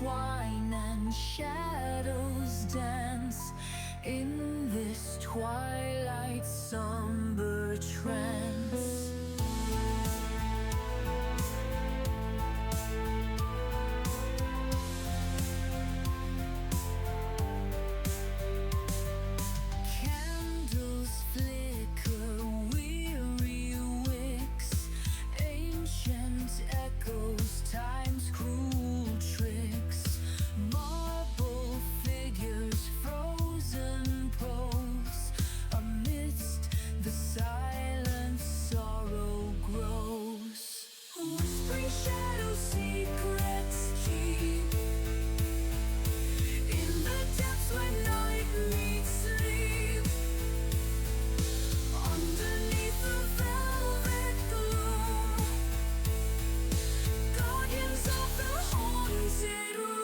twine and shadows dance in this twilight somber trance. Candles flicker, weary wicks, ancient echoes, time's cruel tricks, marble figures, frozen pose, amidst the silence sorrow grows. Whispering shadow secrets keep in the depths where night meets sleep. Underneath the velvet gloom, guardians of the haunted room.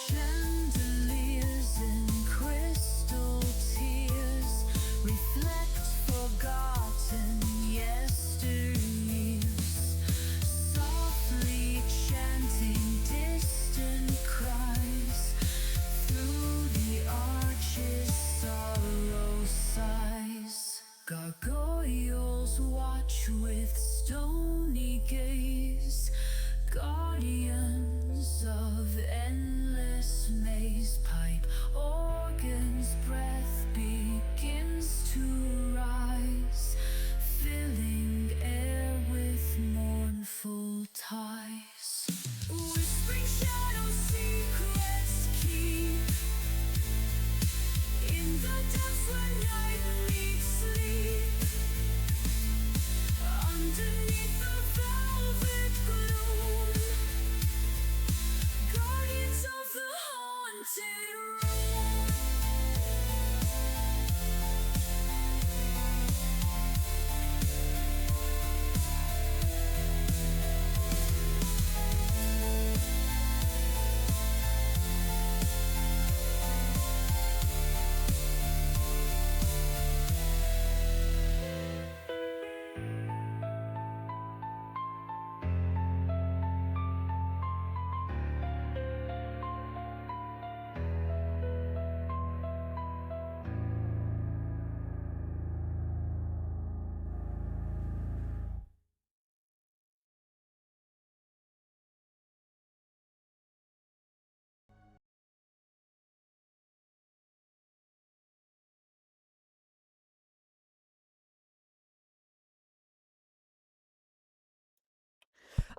Chandeliers and crystal tears reflect forgotten yesteryears, softly chanting distant cries. Through the arches sorrow sighs. Gargoyles watch with stony gaze, guardians of endless maze. Pipe organ's breath begins to rise, filling air with mournful ties. Whispering shadow secrets keep in the depths where night meets sleep. Underneath the velvet gloom, guardians of the haunted room.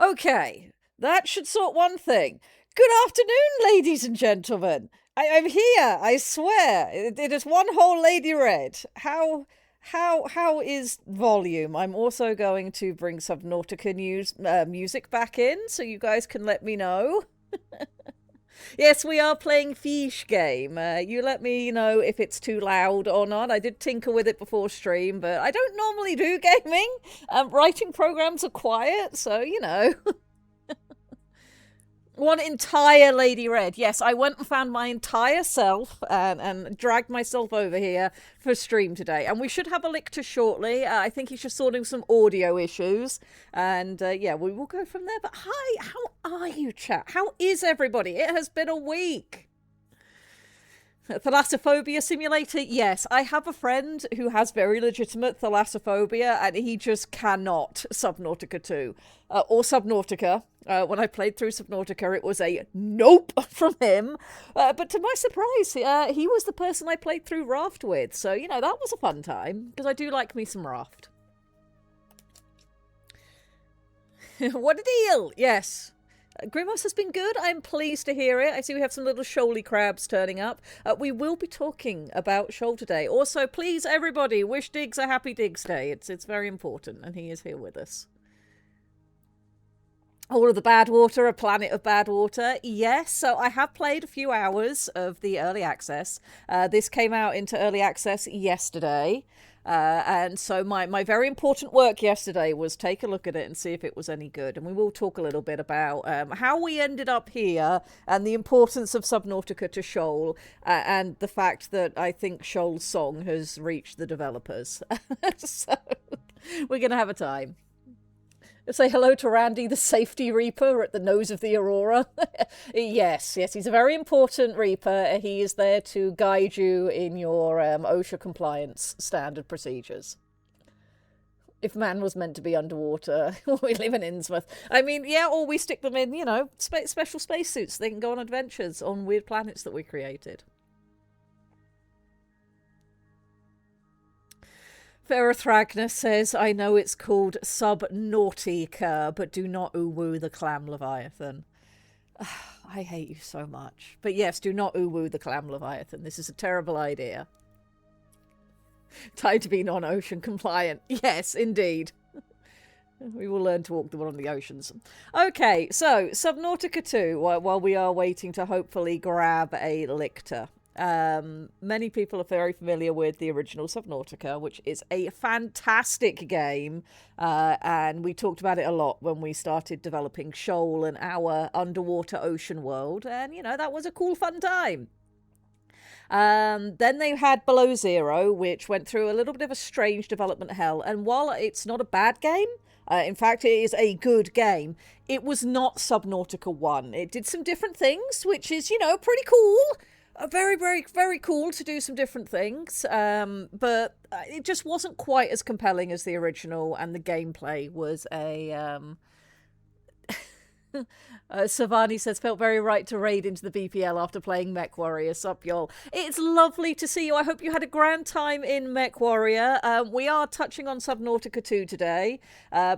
Okay, that should sort one thing. Good afternoon, ladies and gentlemen. I'm here, I swear. It is one whole Lady Red. How is volume? I'm also going to bring Subnautica news music back in, so you guys can let me know. Yes, we are playing Fish Game. You let me know if it's too loud or not. I did tinker with it before stream, but I don't normally do gaming. Writing programs are quiet, so you know. One entire Lady Red. Yes, I went and found my entire self and dragged myself over here for stream today. And we should have a lictor shortly. I think he's just sorting some audio issues. And yeah, we will go from there. But hi, how are you, chat? How is everybody? It has been a week. Thalassophobia simulator? Yes, I have a friend who has very legitimate thalassophobia and he just cannot Subnautica 2 or Subnautica. When I played through Subnautica, it was a nope from him. But to my surprise, he was the person I played through Raft with. So, you know, that was a fun time because I do like me some Raft. What a deal! Yes. Grimos has been good. I'm pleased to hear it. I see we have some little shoaly crabs turning up. We will be talking about Shoal today. Also, please, everybody, wish Diggs a happy Diggs Day. It's very important, and he is here with us. All of the Bad Water, a planet of bad water. Yes, so I have played a few hours of the early access. This came out into early access yesterday. And so my very important work yesterday was take a look at it and see if it was any good. And we will talk a little bit about how we ended up here and the importance of Subnautica to Shoal and the fact that I think Shoal's song has reached the developers. So we're going to have a time. Say hello to Randy, the safety reaper at the nose of the Aurora. Yes, he's a very important reaper. He is there to guide you in your OSHA compliance standard procedures. If man was meant to be underwater, we live in Innsmouth. I mean, yeah, or we stick them in, special spacesuits so they can go on adventures on weird planets that we created. Ferrothragna says, I know it's called Subnautica, but do not ooh-woo the clam leviathan. I hate you so much. But yes, do not ooh-woo the clam leviathan. This is a terrible idea. Time to be non-ocean compliant. Yes, indeed. We will learn to walk the one on the oceans. Okay, so Subnautica 2, while we are waiting to hopefully grab a lictor. Many people are very familiar with the original Subnautica, which is a fantastic game, and we talked about it a lot when we started developing Shoal and our underwater ocean world, and that was a cool fun time. Then they had Below Zero, which went through a little bit of a strange development hell, and while it's not a bad game, in fact, it is a good game. It was not Subnautica 1. It did some different things, which is, pretty cool. Very, very, very cool to do some different things. But it just wasn't quite as compelling as the original, and the gameplay was a... Savani says, felt very right to raid into the BPL after playing Mech Warrior. Sup, y'all. It's lovely to see you. I hope you had a grand time in Mech Warrior. We are touching on Subnautica 2 today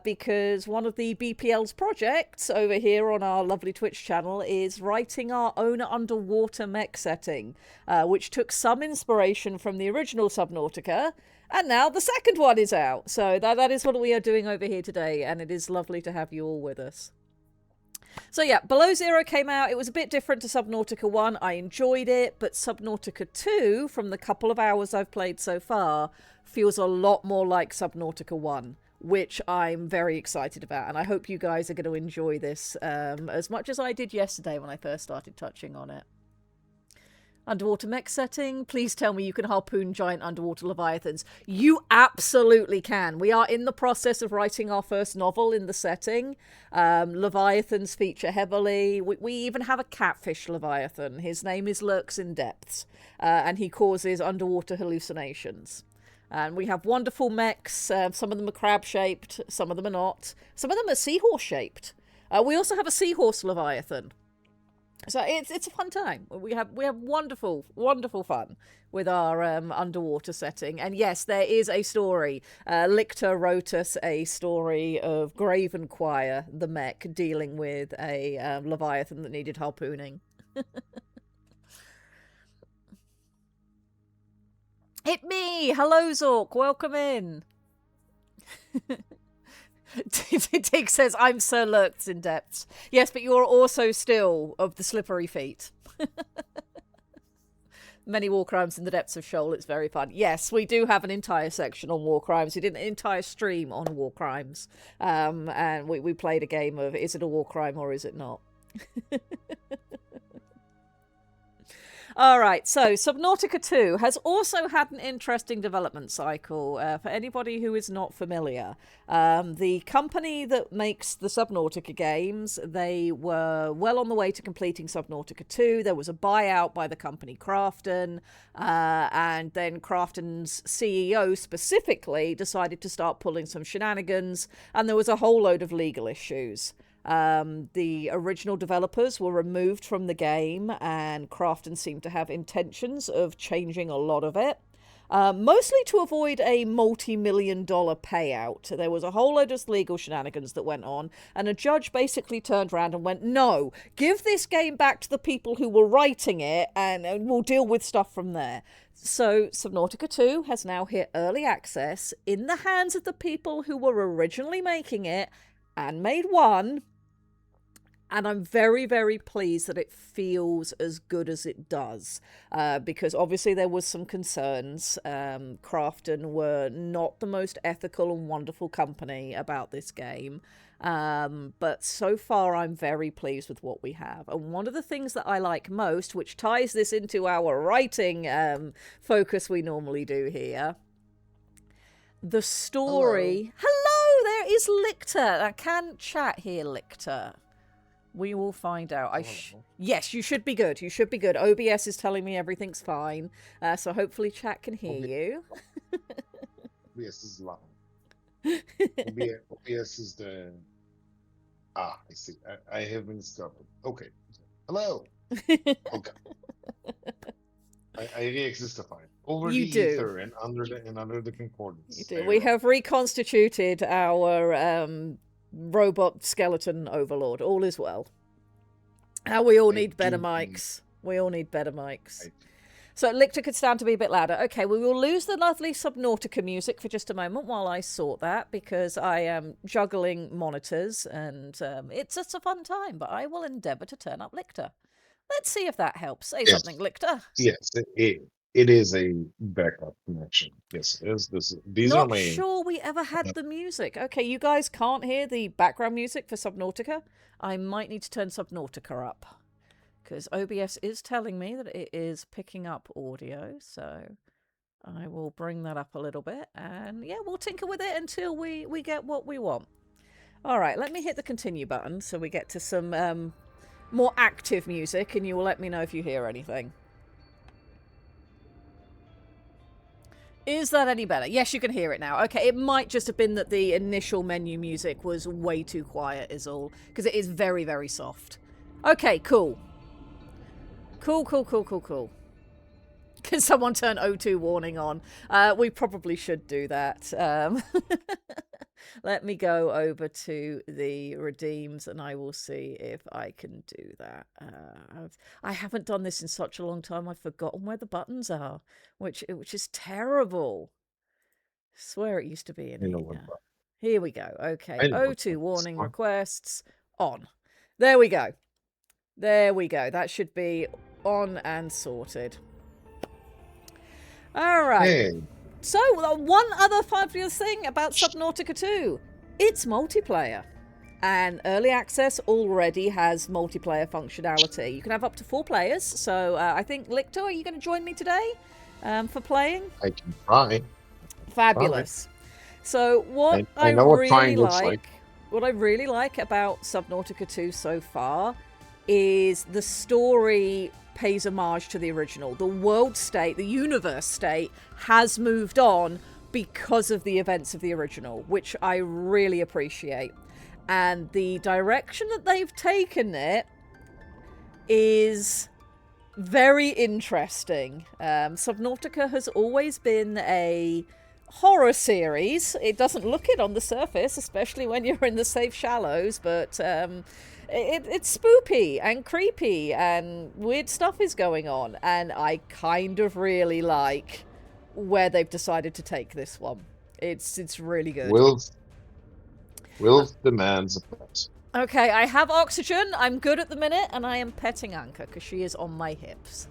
because one of the BPL's projects over here on our lovely Twitch channel is writing our own underwater mech setting, which took some inspiration from the original Subnautica. And now the second one is out. So that is what we are doing over here today. And it is lovely to have you all with us. So yeah, Below Zero came out. It was a bit different to Subnautica 1. I enjoyed it, but Subnautica 2, from the couple of hours I've played so far, feels a lot more like Subnautica 1, which I'm very excited about. And I hope you guys are going to enjoy this as much as I did yesterday when I first started touching on it. Underwater mech setting. Please tell me you can harpoon giant underwater leviathans. You absolutely can. We are in the process of writing our first novel in the setting. Leviathans feature heavily. We even have a catfish leviathan. His name is Lurks in Depths, and he causes underwater hallucinations. And we have wonderful mechs. Some of them are crab-shaped. Some of them are not. Some of them are seahorse-shaped. We also have a seahorse leviathan. So it's a fun time. We have wonderful, wonderful fun with our underwater setting. And yes, there is a story. Lictor wrote us a story of Graven Choir, the mech, dealing with a leviathan that needed harpooning. Hit me! Hello, Zork. Welcome in. Dick says, I'm Sir Lurks in Depths. Yes, but you're also still of the slippery feet. Many war crimes in the depths of Shoal. It's very fun. Yes, we do have an entire section on war crimes. We did an entire stream on war crimes. And we played a game of, is it a war crime or is it not? All right, so Subnautica 2 has also had an interesting development cycle. For anybody who is not familiar, the company that makes the Subnautica games, they were well on the way to completing Subnautica 2. There was a buyout by the company Crafton, and then Crafton's CEO specifically decided to start pulling some shenanigans, and there was a whole load of legal issues. The original developers were removed from the game, and Crafton seemed to have intentions of changing a lot of it, mostly to avoid a multi-million-dollar payout. There was a whole load of legal shenanigans that went on, and a judge basically turned around and went, no, give this game back to the people who were writing it, and we'll deal with stuff from there. So Subnautica 2 has now hit early access in the hands of the people who were originally making it and made one. And I'm very, very pleased that it feels as good as it does, because obviously there was some concerns. Crafton were not the most ethical and wonderful company about this game. But so far I'm very pleased with what we have. And one of the things that I like most, which ties this into our writing focus we normally do here, the story. Hello where is Lichter? I can chat here, Lichter. We will find out. Yes, you should be good. You should be good. OBS is telling me everything's fine, so hopefully chat can hear you. OBS is loud. OBS is the... I see. I have been discovered. Okay. Hello. Okay. I re-existify over You the do. ether and under the concordance. You do. We have reconstituted our robot skeleton overlord. All is well. We all need better mics. We all need better mics. So Lichter could stand to be a bit louder. Okay, we will lose the lovely Subnautica music for just a moment while I sort that, because I am juggling monitors and it's just a fun time, but I will endeavour to turn up Lichter. Let's see if that helps. Say something, Lichter. Yes, it is a backup connection. Yes, it is. These Not are my... sure we ever had the music. Okay, you guys can't hear the background music for Subnautica. I might need to turn Subnautica up, because OBS is telling me that it is picking up audio, so I will bring that up a little bit, and yeah, we'll tinker with it until we get what we want. All right, let me hit the continue button so we get to some more active music, and you will let me know if you hear anything. Is that any better? Yes, you can hear it now. Okay, it might just have been that the initial menu music was way too quiet is all, because it is very, very soft. Okay, cool. Cool. Can someone turn O2 warning on? We probably should do that. Let me go over to the redeems and I will see if I can do that. I haven't done this in such a long time. I've forgotten where the buttons are, which is terrible. I swear it used to be in here. Here we go. Okay, O2 warning requests on. There we go. That should be on and sorted. All right. Hey. So, one other fabulous thing about Subnautica 2. It's multiplayer. And Early Access already has multiplayer functionality. You can have up to 4 players. So, I think, Lichter, are you going to join me today for playing? I can try. Fabulous. So, what I really like about Subnautica 2 so far is the story pays homage to the original. The world state, the universe state, has moved on because of the events of the original, which I really appreciate. And the direction that they've taken it is very interesting. Subnautica has always been a horror series. It doesn't look it on the surface, especially when you're in the safe shallows, but it's spoopy and creepy and weird stuff is going on, and I kind of really like where they've decided to take this one. It's really good. Will demands a pet. Okay, I have oxygen. I'm good at the minute, and I am petting Anka because she is on my hips.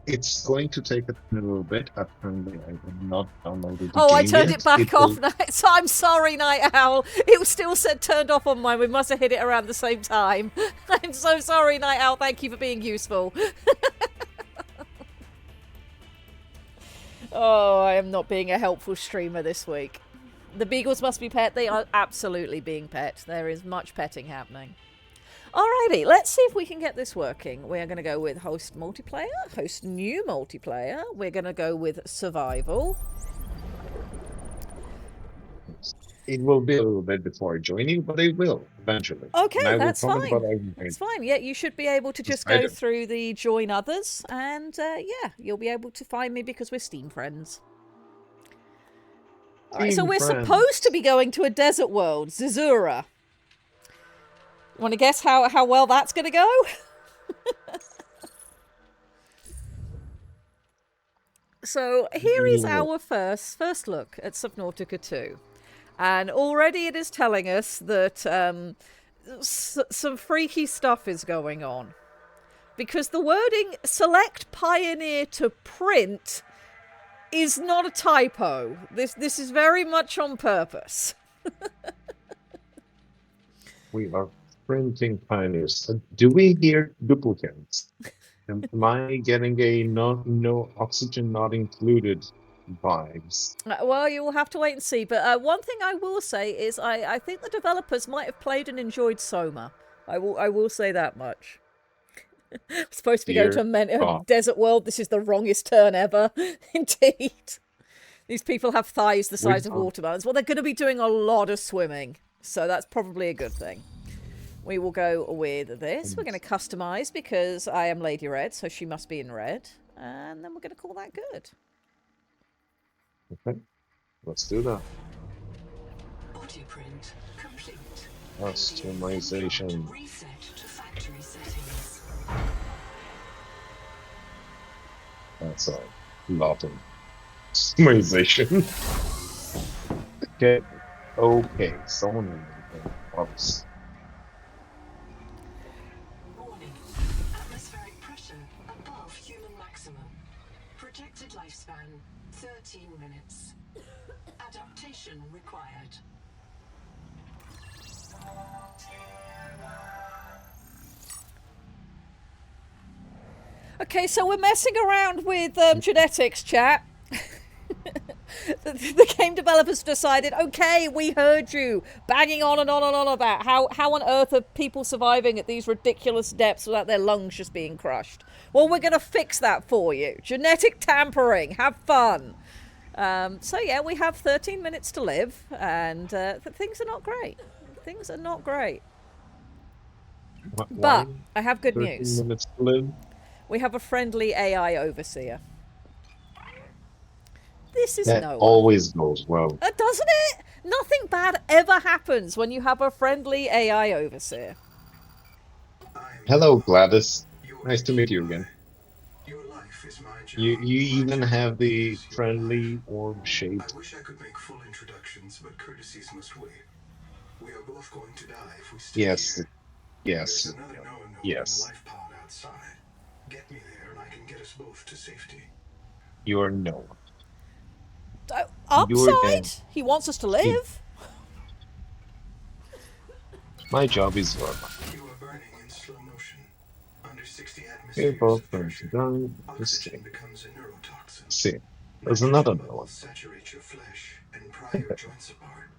It's going to take a little bit. Apparently, I have not downloaded the game. I turned it back off. So I'm sorry, Night Owl. It still said turned off on mine. We must have hit it around the same time. I'm so sorry, Night Owl. Thank you for being useful. Oh, I am not being a helpful streamer this week. The beagles must be pet. They are absolutely being pet. There is much petting happening. Alrighty, let's see if we can get this working. We're going to go with host multiplayer, host new multiplayer. We're going to go with survival. It will be a little bit before joining, but it will eventually. Okay, that's fine. It's fine. Yeah, you should be able to just go through the join others, and yeah, you'll be able to find me because we're Steam friends. All right, so we're supposed to be going to a desert world, Zizura. Want to guess how well that's going to go? So here is our first look at Subnautica 2. And already it is telling us that some freaky stuff is going on. Because the wording, select Pioneer to print, is not a typo. This is very much on purpose. We are printing Pioneers. Do we hear duplicates? Am I getting a no oxygen not included vibes. Well, you will have to wait and see. But one thing I will say is I think the developers might have played and enjoyed Soma. I will say that much. Supposed to be going to Dear a God. desert world. This is the wrongest turn ever. Indeed. These people have thighs the size of watermelons. Well, they're going to be doing a lot of swimming. So that's probably a good thing. We will go with this. We're going to customize because I am Lady Red, so she must be in red. And then we're going to call that good. Okay, let's do that. Autoprint complete. Customization. Reset to factory settings. That's a lot of customization. Okay, someone else. Warning. Atmospheric pressure above human maximum. Projected lifespan 13 minutes. Adaptation required. Okay, so we're messing around with genetics, chat. The game developers decided, okay, we heard you banging on and on and on about how on earth are people surviving at these ridiculous depths without their lungs just being crushed. Well, we're going to fix that for you. Genetic tampering. Have fun. So yeah, we have 13 minutes to live, and things are not great. Things are not great. Why But I have good 13 news. minutes to live? We have a friendly AI overseer. This is That Noah. always goes well. Doesn't it? Nothing bad ever happens when you have a friendly AI overseer. Hello, Gladys. Nice to meet you again. Your life is my job. You My even job have the is your friendly life. orb shape. I wish I could make full introductions, but courtesies must wait. We are both going to die if we stay Yes, here. yes, There's another Noah in the yes. life pod outside. Get me there, and I can get us both to safety. You're Noah. Upside? He wants us to live. My job is your life. You are burning in slow motion. Under 60 We're atmospheres both of going to pressure, die. oxygen becomes a neurotoxin. See, there's another Nitrogen Noah. bubbles saturate your flesh and pry your joints apart.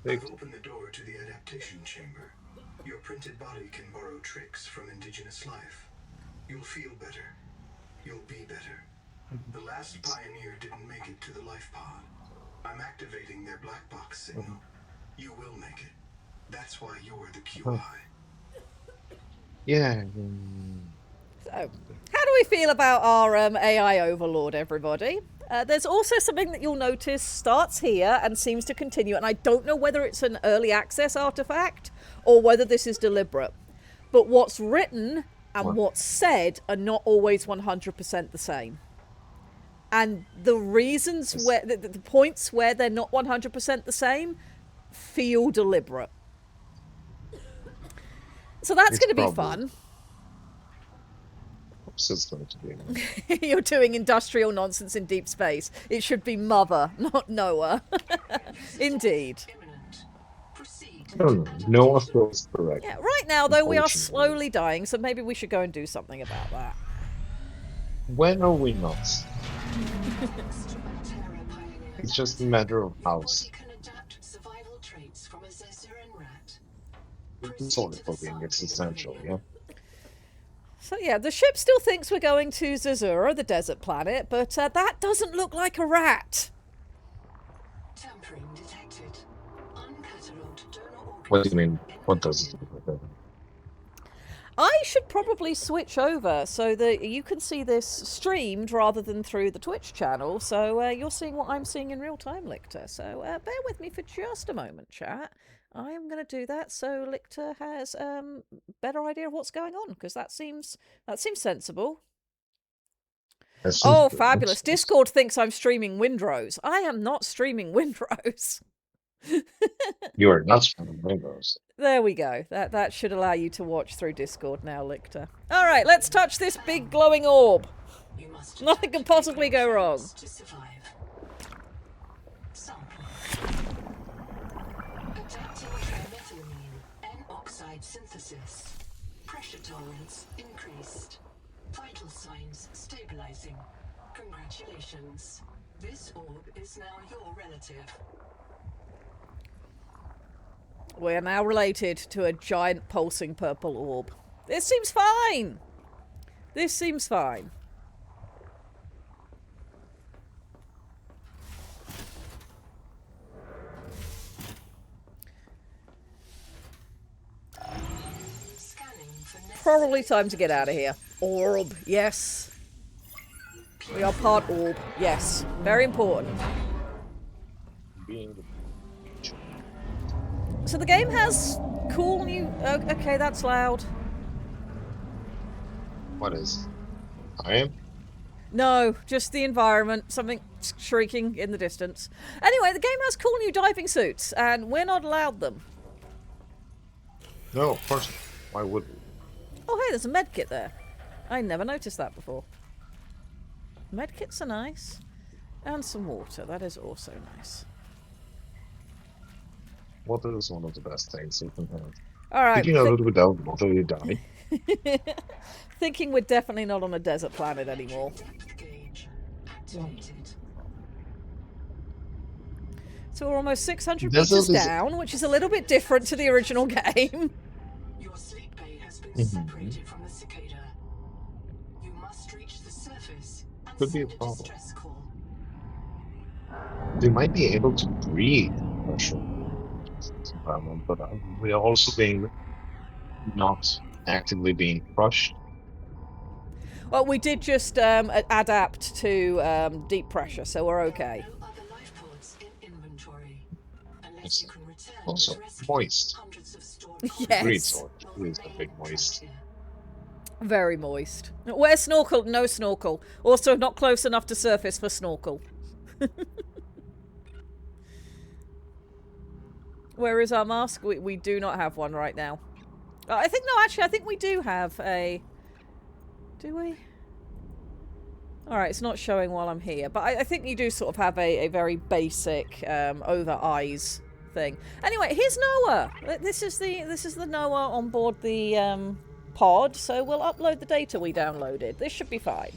I've opened the door to the adaptation chamber. Your printed body can borrow tricks from indigenous life. You'll feel better. You'll be better. The last pioneer didn't make it to the life pod. I'm activating their black box signal. You will make it. That's why you're the QI. Yeah. So, how do we feel about our AI overlord, everybody? There's also something that you'll notice starts here and seems to continue, and I don't know whether it's an early access artifact or whether this is deliberate. But what's written and what's said are not always 100% the same. And the reasons where the points where they're not 100% the same feel deliberate. So that's going to be fun. It's going to be. You're doing industrial nonsense in deep space. It should be Mother, not Noah. Indeed. No, Noah feels correct. Yeah, right now, though, we are slowly dying, so maybe we should go and do something about that. When are we not? It's just a matter of house. Sort of for being existential, yeah? So yeah, the ship still thinks we're going to Zazura, the desert planet, but that doesn't look like a rat. Tampering detected. Uncatalogued donor What do you mean? What does it look like? I should probably switch over so that you can see this streamed rather than through the Twitch channel, so you're seeing what I'm seeing in real time, Lictor. So bear with me for just a moment, chat. I am going to do that so Lictor has better idea of what's going on, because that seems sensible. Oh, fabulous. Discord thinks I'm streaming Windrose. I am not streaming Windrose. You are not streaming Windrose. There we go. That should allow you to watch through Discord now, Lictor. All right, let's touch this big glowing orb. Nothing can possibly go wrong. N-oxide synthesis. Pressure tolerance increased. Vital signs stabilizing. Congratulations. This orb is now your relative. We're now related to a giant pulsing purple orb. This seems fine. This seems fine. Scanning for Probably time to get out of here. Orb, yes. We are part orb, yes. Very important. Being the So the game has cool new... okay, that's loud. what is? I am. No, just the environment. Something shrieking in the distance. Anyway, the game has cool new diving suits, and we're not allowed them. No, of course not. Why would we? Oh, hey, there's a medkit there. I never noticed that before. Medkits are nice. And some water. That is also nice. Water is one of the best things you can have. Alright. Did you know that without water you die? Thinking we're definitely not on a desert planet anymore. depth gauge activated. So we're almost 600 Desert meters is- down, which is a little bit different to the original game. Your sleep bay has been Mhm. separated from the cicada. You must reach the surface and Could be a send a problem. distress call. They might be able to breathe pressure environment, but we are also being not actively being crushed. Well, we did just adapt to deep pressure, so we're okay. No other life pods in inventory. Unless Yes. you can return Also, to rescue moist. hundreds of stored Yes. Breathe colonies sword. will It is a remain big moist. trapped here. Very moist. Where's snorkel? No snorkel. Also not close enough to surface for snorkel. Where is our mask? We do not have one right now. I think, no, actually, I think we do have a... Do we? Alright, it's not showing while I'm here. But I think you do sort of have a very basic over eyes thing. Anyway, here's Noah. This is the Noah on board the pod. So we'll upload the data we downloaded. This should be fine.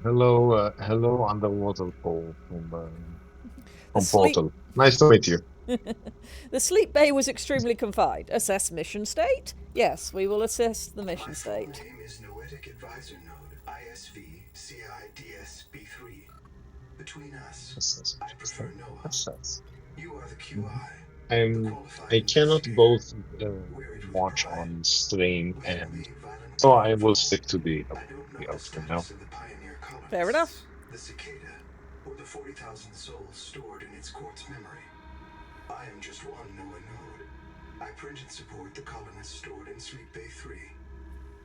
Hello, hello, underwater Paul from sleep- Portal. Nice to meet you. The sleep bay was extremely confined. Assess mission state? Yes, we will assess the mission My full state. name is Noetic Advisor Node, ISV CIDSB3. Between us, I prefer Noah. Assess. You are the QI. I cannot both watch on stream and so I will stick to the for now. Fair enough. The cicada, or the 40,000 souls stored in its quartz memory. I am just one Noah node. I print and support the colonists stored in Sleep Bay 3.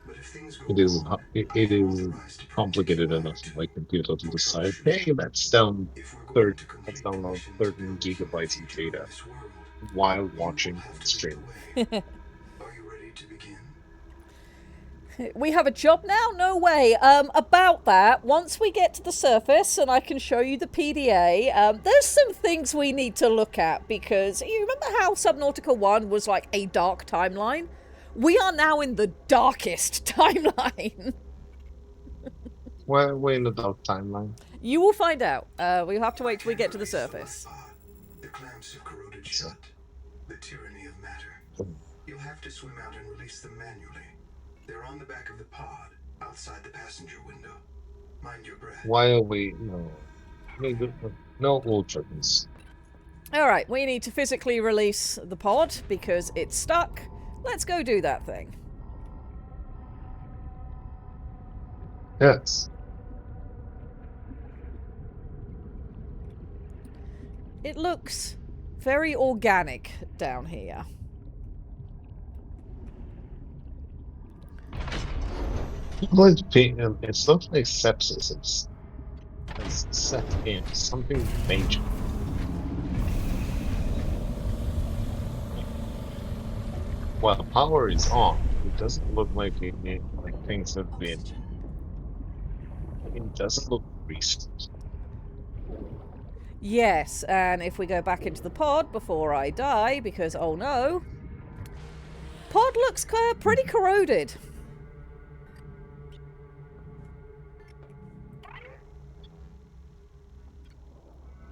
But if things go It is wrong, it I am is authorized to print complicated QI enough too. for my computer to For decide, troubleshooting. hey, let's down If we're going to let's complete the download mission to 13 build human gigabytes of future on data this world, while you watching will have on to lead stream. the way. Are you ready to begin? We have a job now? No way. About that, once we get to the surface and I can show you the PDA, there's some things we need to look at because you remember how Subnautica 1 was like a dark timeline? We are now in the darkest timeline. We're in the dark timeline. You will find out. We'll have to wait till we get to the surface. The clamps have corroded shut. The tyranny of matter. You'll have to swim out and release them manually. They're on the back of the pod, outside the passenger window. Mind your breath. Why are we no ultras? Alright, we need to physically release the pod because it's stuck. Let's go do that thing. Yes. It looks very organic down here. Well, it's not like sepsis. It's set in something major. While the power is on, it doesn't look like like things have been. It doesn't look recent. Yes, and if we go back into the pod before I die, because oh no, pod looks pretty corroded.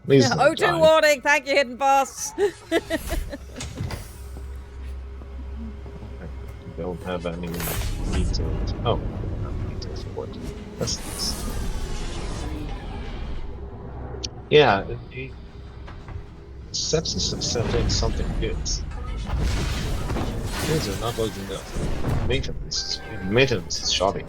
Please don't O2 die. warning, thank you, hidden boss. Don't have any details. Oh, I don't have details for it. That's nice. Yeah, sepsis is certainly something good. Things are not looking good. Maintenance is shoddy.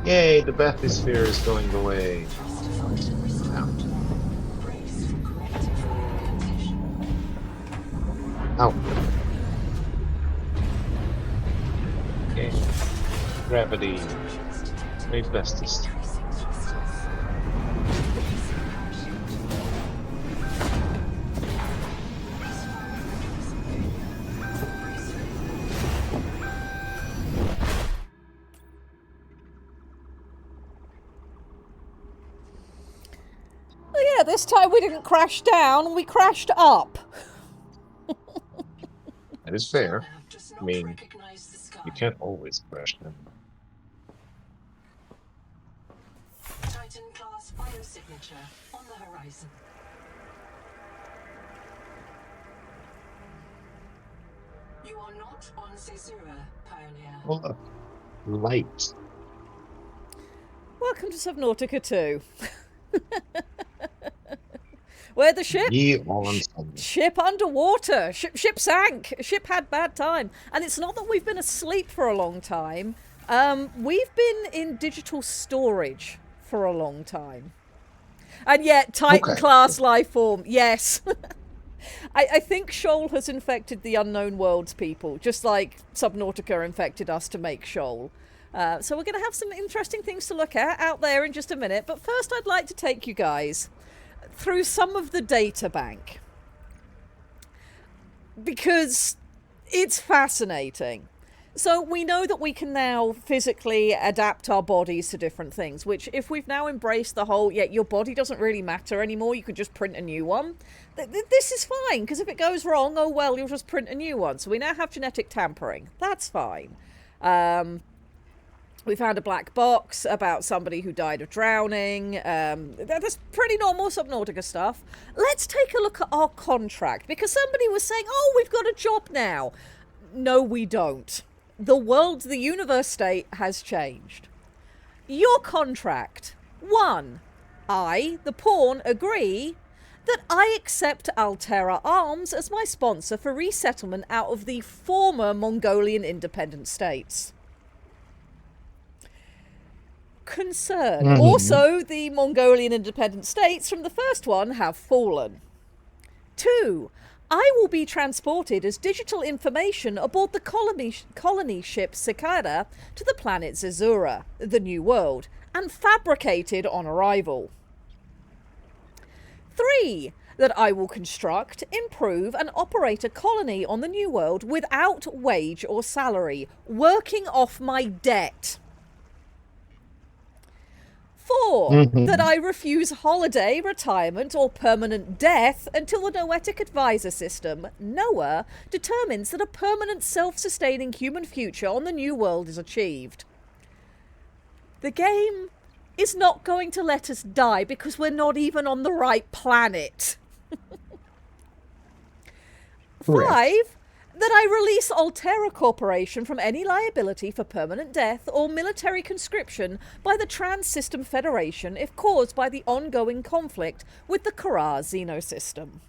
Yay, the bathysphere is going away. Ow. Okay. Gravity. Very bestest. Oh, yeah, this time we didn't crash down, we crashed up. That is fair. I mean, you can't always crash them. Titan class biosignature on the horizon. You are not on Caesura, Pioneer. Oh, look. Light. Welcome to Subnautica 2. Where the ship? Ye on some. Ship underwater. Ship sank. Ship had bad time. And it's not that we've been asleep for a long time. We've been in digital storage for a long time. And yet, Titan class life form, yes. I think Shoal has infected the Unknown Worlds people, just like Subnautica infected us to make Shoal. So we're going to have some interesting things to look at out there in just a minute. But first, I'd like to take you guys through some of the data bank, because it's fascinating. So we know that we can now physically adapt our bodies to different things, which if we've now embraced the whole, yeah, your body doesn't really matter anymore, you could just print a new one. This is fine, because if it goes wrong, oh well, you'll just print a new one. So we now have genetic tampering. That's fine. We found a black box about somebody who died of drowning. That's pretty normal Subnautica stuff. Let's take a look at our contract, because somebody was saying, oh, we've got a job now. No, we don't. The world, the universe state has changed. Your contract. 1. I, the pawn, agree that I accept Altera Arms as my sponsor for resettlement out of the former Mongolian independent states. Concern. Mm-hmm. Also, the Mongolian independent states from the first one have fallen. 2. I will be transported as digital information aboard the colony ship Cicada to the planet Zezura, the New World, and fabricated on arrival. 3. That I will construct, improve, and operate a colony on the New World without wage or salary, working off my debt. 4. That I refuse holiday, retirement, or permanent death until the Noetic Advisor System, NOAA, determines that a permanent self-sustaining human future on the New World is achieved. The game is not going to let us die because we're not even on the right planet. 5. That I release Altera Corporation from any liability for permanent death or military conscription by the Trans-System Federation if caused by the ongoing conflict with the Karar Xenosystem.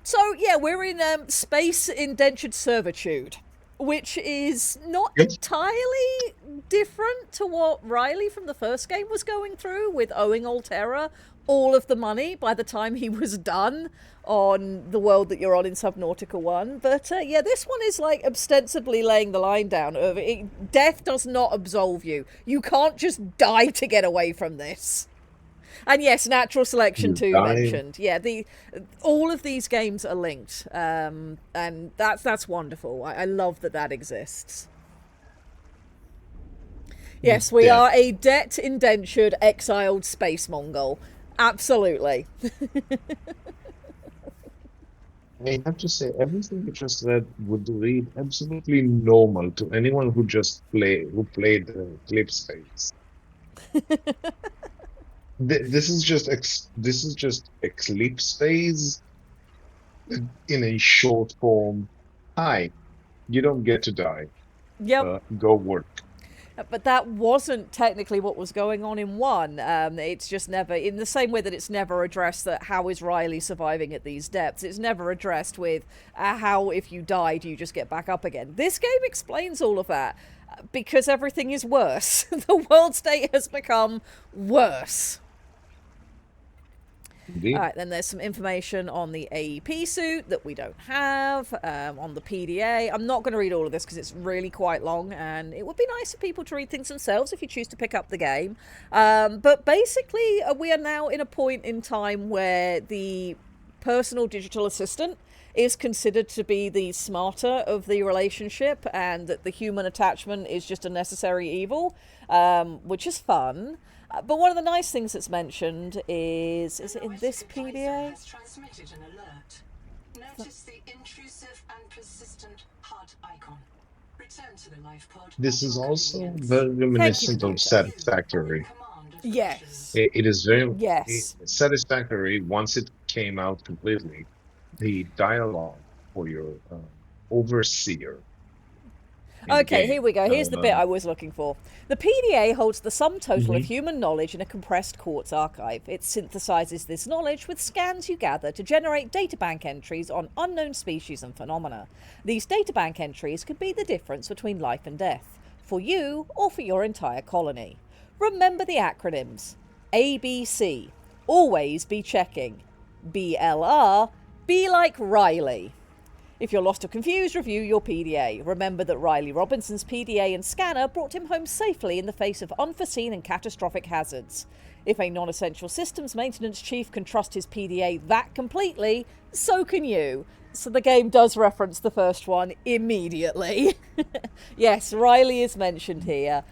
So, yeah, we're in space indentured servitude, which is not entirely different to what Riley from the first game was going through with owing Altera all of the money by the time he was done on the world that you're on in Subnautica 1. But yeah, this one is like ostensibly laying the line down of it. Death does not absolve you. You can't just die to get away from this. And yes, natural selection too mentioned. Yeah, all of these games are linked, and that's wonderful. I love that exists. Yes, we are a debt-indentured, exiled space Mongol. Absolutely. I have to say, everything you just said would read absolutely normal to anyone who played the Eclipse phase. This is just Eclipse phase in a short form. Hi, you don't get to die. Yep. Go work. But that wasn't technically what was going on in one. It's just never, in the same way that it's never addressed that how is Riley surviving at these depths, it's never addressed with how if you die, do you just get back up again. This game explains all of that because everything is worse. The world state has become worse. All Indeed. right, then there's some information on the AEP suit that we don't have, on the PDA. I'm not going to read all of this because it's really quite long, and it would be nice for people to read things themselves if you choose to pick up the game. But basically, we are now in a point in time where the personal digital assistant is considered to be the smarter of the relationship, and that the human attachment is just a necessary evil, which is fun. But one of the nice things that's mentioned is it in this PDA? Has transmitted an alert. Notice the intrusive and persistent HUD icon. Return to the life pod. This at is your also convenience. very Thank you, reminiscent of computer. You are in Satisfactory. command of Yes. creatures. It is very Yes. Satisfactory once it came out completely. The dialogue for your overseer in the Okay, here game. we go. Here's the bit I was looking for. The PDA holds the sum total of Mhm. human knowledge in a compressed quartz archive. It synthesizes this knowledge with scans you gather to generate databank entries on unknown species and phenomena. These databank entries could be the difference between life and death, for you or for your entire colony. Remember the acronyms. ABC. Always be checking. BLR. Be like Riley. If you're lost or confused, review your PDA. Remember that Riley Robinson's PDA and scanner brought him home safely in the face of unforeseen and catastrophic hazards. If a non-essential systems maintenance chief can trust his PDA that completely, so can you. So the game does reference the first one immediately. Yes, Riley is mentioned here.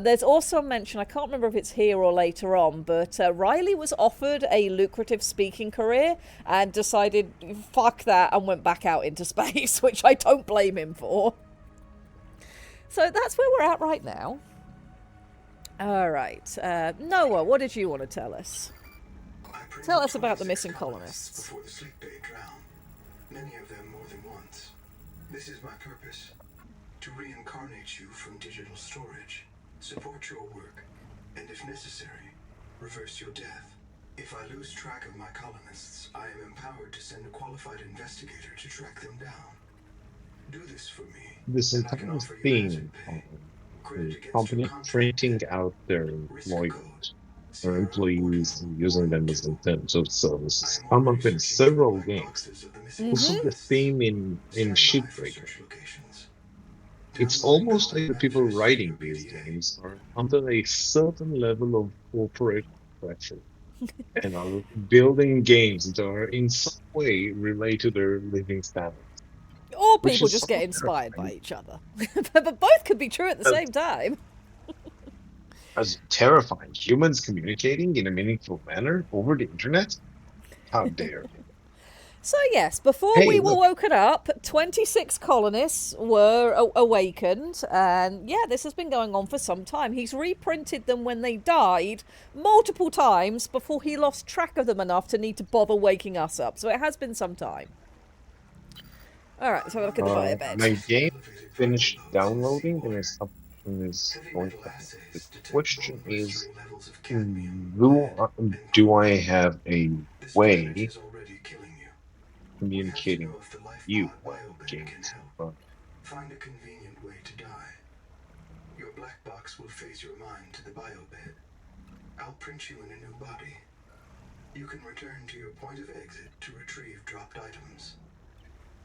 There's also a mention, I can't remember if it's here or later on, but Riley was offered a lucrative speaking career and decided, fuck that, and went back out into space, which I don't blame him for. So that's where we're at right now. All right. Noah, what did you want to tell us? Tell us about the missing colonists. Before the sleep they drown, many of them more than once. This is my purpose, to reincarnate you from digital storage, support your work, and if necessary, reverse your death. If I lose track of my colonists, I am empowered to send a qualified investigator to track them down. Do this for me. This and I can entire offer you theme hazard of pay. the Credit against your company contract printing debt. out their Risk employees code. or Sierra employees and using them as 121. terms of I services am come already up in searching for the several black games. boxes of the missing Also, the colonists. theme in Stand by for Shipbreaker. search locations. It's Downloading almost colony like the people managers in your writing these PDA. games are under a certain level of corporate pressure and are building games that are in some way related to their living standards, Or which people is just get somewhat inspired by terrifying. each other. But both could be true at the As, same time. as terrifying, humans communicating in a meaningful manner over the internet? How dare you? So, yes, before Hey, we were look, woken up, 26 colonists were awakened, and yeah, this has been going on for some time. He's reprinted them when they died multiple times before he lost track of them enough to need to bother waking us up. So, it has been some time. Alright, let's have a look at the bio bed. my game Elevated vital finished loads in downloading and seawater. is up and is Heavy going metal to. The assays detect low question is, blistering levels of cadmium, do lead, I, and do I chromium. have a This damage way is already killing you. We have to communicating know with if the life you pod while the biobed game can is help. running? Find a convenient way to die. Your black box will phase your mind to the biobed. I'll print you in a new body. You can return to your point of exit to retrieve dropped items.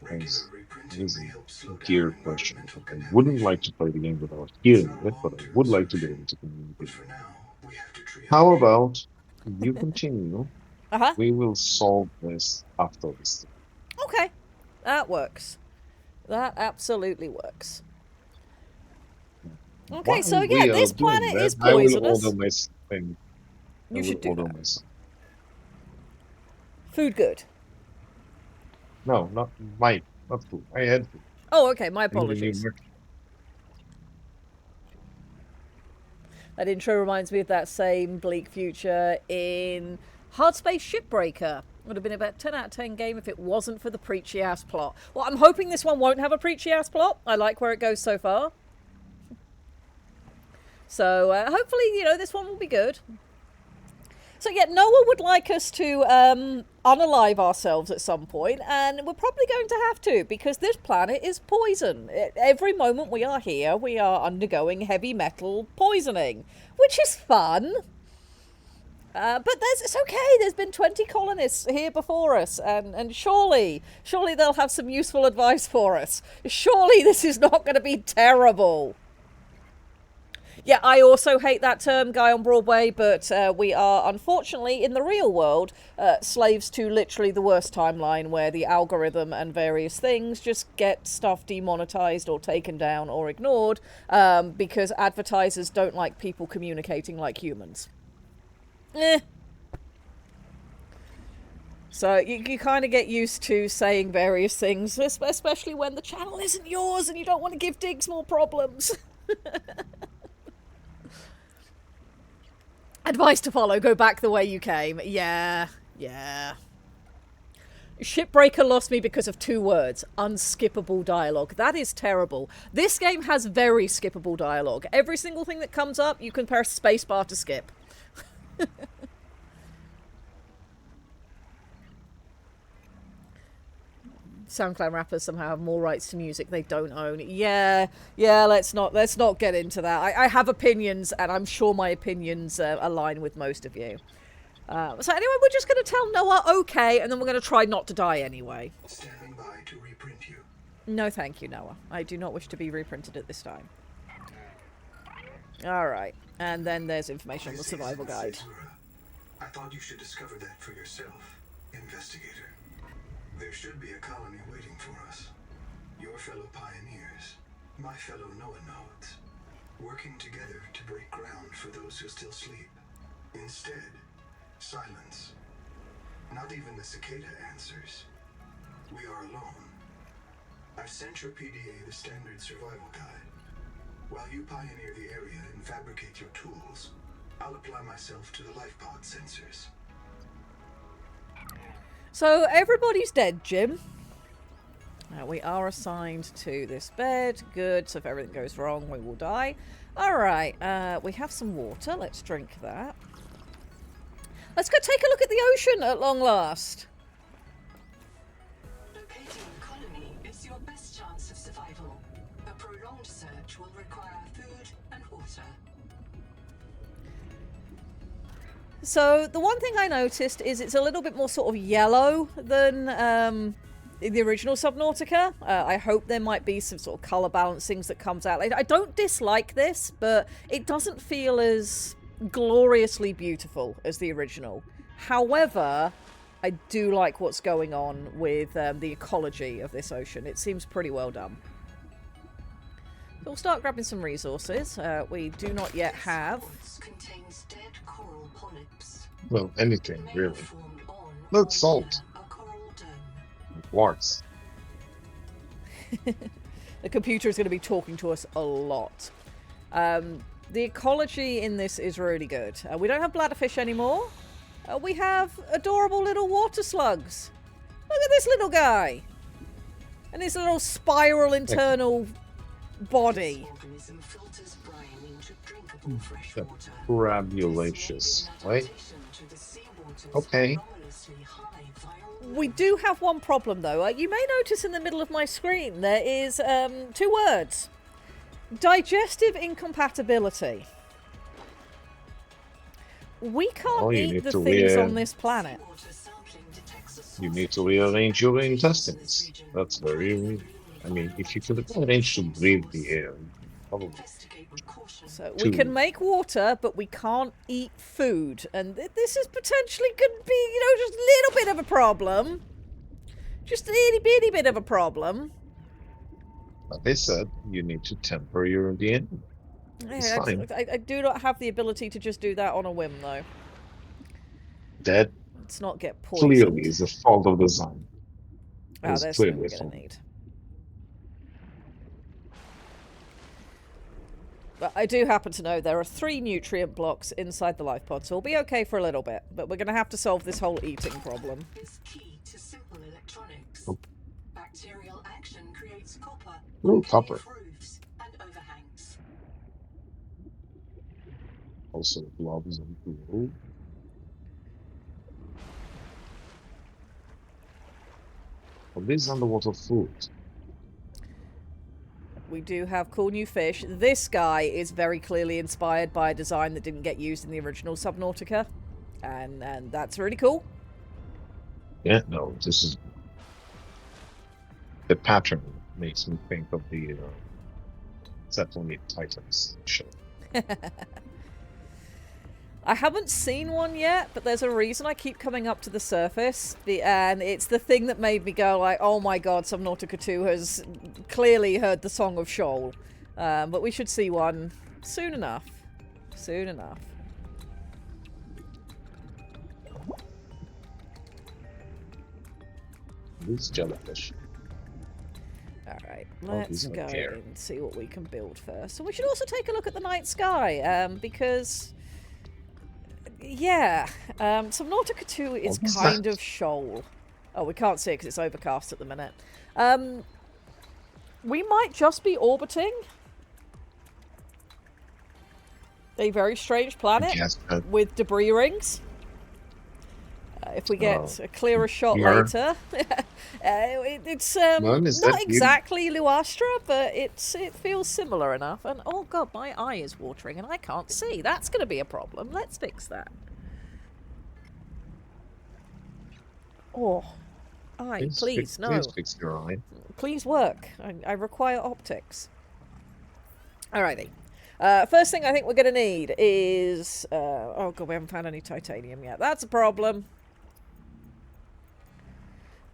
Regular As reprinting is may a help slow gear down question. environmental I wouldn't contamination. like to play the game without It's hearing not a it, but I long-term would like to be solution, able to communicate but with for it. now, we have to How triage. about you continue? Uh huh. We will solve this after this. Okay. That works. That absolutely works. Okay, so While yeah, we are this doing planet that, is I will order poisonous. my something. I You will should do order that. my something. Food good. No, not my, not food. I had food. Oh, okay, my I need a new apologies. merchant. That intro reminds me of that same bleak future in Hard Space Shipbreaker. Would have been about a 10 out of 10 game if it wasn't for the preachy ass plot. Well, I'm hoping this one won't have a preachy ass plot. I like where it goes so far. So hopefully, you know, this one will be good. So yeah, Noah would like us to unalive ourselves at some point, and we're probably going to have to, because this planet is poison. Every moment we are here, we are undergoing heavy metal poisoning, which is fun. But it's okay, there's been 20 colonists here before us, and surely they'll have some useful advice for us. Surely this is not going to be terrible. Yeah, I also hate that term, guy on Broadway, but we are, unfortunately, in the real world, slaves to literally the worst timeline where the algorithm and various things just get stuff demonetized or taken down or ignored because advertisers don't like people communicating like humans. So you kind of get used to saying various things, especially when the channel isn't yours and you don't want to give Diggs more problems. Advice to follow, go back the way you came. Yeah. Shipbreaker lost me because of 2 words. Unskippable dialogue. That is terrible. This game has very skippable dialogue. Every single thing that comes up, you can press spacebar to skip. SoundCloud rappers somehow have more rights to music they don't own. Yeah, let's not get into that. I have opinions, and I'm sure my opinions align with most of you. So anyway, we're just going to tell Noah okay, and then we're going to try not to die anyway. Standing by to reprint you. No thank you, Noah. I do not wish to be reprinted at this time. Alright, and then there's information on the survival guide. I thought you should discover that for yourself, investigator. There should be a colony waiting for us. Your fellow pioneers, my fellow Noah nodes, working together to break ground for those who still sleep. Instead, silence. Not even the cicada answers. We are alone. I've sent your PDA the standard survival guide. While you pioneer the area and fabricate your tools, I'll apply myself to the life pod sensors. So everybody's dead, Jim. We are assigned to this bed. Good, so if everything goes wrong, we will die. Alright, we have some water. Let's drink that. Let's go take a look at the ocean at long last. Locating the colony is your best chance of survival. A prolonged search will require food and water. So the one thing I noticed is it's a little bit more sort of yellow than the original Subnautica. I hope there might be some sort of colour balancings that comes out. I don't dislike this, but it doesn't feel as gloriously beautiful as the original. However, I do like what's going on with the ecology of this ocean. It seems pretty well done. We'll start grabbing some resources. We do not yet have... Contains dead coral polyps. Well, anything, May really. have formed on Look, or salt. near a coral dome. Quartz. The computer is going to be talking to us a lot. The ecology in this is really good. We don't have bladderfish anymore. We have adorable little water slugs. Look at this little guy. And his little spiral internal body. This organism filters brine into drinkable fresh The water. Crabulaceous. In Wait. adaptation to the seawater's Okay. anomalously high viral We do have one problem though. You may notice in the middle of my screen there is 2 words. Digestive incompatibility. We can't Oh, you eat need the to things on this planet. seawater sampling detects a You need source to of rearrange your toxins in this intestines. region. That's very... I mean, if you could arrange to breathe the air, probably Investigate with caution. So we can make water, but we can't eat food. And this is potentially could be, you know, just a little bit of a problem. Just a itty bitty bit of a problem. Like they said, you need to temper your DNA. It's Yeah, fine. I do not have the ability to just do that on a whim, though. That Let's not get poisoned. clearly is a fault of design. Ah, there's something we're going to need. But I do happen to know there are 3 nutrient blocks inside the life pod, so we'll be okay for a little bit. But we're going to have to solve this whole eating problem. Is key to simple electronics. Oh. Bacterial action creates copper Ooh, on copper. cave roofs and overhangs. Also gloves and glue. Well, this is underwater food. We do have cool new fish. This guy is very clearly inspired by a design that didn't get used in the original Subnautica. And that's really cool. Yeah, no, this is... The pattern makes me think of the Zeppelin Titans show. I haven't seen one yet, but there's a reason I keep coming up to the surface. And it's the thing that made me go like, oh my god, Subnautica 2 has clearly heard the Song of Shoal. But we should see one soon enough. Soon enough. These jellyfish. Alright, let's don't go care. and see what we can build first. And we should also take a look at the night sky, because... Yeah, Subnautica 2 is What's kind that? of shoal. Oh, we can't see it because it's overcast at the minute. We might just be orbiting a very strange planet Yes, with debris rings. If we get a clearer shot here. later. It's Mom, is not that you? exactly Luastra, but it feels similar enough. And oh god, my eye is watering and I can't see. That's going to be a problem. Let's fix that. Oh, eye, please, no. Please fix your eye. Please work. I require optics. Alrighty. First thing I think we're going to need is... oh god, we haven't found any titanium yet. That's a problem.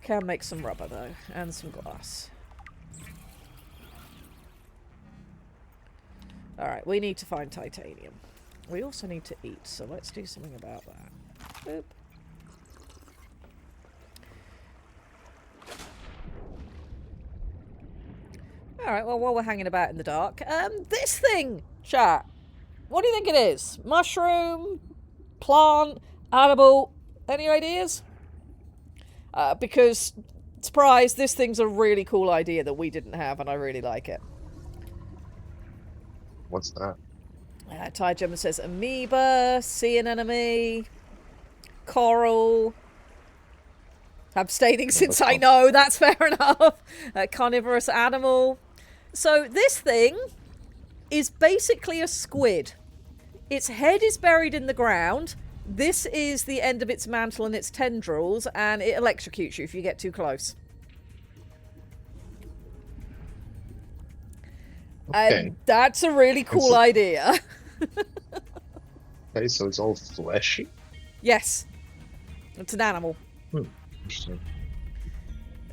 Can make some rubber though, and some glass. Alright, we need to find titanium. We also need to eat, so let's do something about that. Boop. Alright, well, while we're hanging about in the dark, this thing, chat. What do you think it is? Mushroom? Plant? Animal? Any ideas? Because, surprise, this thing's a really cool idea that we didn't have, and I really like it. What's that? Ty Gemma says amoeba, sea anemone, coral. Abstaining since I know, that's fair enough. Carnivorous animal. So this thing is basically a squid. Its head is buried in the ground. This is the end of its mantle and its tendrils, and it electrocutes you if you get too close. Okay. And that's a really cool idea. Okay, so it's all fleshy? Yes. It's an animal. Interesting.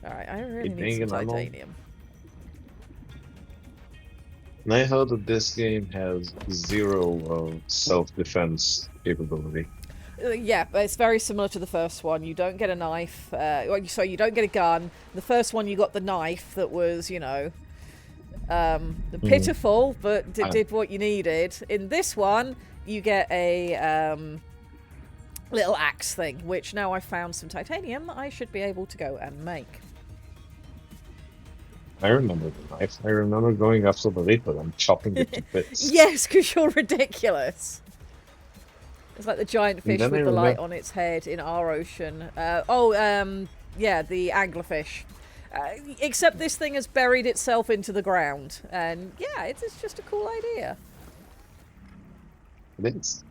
Alright, I really It need being some an animal? titanium. And I heard that this game has 0 self-defense capability. Yeah, but it's very similar to the first one. You don't get a knife. So you don't get a gun. The first one you got the knife that was, you know, pitiful, but did what you needed. In this one, you get a little axe thing, which now I've found some titanium, I should be able to go and make. I remember the knife. I remember going after the leopard and chopping it to bits. Yes, because you're ridiculous. It's like the giant fish with the light on its head in our ocean. Yeah, the anglerfish. Except this thing has buried itself into the ground. And yeah, it's just a cool idea. It is.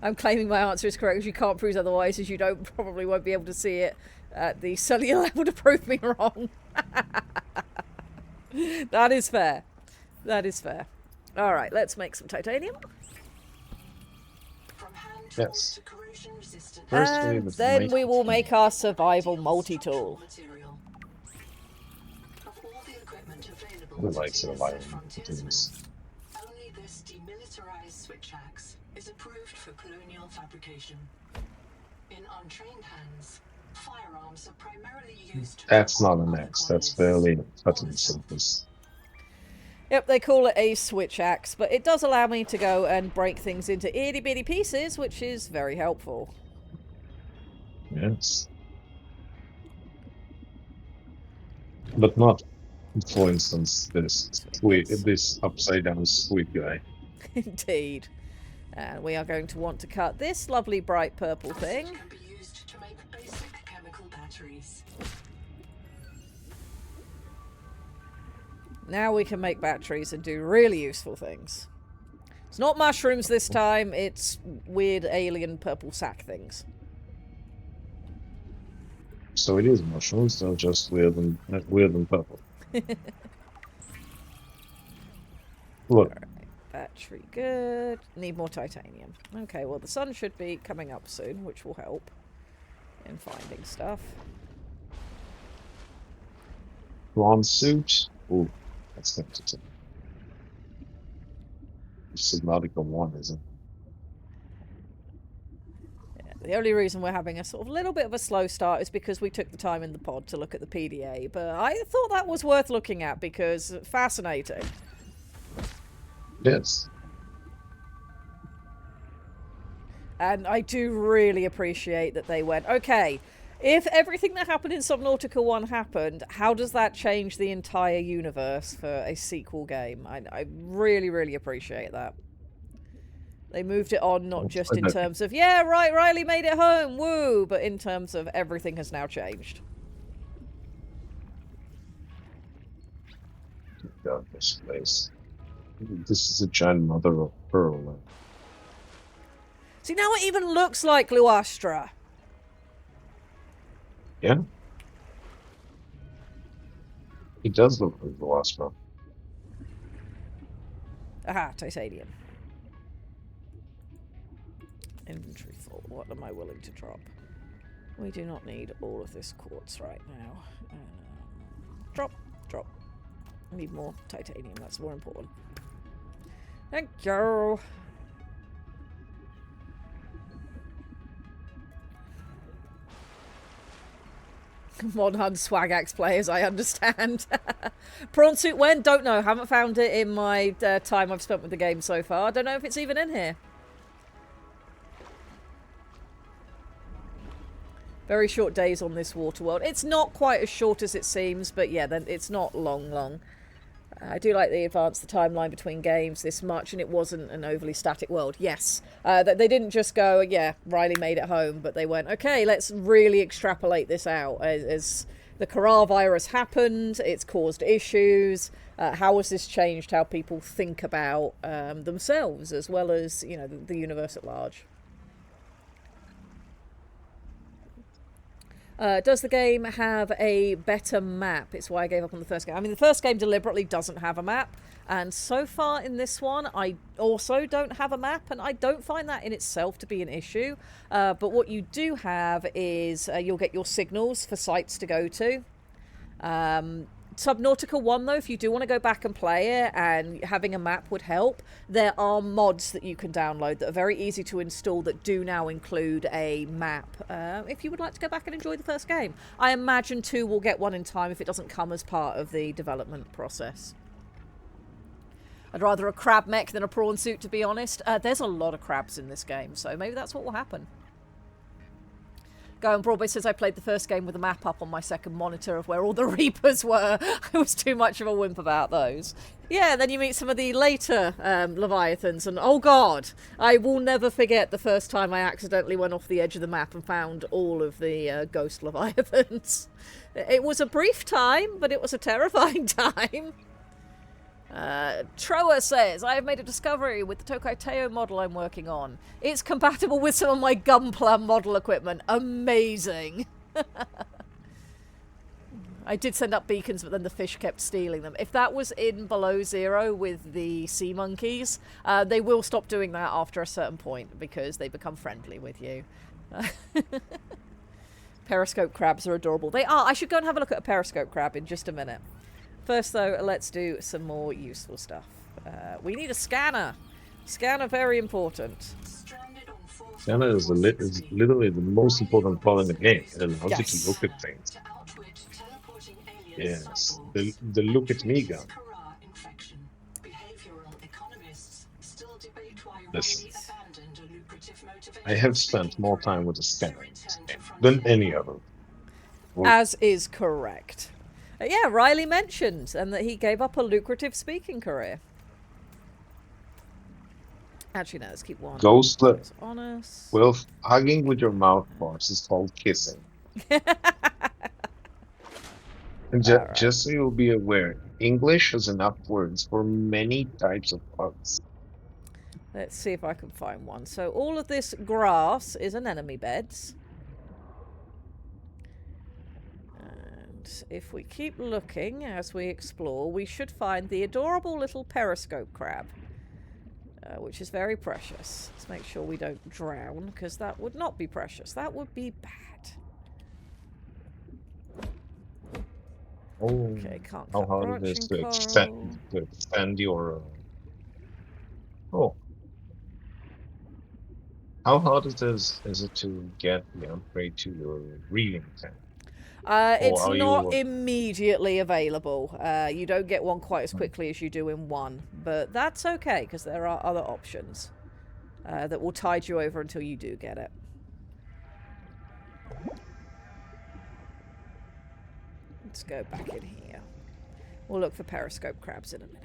I'm claiming my answer is correct, as you can't prove otherwise, as you probably won't be able to see it at the cellular level to prove me wrong. That is fair. That is fair. Alright, let's make some titanium. Yes. And then we will make our survival multi-tool. Who likes survival multi-tools? Only this demilitarized switch axe is approved for colonial fabrication. In untrained hands, firearms are primarily used That's to not harm an other axe. That's colonists fairly on cut the and surface. Yep, they call it a switch axe, but it does allow me to go and break things into itty-bitty pieces, which is very helpful. Yes. But not, for instance, this upside down sweet guy. Indeed. And we are going to want to cut this lovely bright purple thing. Can be used to make basic chemical batteries. Now we can make batteries and do really useful things. It's not mushrooms this time, it's weird alien purple sack things. So it is mushrooms, they're just weird and purple. Look. Alright, battery good. Need more titanium. Okay, well the sun should be coming up soon, which will help in finding stuff. Prawn suit. Ooh, that's tempting. Subnautica 1, isn't it? Yeah, the only reason we're having a sort of little bit of a slow start is because we took the time in the pod to look at the PDA, but I thought that was worth looking at because fascinating. Yes. And I do really appreciate that they went, okay, if everything that happened in Subnautica 1 happened, how does that change the entire universe for a sequel game? I really, really appreciate that. They moved it on not just in terms of, yeah, right, Riley made it home, woo, but in terms of everything has now changed. God, this place. This is a giant mother of pearl. See, now it even looks like Luastra. Yeah? It does look like the last one. Aha, titanium. Inventory full. What am I willing to drop? We do not need all of this quartz right now. Drop, drop. Need more titanium, that's more important. Thank you. Mod Hunt Swagax players, I understand. Prawn suit when? Don't know. Haven't found it in my time I've spent with the game so far. Don't know if it's even in here. Very short days on this water world. It's not quite as short as it seems, but yeah, then it's not long. I do like they advanced the timeline between games this much, and it wasn't an overly static world. Yes, they didn't just go, yeah, Riley made it home, but they went, okay, let's really extrapolate this out. As the Corral virus happened, it's caused issues. How has this changed how people think about themselves, as well as, you know, the universe at large? Does the game have a better map? It's why I gave up on the first game. I mean, the first game deliberately doesn't have a map, and so far in this one, I also don't have a map, and I don't find that in itself to be an issue. But what you do have is you'll get your signals for sites to go to. Subnautica 1, though, if you do want to go back and play it, and having a map would help, there are mods that you can download that are very easy to install that do now include a map, if you would like to go back and enjoy the first game. I imagine 2 will get one in time if it doesn't come as part of the development process. I'd rather a crab mech than a prawn suit, to be honest. There's a lot of crabs in this game, so maybe that's what will happen. Going Broadway says I played the first game with a map up on my second monitor of where all the Reapers were. I was too much of a wimp about those. Yeah, then you meet some of the later Leviathans, and oh god, I will never forget the first time I accidentally went off the edge of the map and found all of the ghost Leviathans. It was a brief time, but it was a terrifying time. Troa says, I have made a discovery with the Tokyo model I'm working on. It's compatible with some of my Gunpla model equipment. Amazing. I did send up beacons, but then the fish kept stealing them. If that was in Below Zero with the sea monkeys, they will stop doing that after a certain point because they become friendly with you. Periscope crabs are adorable. They are. I should go and have a look at a periscope crab in just a minute. First, though, let's do some more useful stuff. We need a scanner. Scan are very important. Stranded on 4th Scanner is, is literally the most important part in the game. It allows you to Yes. look at things. to outwit teleporting alien Yes, cyborgs the look and at me treat his gun. Kara infection. Behavioral economists still debate why Listen, Riley abandoned a lucrative motivation I have seeking spent more career time with the to scanner return to than Frontier. any other. Well, As is correct. Yeah, Riley mentioned, and that he gave up a lucrative speaking career. Actually, no, let's keep one. Ghost, It's honest. well, hugging with your mouth parts is called kissing. And All right. just so you'll be aware, English has enough words for many types of hugs. Let's see if I can find one. So all of this grass is anemone beds. And if we keep looking as we explore, we should find the adorable little periscope crab, which is very precious. Let's make sure we don't drown, because that would not be precious. That would be bad. Oh, Okay, can't how cut hard it is branching to coral. extend your. Oh, how hard is it to get the upgrade to your reading tank? Or It's are not you? immediately available. You don't get one quite as quickly as you do in one, but that's okay because there are other options that will tide you over until you do get it. Let's go back in here. We'll look for periscope crabs in a minute.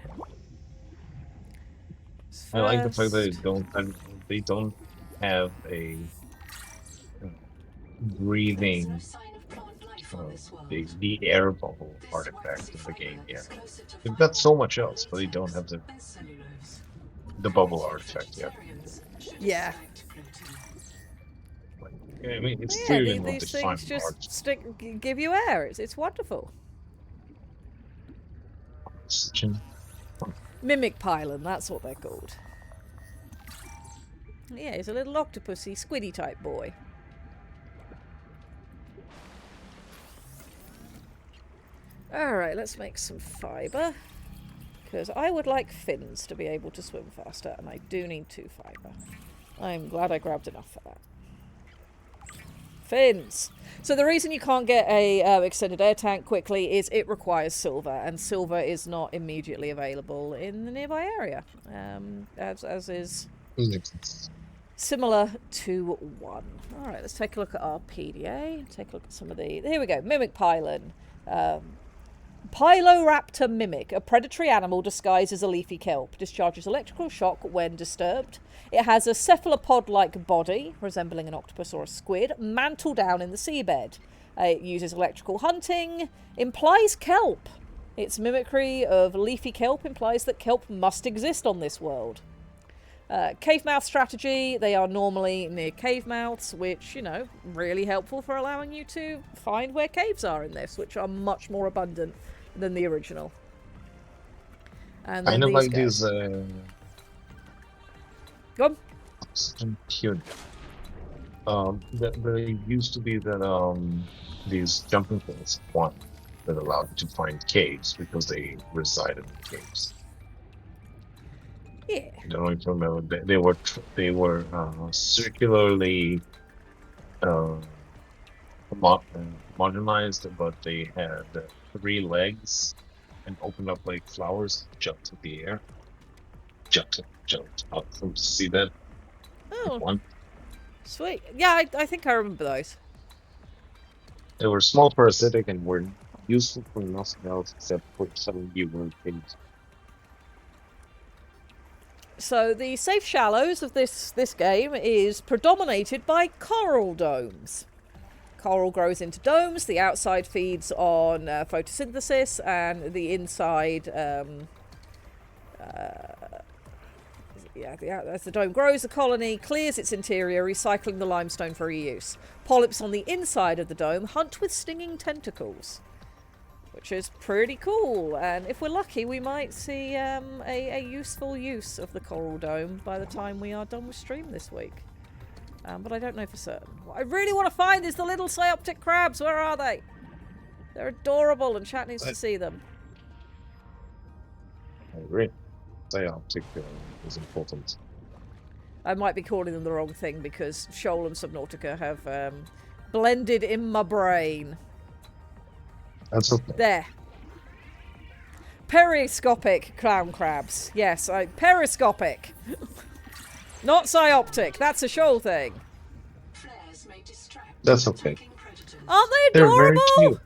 I like the fact that First, they don't have a uh, There's no breathing sign of plant life on this world. the air bubble This artifact waxy in the game fiber yet. is closer to They've got vinyl so much than else, but they don't have latex the and cellulose. the bubble Primitive artifact yet. vegetarians should yeah. expect protein. Like, I mean, it's Yeah, clearly not these things defined just give you air. It's wonderful. oxygen. Mimic pylon, that's what they're called. Yeah, he's a little octopusy, squiddy type boy. Alright, let's make some fibre. Because I would like fins to be able to swim faster, and I do need 2 fibre. I'm glad I grabbed enough for that. Fins! So the reason you can't get a extended air tank quickly is it requires silver, and silver is not immediately available in the nearby area. As is similar to 1. Alright, let's take a look at our PDA. Take a look at some of the... Here we go. Mimic pylon. Pyloraptor mimic, a predatory animal disguised as a leafy kelp, discharges electrical shock when disturbed. It has a cephalopod-like body, resembling an octopus or a squid, mantled down in the seabed. It uses electrical hunting, implies kelp. Its mimicry of leafy kelp implies that kelp must exist on this world. Cave mouth strategy, they are normally near cave mouths, which, you know, really helpful for allowing you to find where caves are in this, which are much more abundant than the original. And then Kind of these like go. these Go on. oxygen tune. There used to be that these jumping things one that allowed you to find caves because they resided in caves. Yeah. I don't know if you remember. They were circularly modernized, but they had 3 legs and opened up like flowers, jumped in the air, jumped up. See that? Oh, One. sweet. Yeah, I think I remember those. They were small, parasitic, and were useful for nothing else except for selling you things. So the safe shallows of this game is predominated by coral domes. Coral grows into domes. The outside feeds on photosynthesis, and the inside, as the dome grows, the colony clears its interior, recycling the limestone for reuse. Polyps on the inside of the dome hunt with stinging tentacles, which is pretty cool. And if we're lucky, we might see a useful use of the coral dome by the time we are done with stream this week. But I don't know for certain. What I really want to find is the little Psyoptic crabs. Where are they? They're adorable, and chat needs to see them. I agree. Psyoptic is important. I might be calling them the wrong thing because Shoal and Subnautica have blended in my brain. That's okay. There. Periscopic clown crabs. Yes, periscopic. Not psyoptic. That's a shoal thing. Flares may distract That's okay. attacking predators. Aren't they They're adorable? very cute.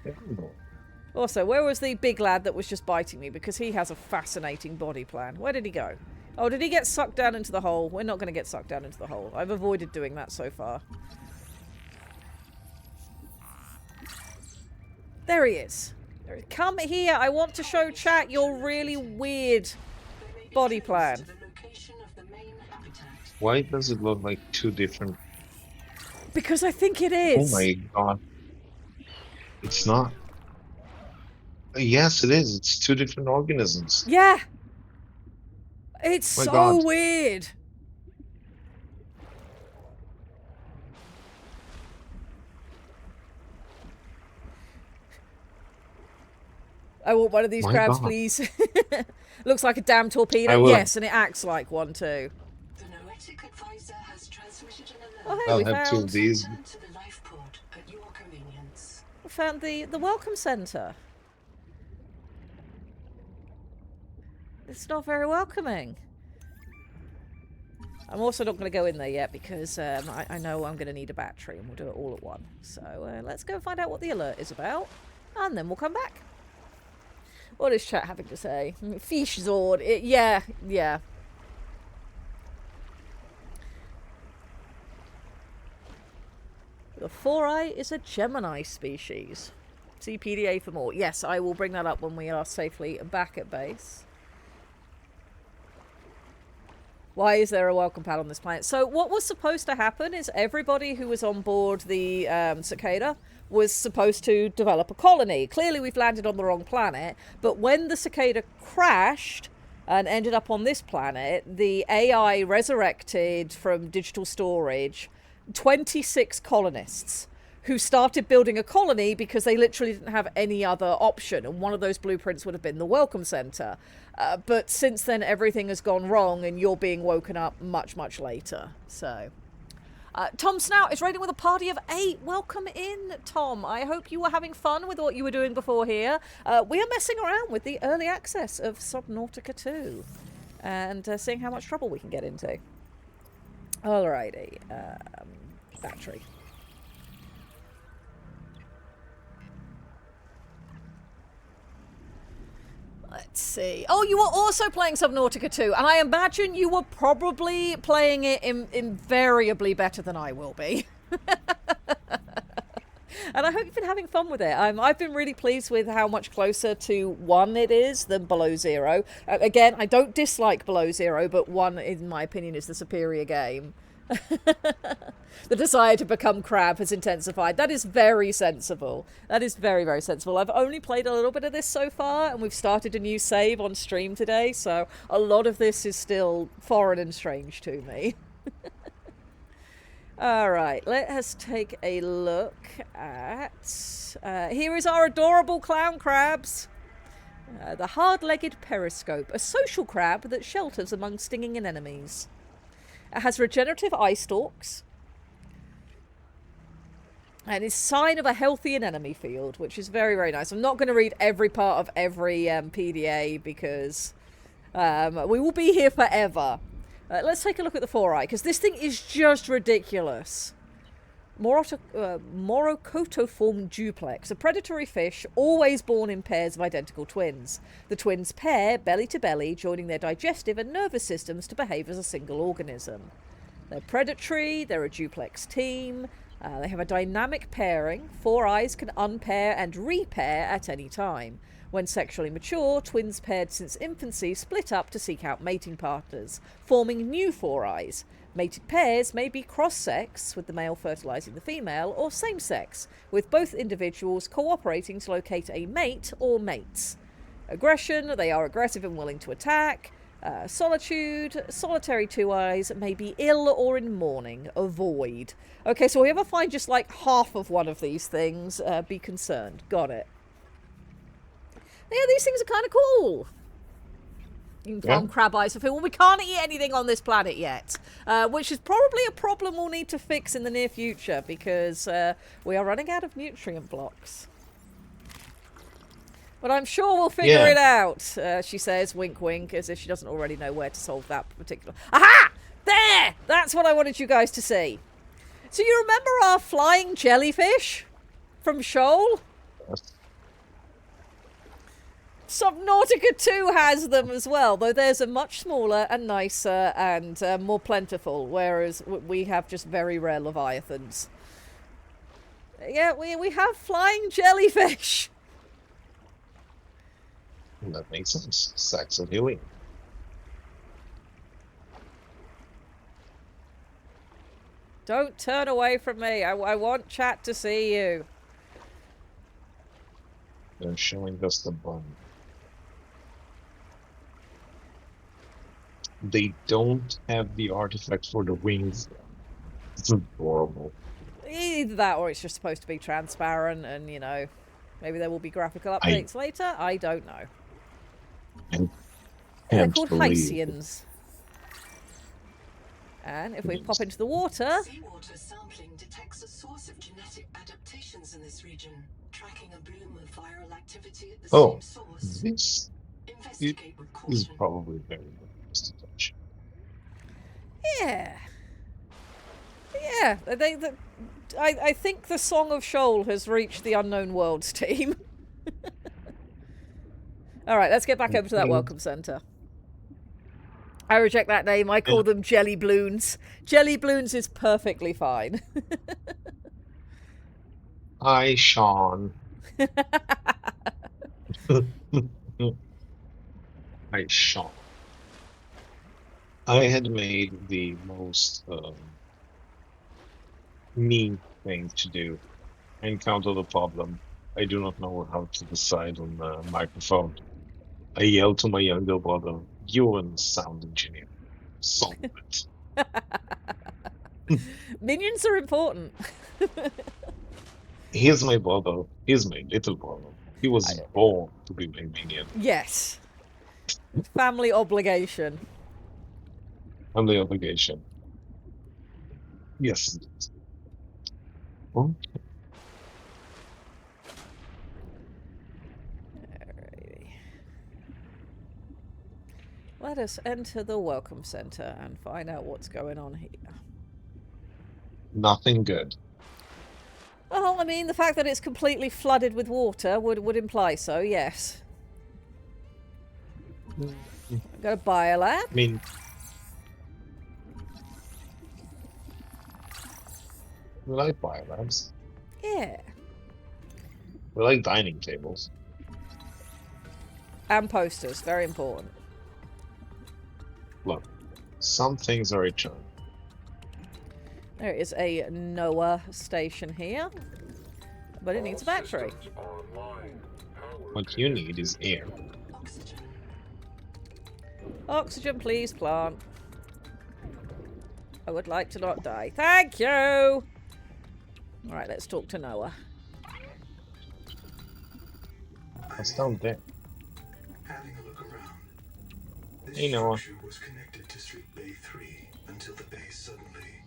They're adorable. Also, where was the big lad that was just biting me? Because he has a fascinating body plan. Where did he go? Oh, did he get sucked down into the hole? We're not going to get sucked down into the hole. I've avoided doing that so far. There he is. Come here. I want to show chat your really weird body plan. To the location of the main habitat. Why does it look like two different... Because I think it Oh is. my god. It's not. Yes, it is. It's two different organisms. Yeah. It's My so God. weird. I want one of these My crabs, God. please. Looks like a damn I torpedo. will. Yes, and it acts like one too. The noetic advisor has transmitted an Oh, alert. hey, I'll we have two found, of these. Return to the life port at your convenience. we found the welcome centre. It's not very welcoming. I'm also not going to go in there yet because I know I'm going to need a battery and we'll do it all at once. So let's go and find out what the alert is about and then we'll come back. What is chat having to say? Fish Zord. Yeah. The 4-eye is a Gemini species. See PDA for more. Yes, I will bring that up when we are safely back at base. Why is there a welcome pad on this planet? So what was supposed to happen is everybody who was on board the cicada was supposed to develop a colony. Clearly we've landed on the wrong planet, but when the cicada crashed and ended up on this planet, the AI resurrected from digital storage 26 colonists who started building a colony because they literally didn't have any other option. And one of those blueprints would have been the welcome center. But since then, everything has gone wrong and you're being woken up much, much later. So, Tom Snout is raiding with a party of 8. Welcome in, Tom. I hope you were having fun with what you were doing before here. We are messing around with the early access of Subnautica 2 and seeing how much trouble we can get into. Alrighty. Battery. Let's see. Oh, you were also playing Subnautica 2, and I imagine you were probably playing it invariably better than I will be. And I hope you've been having fun with it. I've been really pleased with how much closer to 1 it is than Below Zero. Again, I don't dislike Below Zero, but 1, in my opinion, is the superior game. The desire to become crab has intensified. That is very sensible. That is very, very sensible. I've only played a little bit of this so far, and we've started a new save on stream today, so a lot of this is still foreign and strange to me. Alright, let us take a look at... here is our adorable clown crabs. The hard-legged periscope, a social crab that shelters among stinging anemones. It has regenerative eye stalks. And is sign of a healthy anemone field, which is very, very nice. I'm not going to read every part of every PDA because we will be here forever. Let's take a look at the 4-eye, because this thing is just ridiculous. Morocotoform duplex, a predatory fish always born in pairs of identical twins. The twins pair belly to belly, joining their digestive and nervous systems to behave as a single organism. They're predatory, they're a duplex team, they have a dynamic pairing. 4-eyes can unpair and repair at any time. When sexually mature, twins paired since infancy split up to seek out mating partners, forming new 4-eyes. Mated pairs may be cross-sex, with the male fertilising the female, or same-sex, with both individuals cooperating to locate a mate or mates. Aggression, they are aggressive and willing to attack. Solitude, solitary 2-eyes may be ill or in mourning. Avoid. Okay, so if we ever find just like half of one of these things, be concerned. Got it. Yeah, these things are kind of cool. You can farm crab eyes for food. Well, we can't eat anything on this planet yet, which is probably a problem we'll need to fix in the near future because we are running out of nutrient blocks. But I'm sure we'll figure it out, she says, wink wink, as if she doesn't already know where to solve that particular... Aha! There! That's what I wanted you guys to see. So you remember our flying jellyfish from Shoal? Yes. Subnautica 2 has them as well, though theirs are much smaller and nicer and more plentiful, whereas we have just very rare leviathans. Yeah, we have flying jellyfish. That makes sense. Saxon healing. Don't turn away from me. I want chat to see you. They're showing us the bun. They don't have the artifact for the wings. It's adorable. Either that or it's just supposed to be transparent and, you know, maybe there will be graphical updates later. I don't know. They're called Hysians. And if we pop into the water... Seawater sampling detects a source of genetic adaptations in this region, tracking a bloom of viral activity at the same source. This Investigate with is caution. probably very nice to touch. Yeah. Yeah. I think the Song of Shoal has reached the Unknown Worlds team. Alright, let's get back over to that welcome centre. I reject that name. I call them Jelly Bloons. Jelly Bloons is perfectly fine. Hi, Sean. Hi, Sean. I had made the most mean thing to do. I encountered a problem. I do not know how to decide on the microphone. I yelled to my younger brother, "You're a sound engineer. Solve it." Minions are important. Here's my brother. Here's my little brother. He was born to be my minion. Yes. Family obligation. Family obligation. Yes. Okay. Alrighty. Let us enter the welcome centre and find out what's going on here. Nothing good. Well, I mean, the fact that it's completely flooded with water would imply so, yes. I've got a biolab. I mean, we like biolabs. Yeah. We like dining tables. And posters, very important. Look, some things are eternal. There is a NOAA station here, but it needs a battery. What you need is air. Oxygen. Oxygen, please, plant. I would like to not die. Thank you! Alright, let's talk to Noah. What's down there? Having a look around. This Hey, Noah. structure was connected to Street Bay 3 until the base suddenly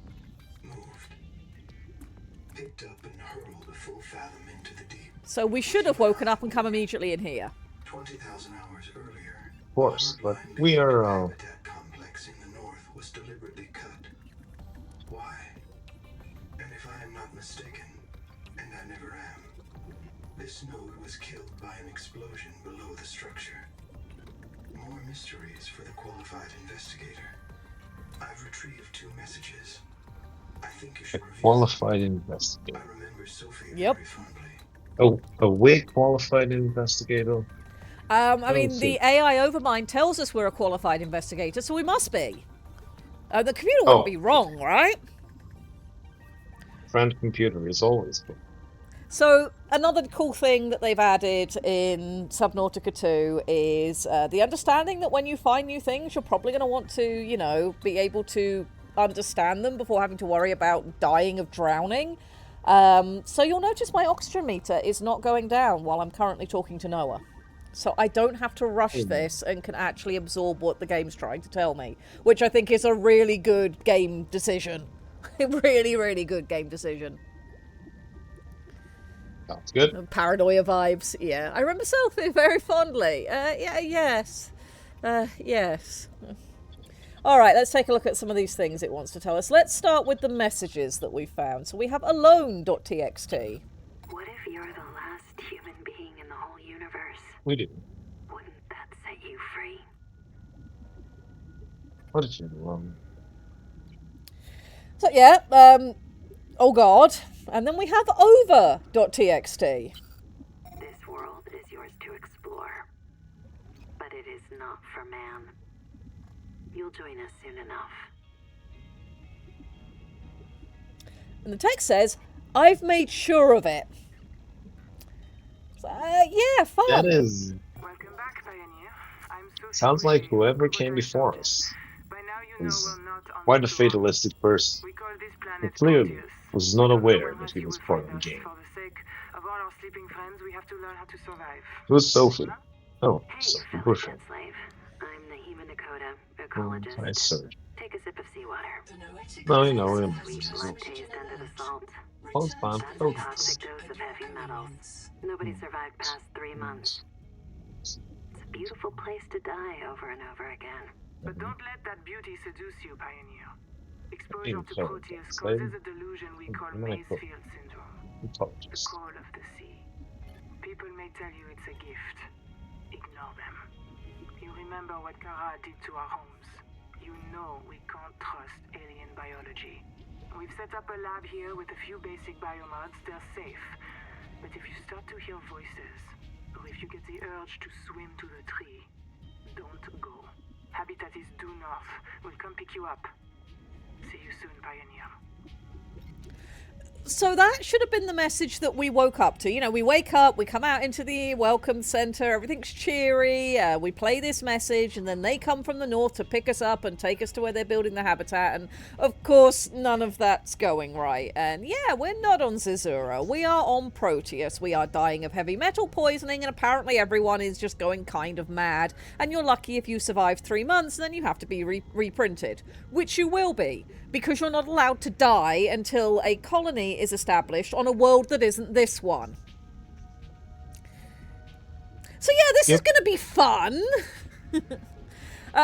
moved. Picked up and hurled a full fathom into the deep. So we should have woken up and come immediately in here. 20,000 hours earlier. Of course, but armored line we beneath are, the habitat complex in the north was deliberately cut. Why? And if I am not mistaken, and I never am, this node was killed by an explosion below the structure. More mysteries for the qualified investigator. I've retrieved 2 messages. I think you a should review qualified them. investigator. I remember Sophie Yep. very fondly. Oh, a way qualified investigator? I mean, see. the AI Overmind tells us we're a qualified investigator, so we must be. The computer wouldn't Oh. be wrong, right? Friend computer is always good. So, another cool thing that they've added in Subnautica 2 is the understanding that when you find new things, you're probably going to want to, you know, be able to understand them before having to worry about dying of drowning. So you'll notice my oxygen meter is not going down while I'm currently talking to Noah. So I don't have to rush this and can actually absorb what the game's trying to tell me, which I think is a really good game decision. Really, really good game decision. Sounds good. Paranoia vibes, yeah. I remember Selfie very fondly. Yes. Yes. All right, let's take a look at some of these things it wants to tell us. Let's start with the messages that we found. So we have alone.txt. What if you're the last human being in the whole universe? We didn't. Wouldn't that set you free? What did you do? So yeah, oh god. And then we have over.txt. This world is yours to explore, but it is not for man. You'll join us soon enough. And the text says, I've made sure of it. So, yeah, fun. That is. Welcome back, Pioneer. I'm so Sounds sorry like whoever you came were before shouted. us By now you know is we're not on quite a the shore. fatalistic person. We call this Who planet clearly Proteus. was not We don't know aware when that else he you was will part find of the us. game. For the sake of all our sleeping friends, we have to learn how to survive. Who's Sophie? Oh, Hey, Sophie fellow Bushel. dead slave. I'm Nahima Dakota, Oh, ecologist. I search. Take a sip of seawater. The noetic No, you know him. Sweet blood taste under the salt. Oh, it's fine. That's Oh, a toxic dose of heavy metals. Nobody survived past 3 months. It's a beautiful place to die over and over again. But don't let that beauty seduce you, Pioneer. Exposure Being to clever, Proteus slave. causes a delusion we call I'm gonna cook. Mazefield syndrome. The Intelligence. call of the sea. People may tell you it's a gift. Ignore them. You remember what Kara did to our homes. You know we can't trust alien biology. We've set up a lab here with a few basic biomods. They're safe. But if you start to hear voices, or if you get the urge to swim to the tree, don't go. Habitat is due north. We'll come pick you up. See you soon, Pioneer. So that should have been the message that we woke up to. You know, we wake up, we come out into the welcome center, everything's cheery, we play this message, and then they come from the north to pick us up and take us to where they're building the habitat, and of course none of that's going right. And yeah, we're not on Zazura, we are on Proteus, we are dying of heavy metal poisoning, and apparently everyone is just going kind of mad, and you're lucky if you survive 3 months, and then you have to be reprinted, which you will be, because you're not allowed to die until a colony is established on a world that isn't this one. So yeah, this is going to be fun.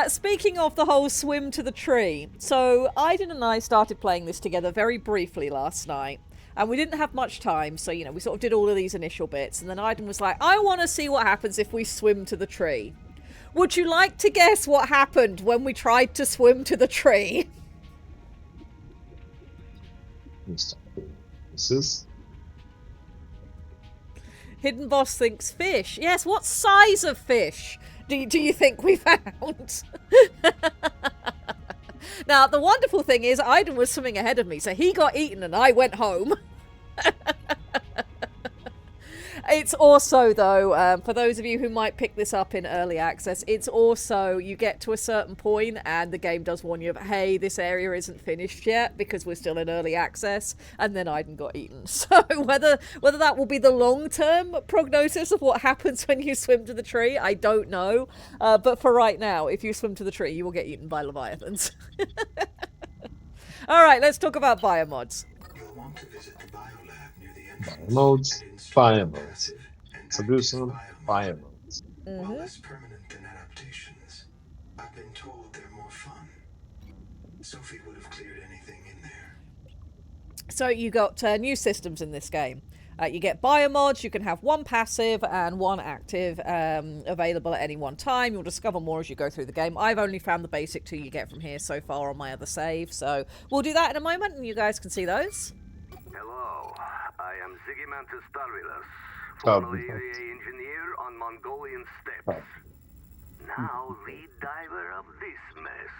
Speaking of the whole swim to the tree, so Aiden and I started playing this together very briefly last night, and we didn't have much time, so you know, we sort of did all of these initial bits, and then Aiden was like, I want to see what happens if we swim to the tree. Would you like to guess what happened when we tried to swim to the tree? This is Hidden Boss thinks fish. Yes, what size of fish do you think we found? Now, the wonderful thing is Aiden was swimming ahead of me, so he got eaten and I went home. It's also, though, for those of you who might pick this up in early access, it's also, you get to a certain point and the game does warn you of, hey, this area isn't finished yet because we're still in early access, and then Aiden got eaten. So whether that will be the long-term prognosis of what happens when you swim to the tree, I don't know. But for right now, if you swim to the tree, you will get eaten by leviathans. All right, let's talk about biomods. You'll want to visit the biolab near the entrance. biomodes. and inspect Biomodes. passive and So do active some biomods. biomodes. While less permanent than adaptations, I've been told they're more fun. Sophie would have cleared anything in there. So you got new systems in this game. You get biomods, you can have one passive and one active available at any one time. You'll discover more as you go through the game. I've only found the basic 2 you get from here so far on my other save, so we'll do that in a moment and you guys can see those. Hello, I am Zigimantus Tarvilus, Oh, formerly EA engineer on Mongolian steppes. Now lead diver of this mess.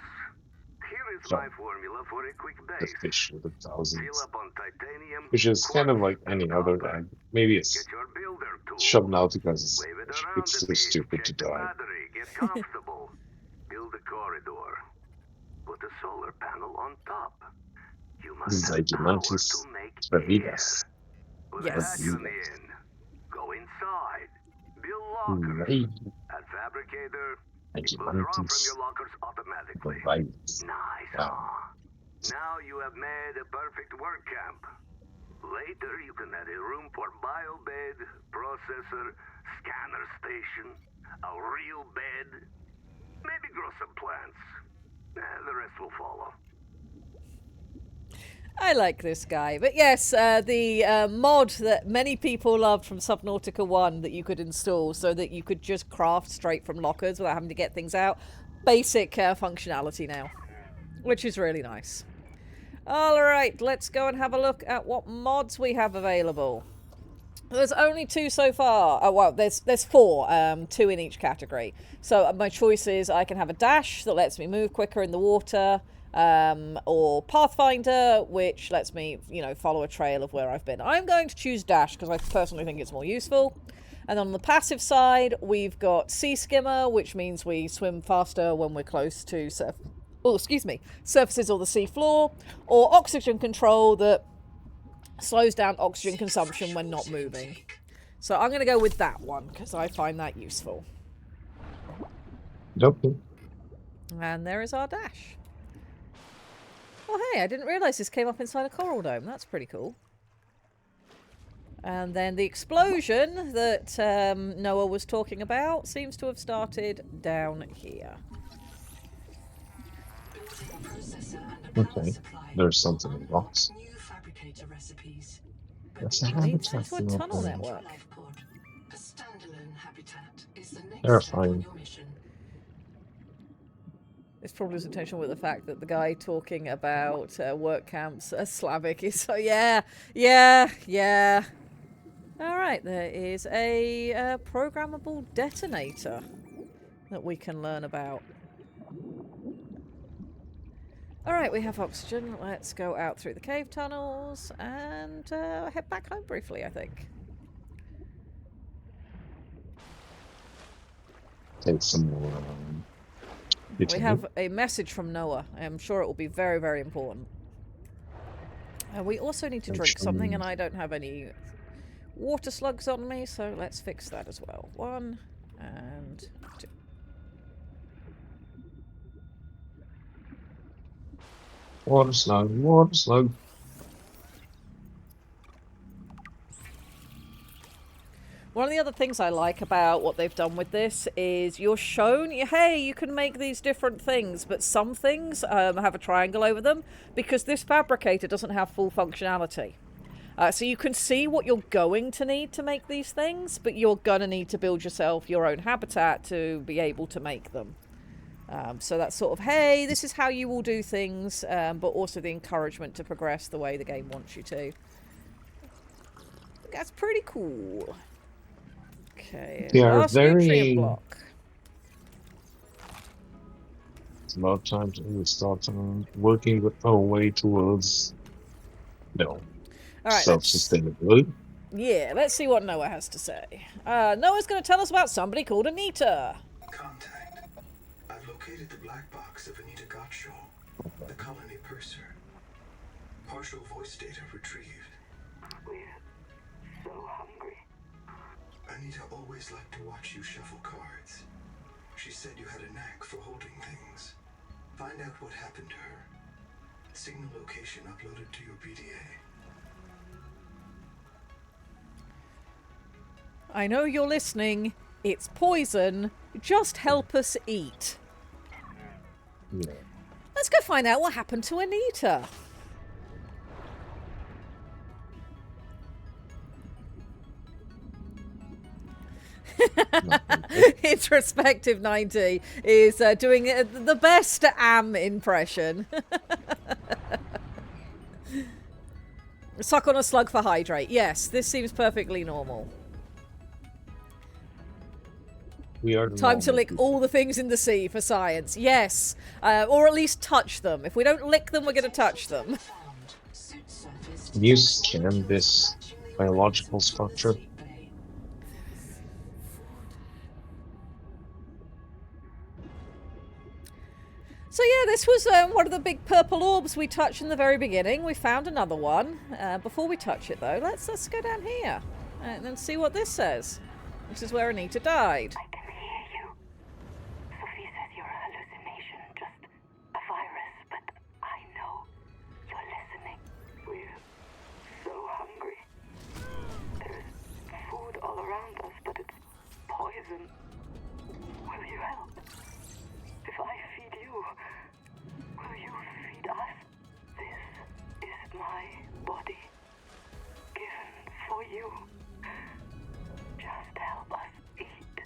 Here is my formula for a quick The base. fish with the Fill thousands. up on titanium, Which is kind of like quartz, any and other copper. maybe Get it's your builder tool. Subnautica is Wave it it's around a too bit. stupid to Check the die. battery. Get comfortable. Build a corridor. Put a solar panel on top. You must have power Zigimantus to make Travidas. Put Yes. a hatch on the end. Go inside. Build lockers. Right. At Fabricator, Thank you, people draw from Rants. your lockers automatically. Right. Nice, Wow. huh? Now you have made a perfect work camp. Later, you can add a room for biobed, processor, scanner station, a real bed, maybe grow some plants. The rest will follow. I like this guy. But yes, the mod that many people loved from Subnautica 1 that you could install so that you could just craft straight from lockers without having to get things out. Basic functionality now, which is really nice. Alright, let's go and have a look at what mods we have available. There's only 2 so far. Oh, well, there's 4, 2 in each category. So my choice is I can have a dash that lets me move quicker in the water, or Pathfinder, which lets me, you know, follow a trail of where I've been. I'm going to choose dash because I personally think it's more useful. And on the passive side, we've got Sea Skimmer, which means we swim faster when we're close to surfaces or the sea floor, or Oxygen Control that slows down oxygen consumption when not moving. So I'm going to go with that one because I find that useful. Okay. And there is our dash. Oh hey, I didn't realise this came up inside a coral dome. That's pretty cool. And then the explosion that Noah was talking about seems to have started down here. Okay. There's something in the box. New fabricator recipes. That's a Leads habitat. into a tunnel network. A standalone habitat is the next They're step on fine. your mission. This probably was intentional with the fact that the guy talking about work camps Slavic is so yeah. Alright, there is a programmable detonator that we can learn about. Alright, we have oxygen. Let's go out through the cave tunnels and head back home briefly, I think. Take some more. We have a message from Noah. I'm sure it will be very, very important. We also need to drink something, and I don't have any water slugs on me, so let's fix that as well. 1 and 2. Water slug, water slug. One of the other things I like about what they've done with this is you're shown, hey, you can make these different things, but some things have a triangle over them because this fabricator doesn't have full functionality. So you can see what you're going to need to make these things, but you're going to need to build yourself your own habitat to be able to make them. So that's sort of, hey, this is how you will do things, but also the encouragement to progress the way the game wants you to. That's pretty cool. Okay, They are last nutrient very. block. It's about time to start working our way towards Alright, self-sustainability. yeah, let's see what Noah has to say. Noah's going to tell us about somebody called Anita. Contact. I've located the black box of Anita Gottschall, the colony purser. Partial voice data retrieved. We're so hungry. Anita always liked to watch you shuffle cards. She said you had a knack for holding things. Find out what happened to her. Signal location uploaded to your PDA. I know you're listening. It's poison. Just help us eat. Yeah. Let's go find out what happened to Anita. Introspective 90 is doing the best Am impression. Suck on a slug for hydrate. Yes, this seems perfectly normal. We are Time to lick all the things in the sea for science. Yes. Or at least touch them. If we don't lick them, we're going to touch them. Can you scan this biological structure? So yeah, this was one of the big purple orbs we touched in the very beginning. We found another one. Before we touch it though, let's go down here and see what this says. This is where Anita died. I can hear you. Sophie says you're a hallucination, just a virus, but I know you're listening. We're so hungry. There's food all around us, but it's poison. Will you help? If I feed you, will you feed us? This is my body, given for you. Just help us eat.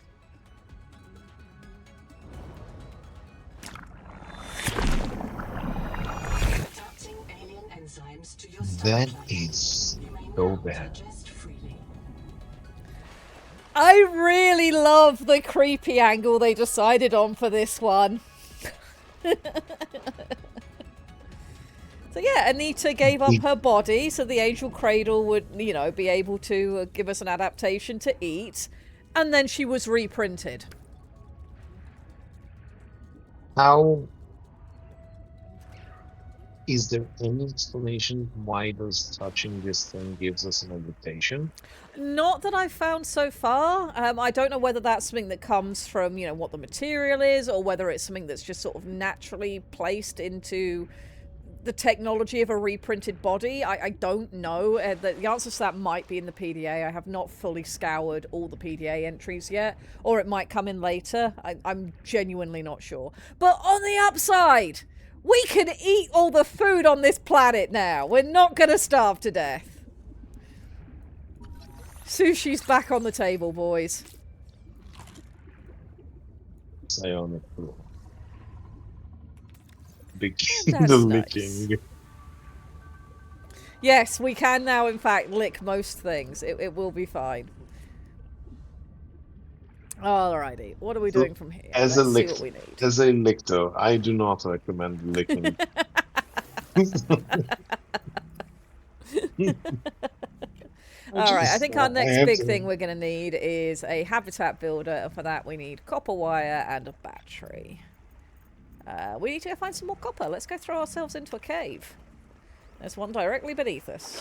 Adapting alien enzymes to your That stomach. is You may so now bad. digest freely. I really love the creepy angle they decided on for this one. So yeah, Anita gave up her body so the angel cradle would, you know, be able to give us an adaptation to eat. And then she was reprinted. How is there any explanation why does touching this thing gives us an adaptation? Not that I've found so far. I don't know whether that's something that comes from, you know, what the material is, or whether it's something that's just sort of naturally placed into the technology of a reprinted body. I don't know. The answer to that might be in the PDA. I have not fully scoured all the PDA entries yet, or it might come in later. I'm genuinely not sure. But on the upside, we can eat all the food on this planet now. We're not going to starve to death. Sushi's back on the table, boys. Psionic cool. Begin That's the nice. licking. Yes, we can now, in fact, lick most things. It will be fine. Alrighty, what are we doing from here? As Let's a see what we need. as a lictor, I do not recommend licking. Alright, I think our next have big to- thing we're going to need is a habitat builder, and for that we need copper wire and a battery. We need to go find some more copper. Let's go throw ourselves into a cave. There's one directly beneath us.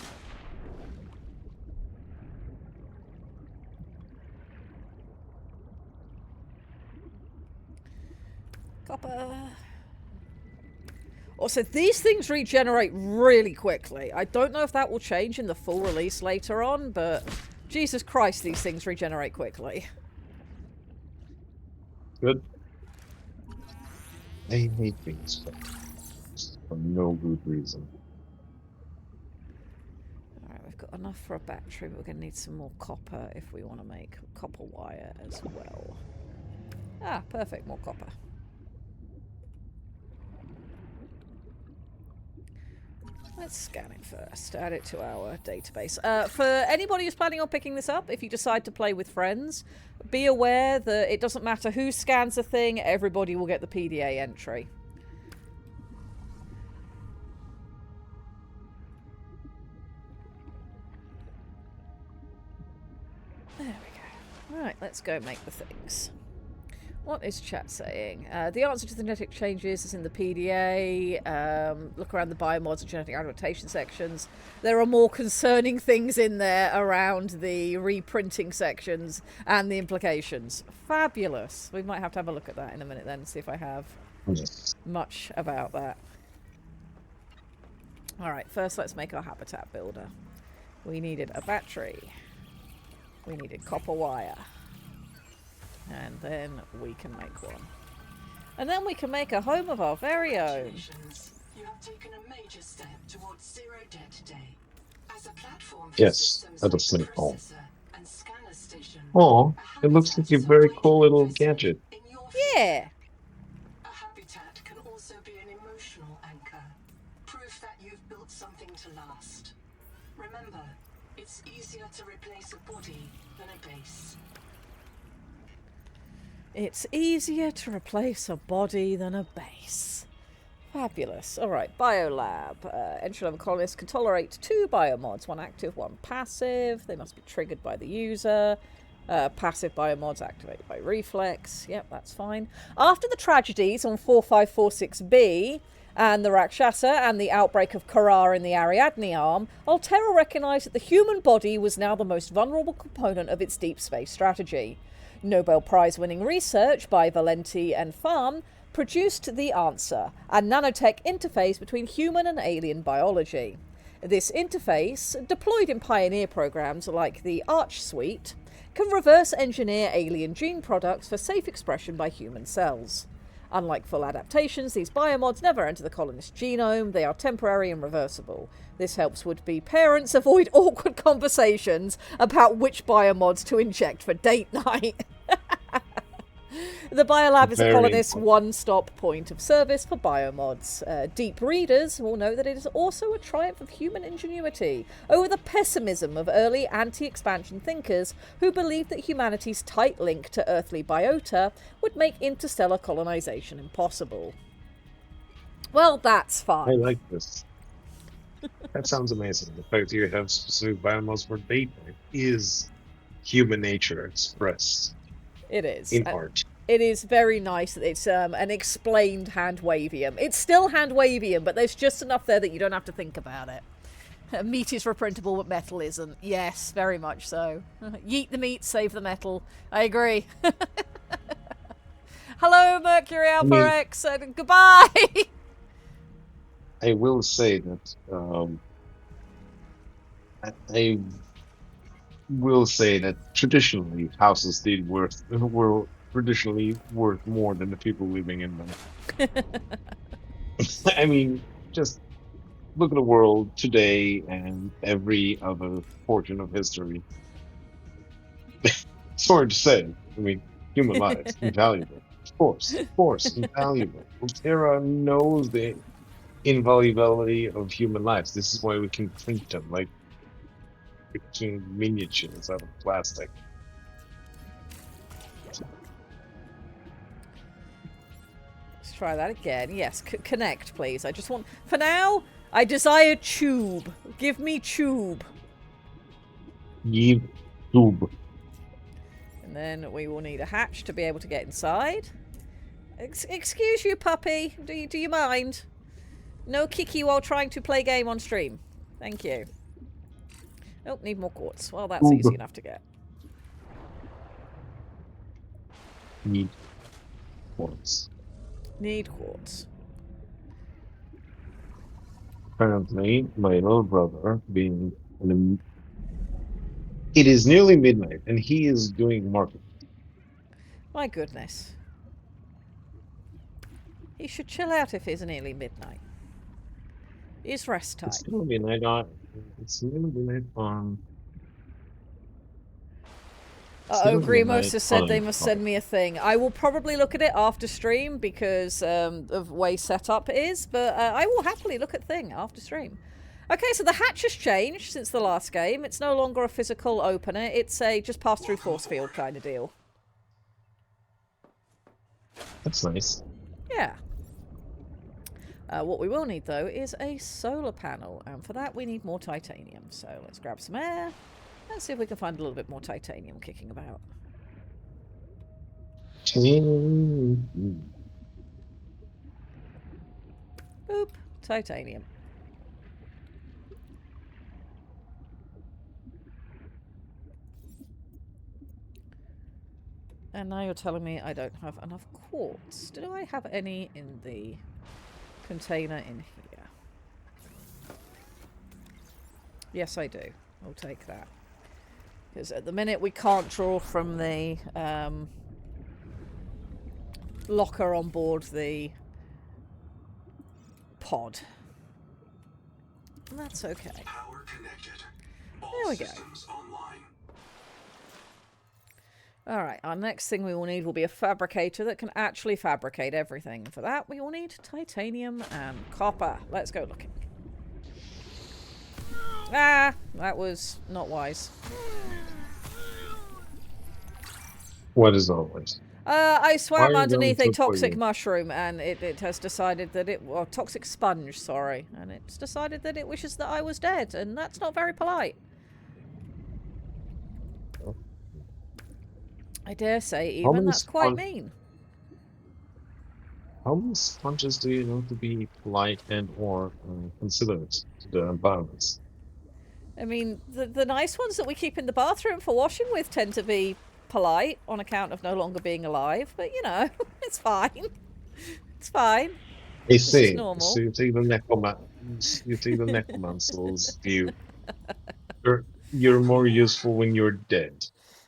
Copper. Also, these things regenerate really quickly. I don't know if that will change in the full release later on, but Jesus Christ, these things regenerate quickly. Good. I hate things for no good reason. Alright, we've got enough for a battery, but we're going to need some more copper if we want to make copper wire as well. Ah, perfect, more copper. Let's scan it first, add it to our database. For anybody who's planning on picking this up, if you decide to play with friends, be aware that it doesn't matter who scans a thing, everybody will get the PDA entry. There we go. Right, let's go make the things. What is chat saying? The answer to the genetic changes is in the PDA. Look around the biomods and genetic adaptation sections. There are more concerning things in there around the reprinting sections and the implications. Fabulous. We might have to have a look at that in a minute then and see if I have much about that. Alright, first let's make our habitat builder. We needed a battery. We needed copper wire. And then we can make one. And then we can make a home of our very own. Congratulations. You have taken a major step towards zero debt today. As a platform for Yes, systems that like was pretty cool. processor and scanner station, Oh, a it looks like habitat a very is cool little already gadget. in your Yeah. future. A habitat can also be an emotional anchor. Proof that you've built something to last. Remember, it's easier to replace a body than a base. It's easier to replace a body than a base. Fabulous. Alright, biolab. Entry-level colonists can tolerate 2 biomods. One active, one passive. They must be triggered by the user. Passive biomods activated by reflex. Yep, that's fine. After the tragedies on 4546B, And the Rakshasa and the outbreak of Karar in the Ariadne arm, Altera recognised that the human body was now the most vulnerable component of its deep space strategy. Nobel Prize-winning research by Valenti and Farm produced the answer, a nanotech interface between human and alien biology. This interface, deployed in pioneer programs like the Arch Suite, can reverse engineer alien gene products for safe expression by human cells. Unlike full adaptations, these biomods never enter the colonist's genome. They are temporary and reversible. This helps would-be parents avoid awkward conversations about which biomods to inject for date night. The Biolab is a colonist's one-stop point of service for biomods. Deep readers will know that it is also a triumph of human ingenuity over the pessimism of early anti-expansion thinkers who believed that humanity's tight link to earthly biota would make interstellar colonization impossible. Well, that's fun. I like this. That sounds amazing. The fact that you have specific biomods for date night is human nature expressed. It is. In art. It is very nice that it's an explained hand-wavium. It's still hand-wavium, but there's just enough there that you don't have to think about it. Meat is reprintable, but metal isn't. Yes, very much so. Yeet the meat, save the metal. I agree. Hello, Mercury Alpha X. Goodbye! I will say that I will say that traditionally houses were traditionally worth more than the people living in them. I mean, just look at the world today and every other portion of history. Sorry to say, I mean, human lives, invaluable. Of course, invaluable. Altera knows the invaluability of human lives. This is why we can print them like freaking miniatures out of plastic. Let's try that again. Yes, connect, please. I just want... For now, I desire tube. Give me tube. Give tube. And then we will need a hatch to be able to get inside. Excuse you, puppy. Do you mind? No kicky while trying to play game on stream. Thank you. Oh, need more quartz. Well, that's easy enough to get. Need quartz. Need quartz. Apparently, my little brother, being it is nearly midnight, and he is doing market. My goodness. He should chill out if it's nearly midnight. It's rest time. It's nearly midnight. It's nearly midnight on. Gremos has said they must send me a thing. I will probably look at it after stream because of the way setup is, but I will happily look at thing after stream. Okay, so the hatch has changed since the last game. It's no longer a physical opener. It's a just pass through force field kind of deal. That's nice. Yeah. What we will need, though, is a solar panel. And for that, we need more titanium. So let's grab some air. Let's see if we can find a little bit more titanium kicking about. Boop. Titanium. And now you're telling me I don't have enough quartz. Do I have any in the container in here? Yes, I do. I'll take that. Because at the minute we can't draw from the locker on board the pod. And that's okay. Power connected. All There we go. systems online. Alright, our next thing we will need will be a fabricator that can actually fabricate everything. For that, we will need titanium and copper. Let's go looking. Ah, that was not wise. What is always? I swam underneath a going to toxic for you? mushroom and it has decided that it... Well, toxic sponge, sorry. And it's decided that it wishes that I was dead. And that's not very polite. I dare say, even that's quite mean. How many sponges do you know to be polite and or considerate to the environment? I mean, the nice ones that we keep in the bathroom for washing with tend to be polite on account of no longer being alive, but you know, it's fine. It's fine. I It's just see. So normal. you take the necromancer's view. You're more useful when you're dead.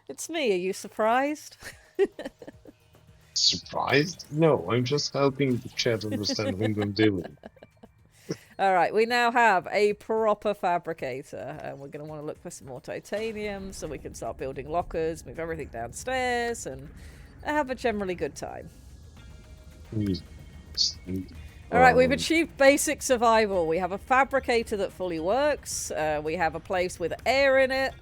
It's me. Are you surprised? Surprised? No, I'm just helping the chat understand who I'm dealing. All right, we now have a proper fabricator, and we're going to want to look for some more titanium so we can start building lockers, move everything downstairs, and have a generally good time. All right, we've achieved basic survival. We have a fabricator that fully works. We have a place with air in it.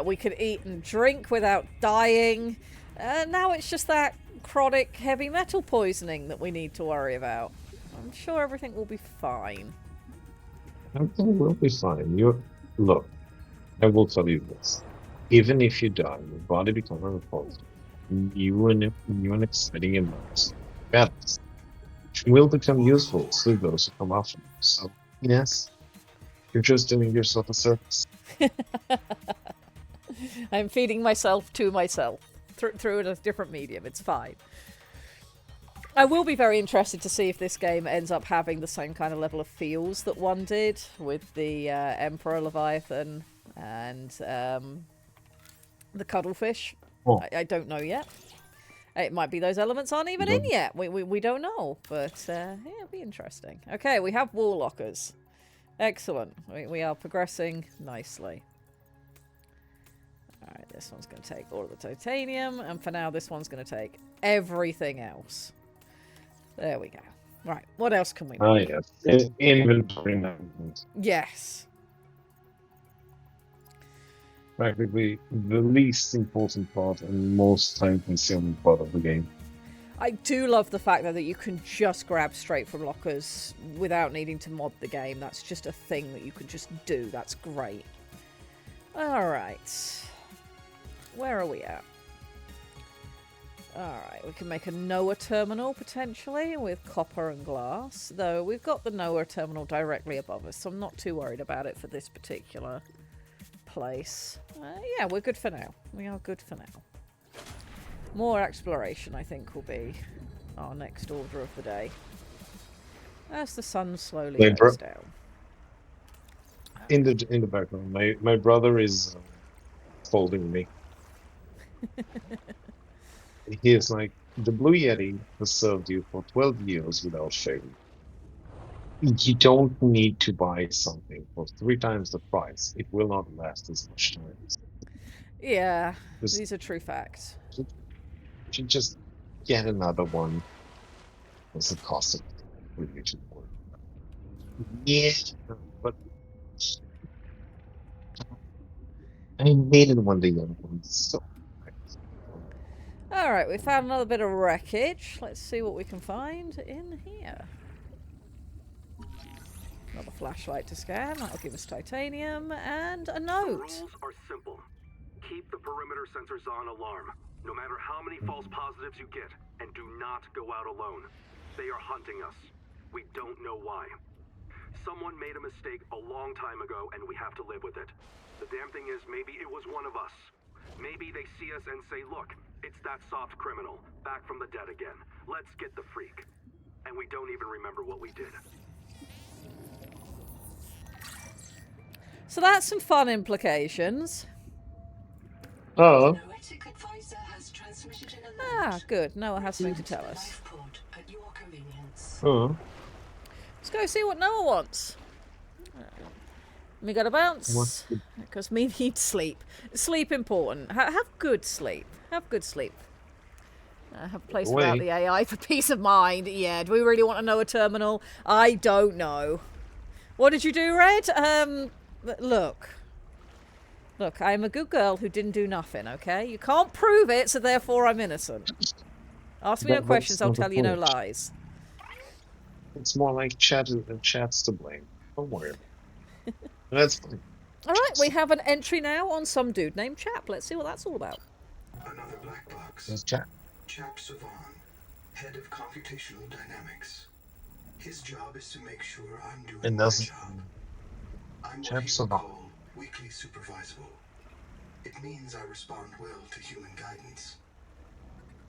We can eat and drink without dying. Now it's just that chronic heavy metal poisoning that we need to worry about. I'm sure everything will be fine. Everything will be fine. Look, I will tell you this. Even if you die, your body becomes a repulsive. New and exciting amounts of battles, which will become useful to those who come after you. So, yes, you're just doing yourself a service. I'm feeding myself to myself through a different medium. It's fine. I will be very interested to see if this game ends up having the same kind of level of feels that one did with the Emperor Leviathan and the Cuddlefish. Oh. I don't know yet. It might be those elements aren't even in yet. We don't know. But yeah, it'll be interesting. Okay, we have wall lockers. Excellent. We are progressing nicely. Alright, this one's going to take all of the titanium. And for now, this one's going to take everything else. There we go. Right, what else can we make? Yes. Inventory management. Yes. Practically the least important part and most time-consuming part of the game. I do love the fact, though, that you can just grab straight from lockers without needing to mod the game. That's just a thing that you can just do. That's great. Alright. Where are we at? Alright, we can make a NOAA terminal, potentially, with copper and glass. Though, we've got the NOAA terminal directly above us, so I'm not too worried about it for this particular place. Yeah, we're good for now. We are good for now. More exploration, I think, will be our next order of the day. As the sun slowly goes down. In the background, my brother is folding me. He is like, the Blue Yeti has served you for 12 years without failing. You don't need to buy something for 3 times the price. It will not last as much time. Yeah, these are true facts. You just get another one. What's the cost of it? Yeah, but I hated one of the other ones. So. Alright, we found another bit of wreckage. Let's see what we can find in here. Another flashlight to scan. That'll give us titanium and a note. The rules are simple. Keep the perimeter sensors on alarm, no matter how many false positives you get, and do not go out alone. They are hunting us. We don't know why. Someone made a mistake a long time ago, and we have to live with it. The damn thing is, maybe it was one of us. Maybe they see us and say, look, it's that soft criminal, back from the dead again. Let's get the freak. And we don't even remember what we did. So that's some fun implications. Oh. The Noetic advisor has transmitted an alert. Ah, good. Noah has something to tell us. At your convenience. Oh. Let's go see what Noah wants. We gotta bounce. Because me need sleep. Sleep important. Have good sleep. Have good sleep. Have a place without the AI for peace of mind. Yeah, do we really want to know a terminal? I don't know. What did you do, Red? Look, I'm a good girl who didn't do nothing, okay? You can't prove it, so therefore I'm innocent. Ask me no questions, I'll tell you no lies. It's more like chat's to blame. Don't worry about it. That's fine. Alright, we have an entry now on some dude named Chap. Let's see what that's all about. Another black box. There's Chap. Chap Savan. head of computational dynamics. His job is to make sure I'm doing And my doesn't job. I'm what Chap's he would about. call weakly supervisable. It means I respond well to human guidance.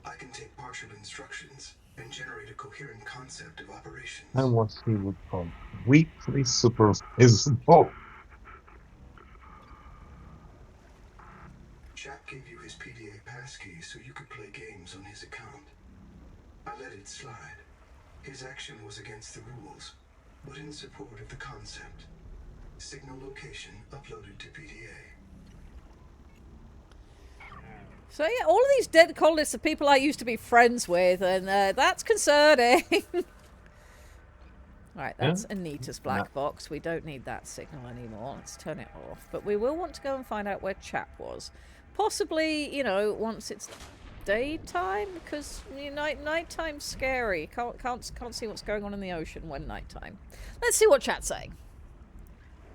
I can take partial instructions and generate a coherent concept of operations. And what he would call weekly supervisable. Chap gave you his PDA passkey so you could play games on his account. I let it slide. His action was against the rules, but in support of the concept. Signal location uploaded to PDA. So yeah, all of these dead colonists are people I used to be friends with, and that's concerning. Right, that's Anita's black box. We don't need that signal anymore. Let's turn it off. But we will want to go and find out where Chap was. Possibly, you know, once it's daytime, because you know, nighttime's scary. Can't see what's going on in the ocean when nighttime. Let's see what Chat's saying.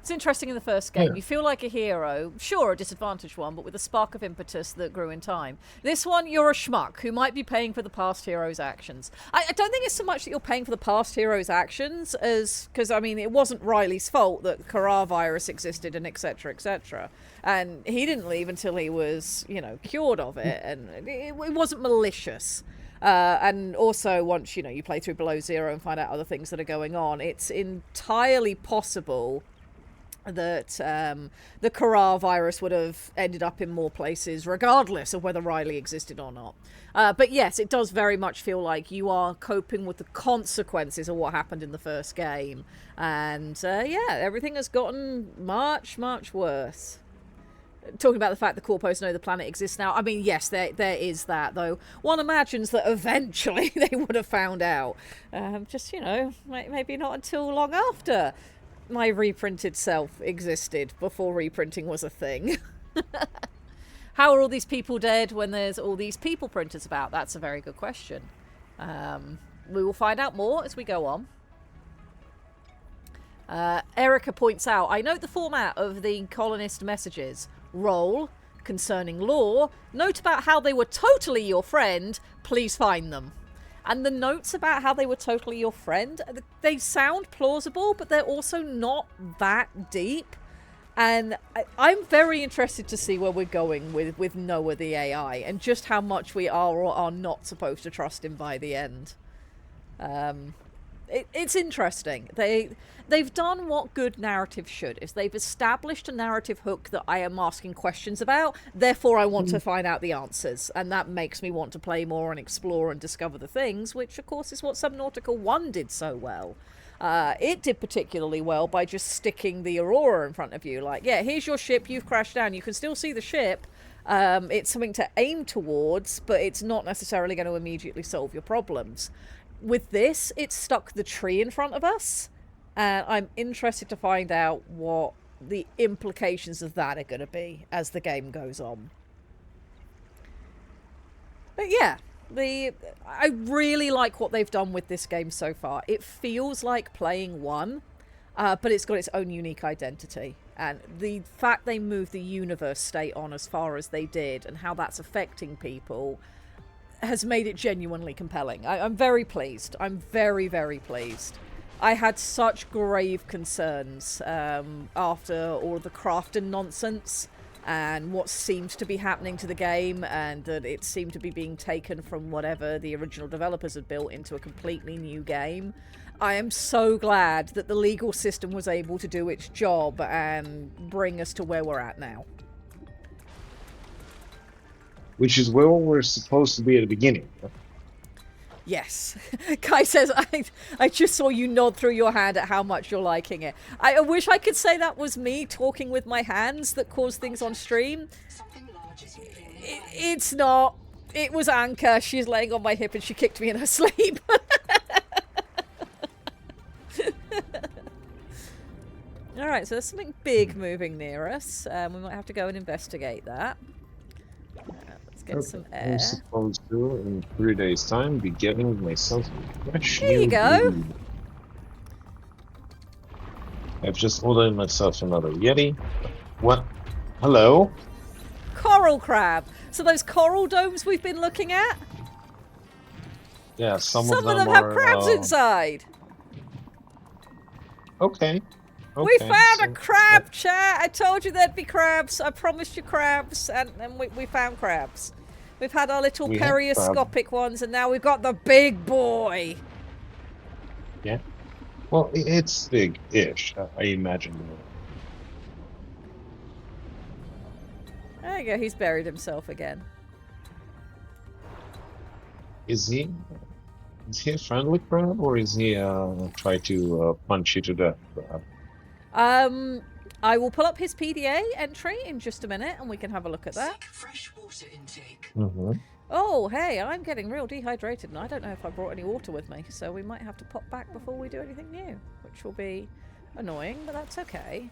It's interesting in the first game. Yeah. You feel like a hero, sure, a disadvantaged one, but with a spark of impetus that grew in time. This one, you're a schmuck who might be paying for the past hero's actions. I don't think it's so much that you're paying for the past hero's actions as... Because, I mean, it wasn't Riley's fault that Kara virus existed and etc, etc. And he didn't leave until he was, you know, cured of it. And it wasn't malicious. And also, once, you know, you play through Below Zero and find out other things that are going on, it's entirely possible that the Kara virus would have ended up in more places regardless of whether Riley existed or not. But yes, it does very much feel like you are coping with the consequences of what happened in the first game. And yeah, everything has gotten much, much worse. Talking about the fact the corpos know the planet exists now. I mean, yes, there is that, though. One imagines that eventually they would have found out. Just, you know, maybe not until long after my reprinted self existed, before reprinting was a thing. How are all these people dead when there's all these people printers about? That's a very good question. We will find out more as we go on. Erica points out, I note the format of the colonist messages. Role, concerning law, note about how they were totally your friend, please find them. And the notes about how they were totally your friend, they sound plausible, but they're also not that deep. And I'm very interested to see where we're going with Noah the AI, and just how much we are or are not supposed to trust him by the end. It's interesting. They've done what good narrative should, is they've established a narrative hook that I am asking questions about, therefore I want to find out the answers, and that makes me want to play more and explore and discover the things, which of course is what Subnautica 1 did so well. It did particularly well by just sticking the Aurora in front of you, like, yeah, here's your ship, you've crashed down, you can still see the ship, it's something to aim towards, but it's not necessarily going to immediately solve your problems. With this, it's stuck the tree in front of us, and I'm interested to find out what the implications of that are going to be as the game goes on. But yeah, I really like what they've done with this game so far. It feels like playing 1, but it's got its own unique identity. And the fact they moved the universe state on as far as they did, and how that's affecting people, has made it genuinely compelling. I'm very pleased. I'm very, very pleased. I had such grave concerns after all of the Crafton nonsense and what seemed to be happening to the game, and that it seemed to be being taken from whatever the original developers had built into a completely new game. I am so glad that the legal system was able to do its job and bring us to where we're at now. Which is where we're supposed to be at the beginning. Yes. Kai says, I just saw you nod through your hand at how much you're liking it. I wish I could say that was me talking with my hands that caused things on stream. It's not. It was Anka. She's laying on my hip and she kicked me in her sleep. Alright, so there's something big moving near us. We might have to go and investigate that. Get some air. I'm supposed to, in 3 days' time, be getting myself a fresh There you go. breed. I've just ordered myself another Yeti. What? Hello? Coral crab. So those coral domes we've been looking at? Yeah, some Some of of them them have are crabs inside. okay. We Okay, found a so crab, chat. I told you there'd be crabs. I promised you crabs, and we found crabs. We've had our little we have crab. perioscopic ones, and now we've got the big boy. Yeah. Well, it's big-ish. I imagine. There you go. He's buried himself again. Is he a friendly crab, or is he try to punch you to death crab? I will pull up his PDA entry in just a minute, and we can have a look at that. Seek fresh water intake. Mm-hmm. Oh, hey, I'm getting real dehydrated, and I don't know if I brought any water with me, so we might have to pop back before we do anything new, which will be annoying, but that's okay.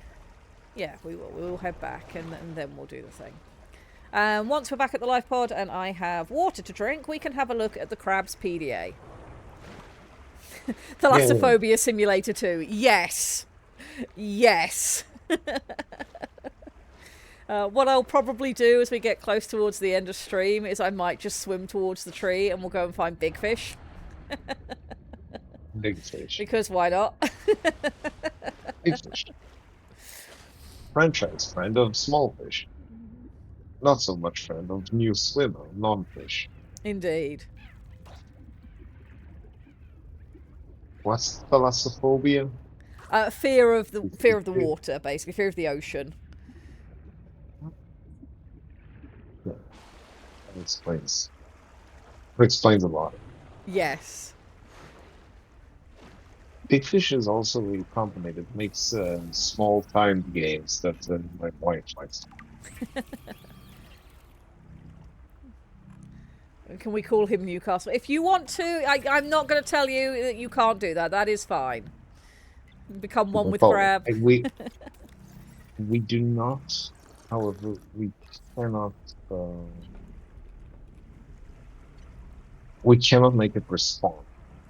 Yeah, we will. We will head back, and then we'll do the thing. Once we're back at the life pod and I have water to drink, we can have a look at the crab's PDA. Thalassophobia Simulator 2. Yes. Yes. What I'll probably do as we get close towards the end of stream is I might just swim towards the tree and we'll go and find big fish. Big fish. Because why not? Big fish. Franchise friend of small fish. Not so much friend of new swimmer, non-fish. Indeed. What's thalassophobia? Fear of the water, basically. Fear of the ocean. Yeah. That explains a lot. Yes. Big Fish is also a company that makes small timed games that my wife likes. Can we call him Newcastle? If you want to, I'm not going to tell you that you can't do that. That is fine. Become one with Crab. We do not, however, we cannot. We cannot make it respond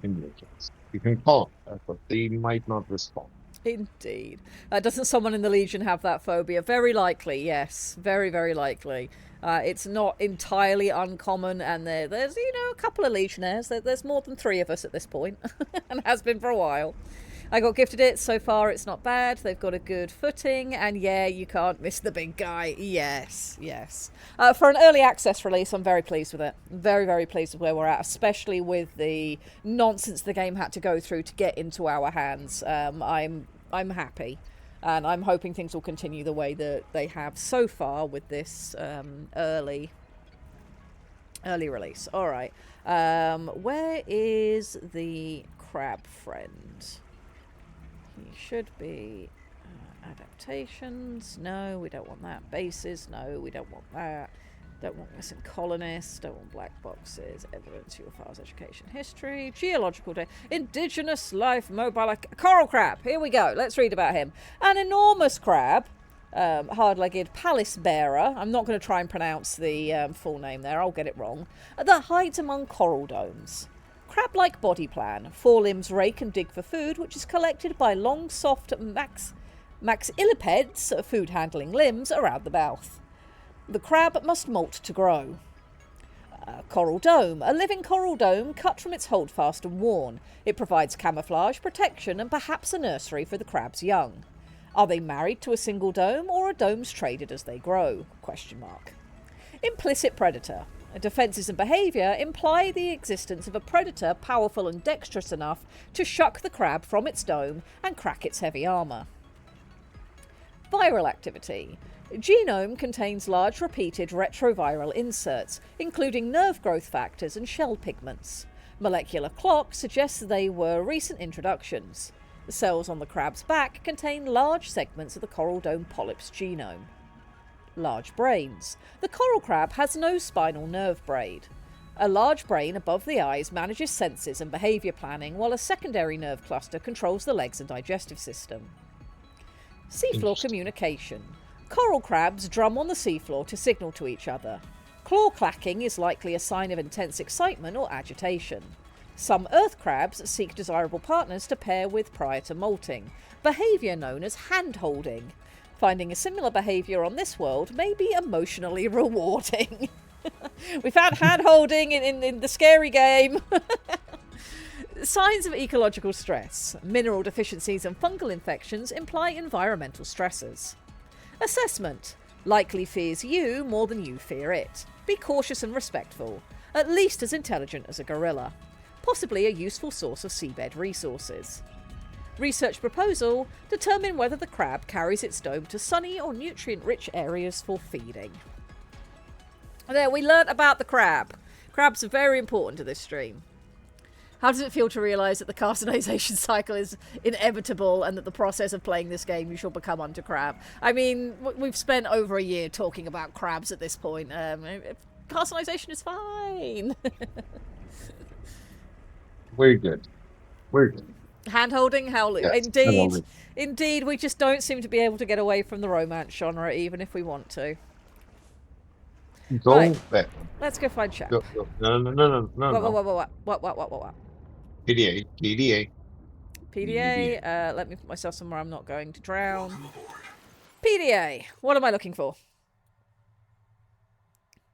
in your case. You can call it, but they might not respond. Indeed. Doesn't someone in the Legion have that phobia? Very likely, yes. Very, very likely. It's not entirely uncommon, and there's, a couple of Legionnaires. There's more than 3 of us at this point, and has been for a while. I got gifted it. So far, it's not bad. They've got a good footing, and yeah, you can't miss the big guy. Yes, yes. For an early access release, I'm very pleased with it. Very, very pleased with where we're at, especially with the nonsense the game had to go through to get into our hands. I'm happy, and I'm hoping things will continue the way that they have so far with this early release. All right. Where is the crab friend? He should be adaptations. No, we don't want that. Bases. No, we don't want that. Don't want missing colonists. Don't want black boxes. Evidence, your files, education, history, geological data, indigenous life, mobile, coral crab. Here we go. Let's read about him. An enormous crab, hard-legged palace bearer. I'm not going to try and pronounce the full name there. I'll get it wrong. That hides among coral domes. Crab-like body plan. 4 limbs rake and dig for food, which is collected by long, soft maxillipeds, food-handling limbs, around the mouth. The crab must molt to grow. Coral dome. A living coral dome cut from its holdfast and worn. It provides camouflage, protection, and perhaps a nursery for the crab's young. Are they married to a single dome, or are domes traded as they grow? ? Implicit predator. Defences and behaviour imply the existence of a predator powerful and dexterous enough to shuck the crab from its dome and crack its heavy armour. Viral activity. Genome contains large repeated retroviral inserts, including nerve growth factors and shell pigments. Molecular clock suggests they were recent introductions. The cells on the crab's back contain large segments of the coral dome polyp's genome. Large brains. The coral crab has no spinal nerve braid. A large brain above the eyes manages senses and behaviour planning, while a secondary nerve cluster controls the legs and digestive system. Seafloor communication. Coral crabs drum on the seafloor to signal to each other. Claw clacking is likely a sign of intense excitement or agitation. Some earth crabs seek desirable partners to pair with prior to molting, behaviour known as hand-holding. Finding a similar behaviour on this world may be emotionally rewarding. We found hand-holding in the scary game. Signs of ecological stress. Mineral deficiencies and fungal infections imply environmental stressors. Assessment. Likely fears you more than you fear it. Be cautious and respectful. At least as intelligent as a gorilla. Possibly a useful source of seabed resources. Research proposal. Determine whether the crab carries its dome to sunny or nutrient-rich areas for feeding. There, we learnt about the crab. Crabs are very important to this stream. How does it feel to realise that the carcinization cycle is inevitable and that the process of playing this game you shall become unto crab? I mean, we've spent over a year talking about crabs at this point. Carcinization is fine. We're good. We're good. Hand-holding? Yes, Indeed. hand-holding. Indeed, we just don't seem to be able to get away from the romance genre, even if we want to. Go Right. back. Let's go find Chap. Go. No. What? PDA. PDA. Let me put myself somewhere I'm not going to drown. PDA. What am I looking for?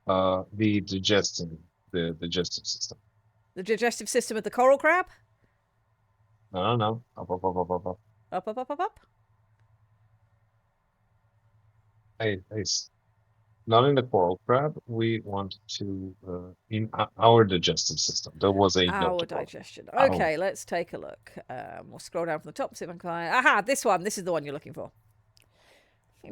The digestive system. The digestive system of the coral crab? No. Up. Up. Hey. Not in the coral crab. We want to in our digestive system. There was a Our note about digestion. Okay, let's take a look. We'll scroll down from the top, see if I can find... Aha, this one. This is the one you're looking for.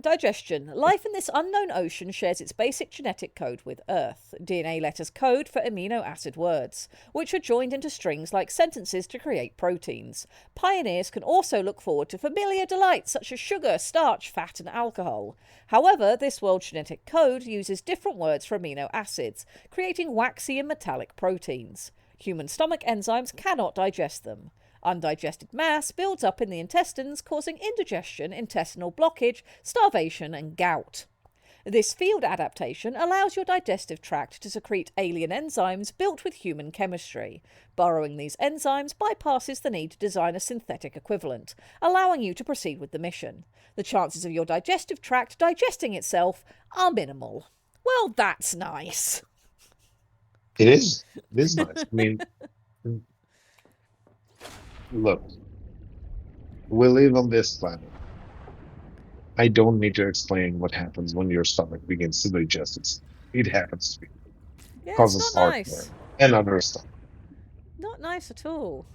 Digestion. Life in this unknown ocean shares its basic genetic code with Earth. DNA letters code for amino acid words, which are joined into strings like sentences to create proteins. Pioneers can also look forward to familiar delights such as sugar, starch, fat, and alcohol. However, this world's genetic code uses different words for amino acids, creating waxy and metallic proteins. Human stomach enzymes cannot digest them. Undigested mass builds up in the intestines, causing indigestion, intestinal blockage, starvation, and gout. This field adaptation allows your digestive tract to secrete alien enzymes built with human chemistry. Borrowing these enzymes bypasses the need to design a synthetic equivalent, allowing you to proceed with the mission. The chances of your digestive tract digesting itself are minimal. Well, that's nice. It is. It is nice. I mean, look, we live on this planet. I don't need to explain what happens when your stomach begins to digest itself. It happens to me. Yeah, Causes it's not heartburn nice. and other stuff. Not nice at all.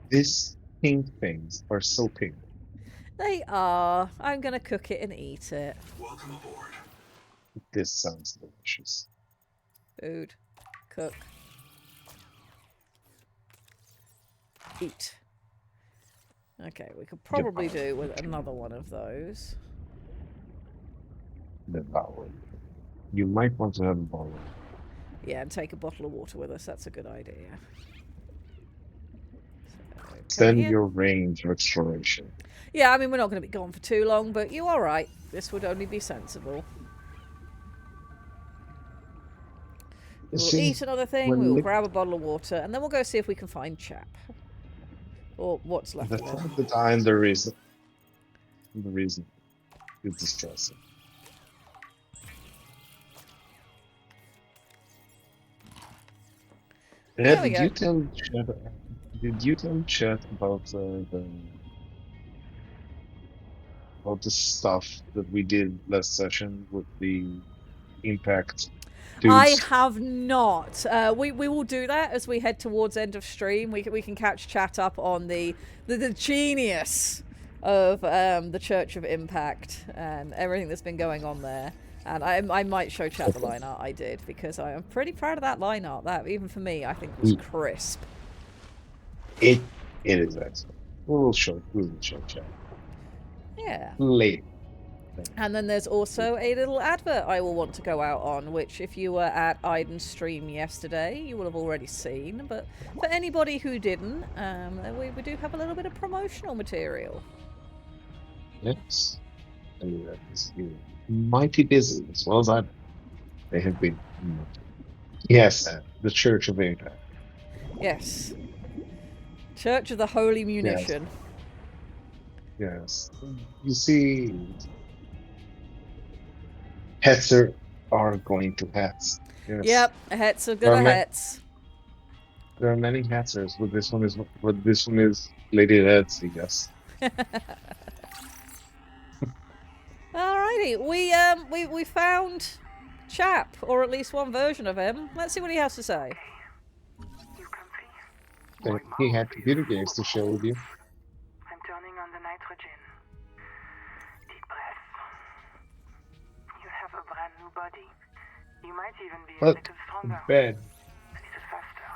These pink things are so pink. They are. I'm going to cook it and eat it. Welcome aboard. This sounds delicious. Food. Cook. Eat. Okay, we could probably do with another one of those. The bottle. You might want to have a bottle. Yeah, and take a bottle of water with us. That's a good idea. So, Extend here. your range of exploration. Yeah, I mean, we're not going to be gone for too long, but you are right. This would only be sensible. We'll eat another thing, we'll grab a bottle of water, and then we'll go see if we can find Chap. Or what's left of At it. the time, the reason is distressing. There we Did go. you tell Chat about the stuff that we did last session with the impact dudes? I have not. We will do that as we head towards end of stream. We can catch Chat up on the genius of the Church of Impact and everything that's been going on there. And I might show Chat the line art I did, because I am pretty proud of that line art. That, even for me, I think was crisp. It is excellent. We will show Chat Yeah. later. And then there's also a little advert I will want to go out on, which if you were at Aiden's stream yesterday, you will have already seen. But for anybody who didn't, we do have a little bit of promotional material. Yes. And that is mighty busy, as well as I. They have been. Yes, the Church of Impact. Yes. Church of the Holy Munition. Yes. You see, hats are going to hats. Yes. Yep, hats are good hats. There are many answers, but this one is Lady Red's, I guess. Alrighty, we found Chap, or at least one version of him. Let's see what he has to say. You comfy? So he had computer games to share with you. I'm turning on the nitrogen. Deep breath. You have a brand new body. You might even be a But little stronger, bed. a little faster.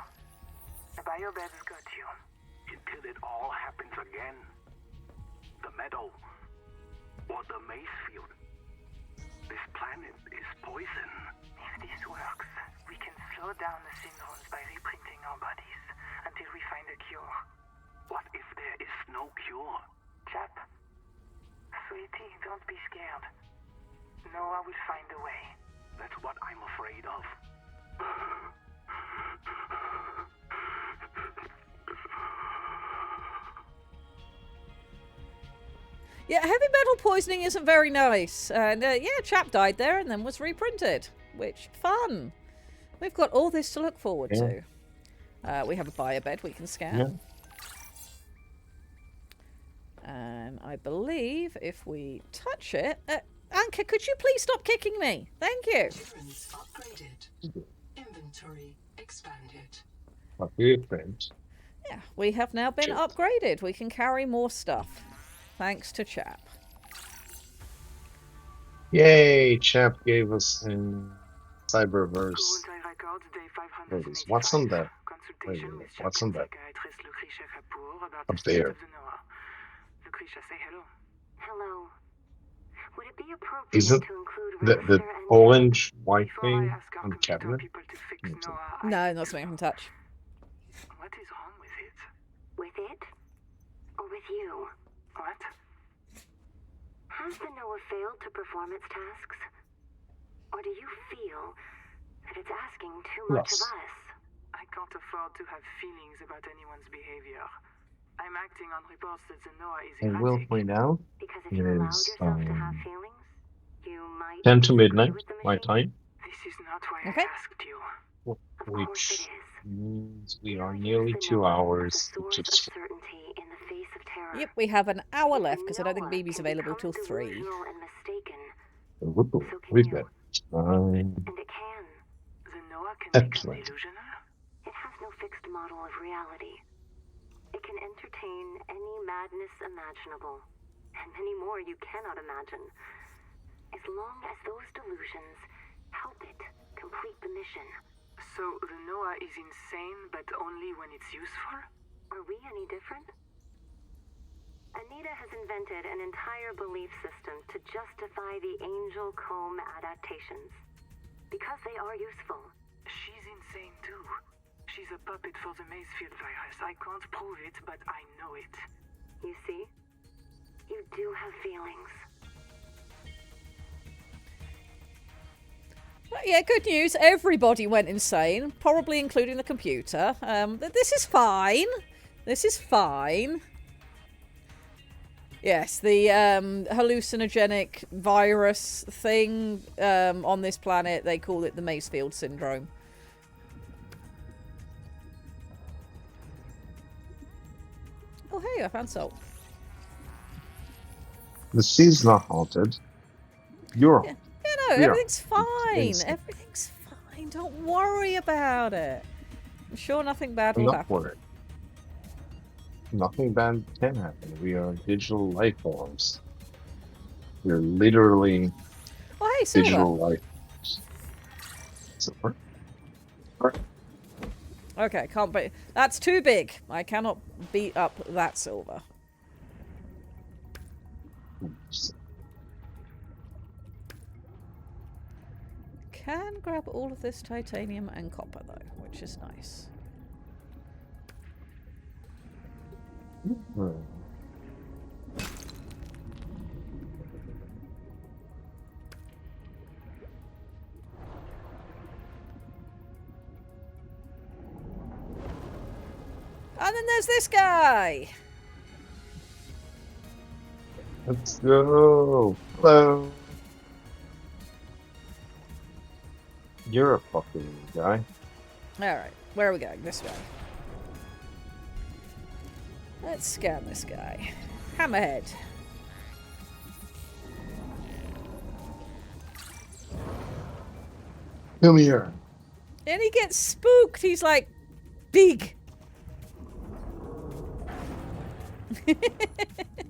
The biobed's got you. Until it all happens again. The meadow. Or the maze field. This planet is poison. If this works, we can slow down the syndromes by reprinting our bodies until we find a cure. What if there is no cure? Chap, sweetie, don't be scared. Noah will find a way. That's what I'm afraid of. Yeah, heavy metal poisoning isn't very nice. And yeah, Chap died there and then was reprinted. Which, fun. We've got all this to look forward to. We have a biobed we can scan. Yeah. And I believe if we touch it... Anka, could you please stop kicking me? Thank you. Difference upgraded. Inventory expanded. Print. Yeah, we have now been Shit. upgraded. We can carry more stuff. Thanks to Chap. Yay! Chap gave us in Cyberverse. Current records, day Ladies, what's on 585. that? Consultation Wait, with what's on Chapel that? psychiatrist Lucretia Kapoor about Up the state there. of the Noah. Lucretia, say hello. Hello. Would it be appropriate Isn't to include the Register and orange white Before I thing ask our on the computer cabinet? people to fix Me too. Noah, I No, need not to something I can know. touch. What is wrong with it? with it or with you? What? Has the Noah failed to perform its tasks? Or do you feel that it's asking too much Yes. of us? I can't afford to have feelings about anyone's behavior. I'm acting on reports that the Noah is I will erratic. point out Because if it you allowed is yourself to have feelings, you might 10 to disagree midnight, with the my machine. time, This is not why Okay. I asked you. Of course it which is. means we You are use nearly the 2 Noah as a hours source to of this. certainty in the face of terror. Yep, we have an hour Even left because I don't think Noah BB's can available become till 3. delusional and mistaken, Whoop, so can we've you. got time. And it can. The Noah can Excellent. become delusional? It has no fixed model of reality. It can entertain any madness imaginable, and many more you cannot imagine, as long as those delusions help it complete the mission. So the Noah is insane, but only when it's useful? Are we any different? Anita has invented an entire belief system to justify the Angel Comb adaptations. Because they are useful. She's insane too. She's a puppet for the Mazefield virus. I can't prove it, but I know it. You see? You do have feelings. Well, yeah, good news. Everybody went insane, probably including the computer. This is fine. This is fine. Yes, the hallucinogenic virus thing on this planet, they call it the Mazefield syndrome. Oh, hey, I found salt. The sea's not haunted. You're Yeah, no, We are everything's fine. insane. Everything's fine. Don't worry about it. I'm sure nothing bad will not happen. worried. Nothing bad can happen. We are digital life forms. We're literally Oh, hey, Silver. digital life forms. Silver? Okay, can't be. That's too big. I cannot beat up that silver. Can grab all of this titanium and copper though, which is nice. And then there's this guy. Let's go. Hello. You're a fucking guy. All right, where are we going? This way. Let's scan this guy. Hammerhead. Come here. And he gets spooked. He's like, big.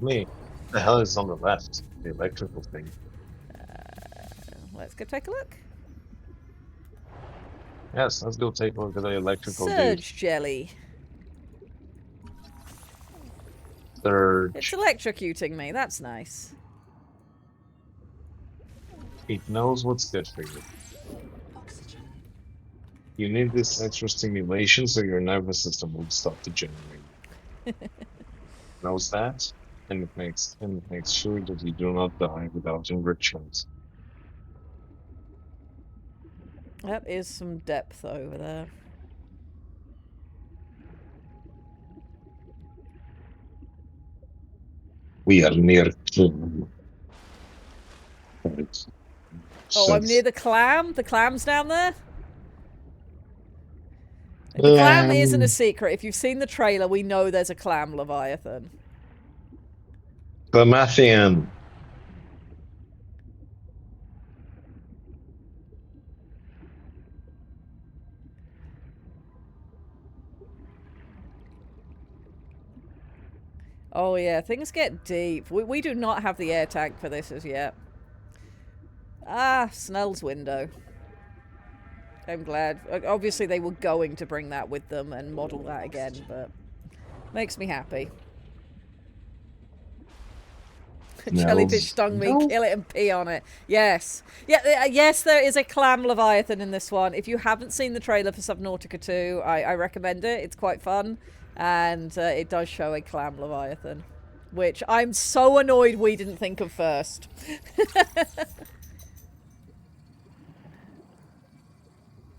Me. The hell is on the left? The electrical thing. Let's go take a look. Yes, let's go take a look at the electrical Surge jelly. dude. Surge. It's electrocuting me. That's nice. It knows what's good for you. Oxygen. You need this extra stimulation so your nervous system will stop degenerating. Knows that, and it makes sure that you do not die without enrichment. That is some depth over there. We are near. Oh, I'm near the clam. The clam's down there. The clam isn't a secret. If you've seen the trailer, we know there's a clam leviathan. Clamathian. Oh yeah, things get deep. We do not have the air tank for this as yet. Ah, Snell's window. I'm glad. Obviously they were going to bring that with them and model that again, but makes me happy. Jellyfish stung me, kill it and pee on it. Yes. Yeah, yes, there is a clam leviathan in this one. If you haven't seen the trailer for Subnautica 2, I recommend it. It's quite fun. And it does show a clam leviathan. Which I'm so annoyed we didn't think of first.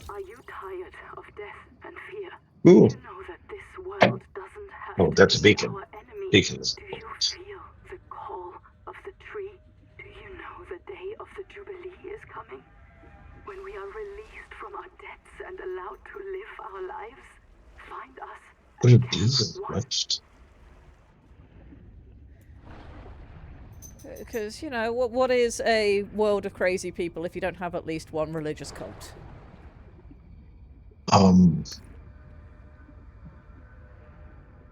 Are you tired of death and fear? Ooh. You know that this world doesn't have Oh, that's a to be beacon. our enemy. Beacons. Do you feel the call of the tree? Do you know the day of the Jubilee is coming? When we are released from our debts and allowed to live our lives? Find us. What are these left? Because, you know, what is a world of crazy people if you don't have at least one religious cult?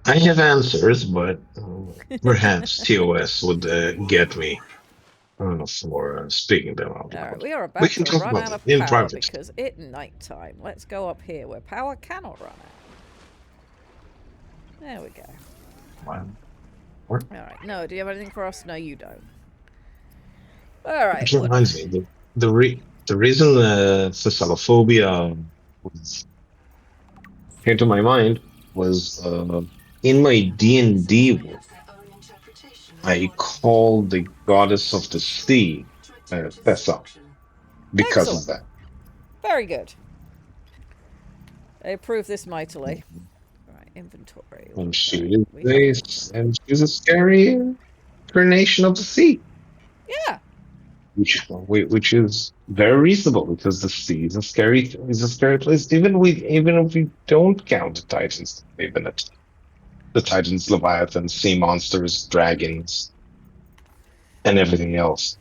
I have answers, but perhaps TOS would get me for speaking them out loud. Alright, we are We about can to talk run about out of it in power private. because it's nighttime. Let's go up here where power cannot run out. There we go. Wow. Alright, no, do you have anything for us? No, you don't. Alright. Which reminds me, the reason Thessalophobia came to my mind was in my D&D world, I call the goddess of the sea Thessa because of that. Very good. I approve this mightily. Right, inventory. And she's a scary incarnation of the sea. Yeah. Which is very reasonable because the sea is a scary place. Even if we don't count the Titans, even the Titans, Leviathans, sea monsters, dragons, and everything else.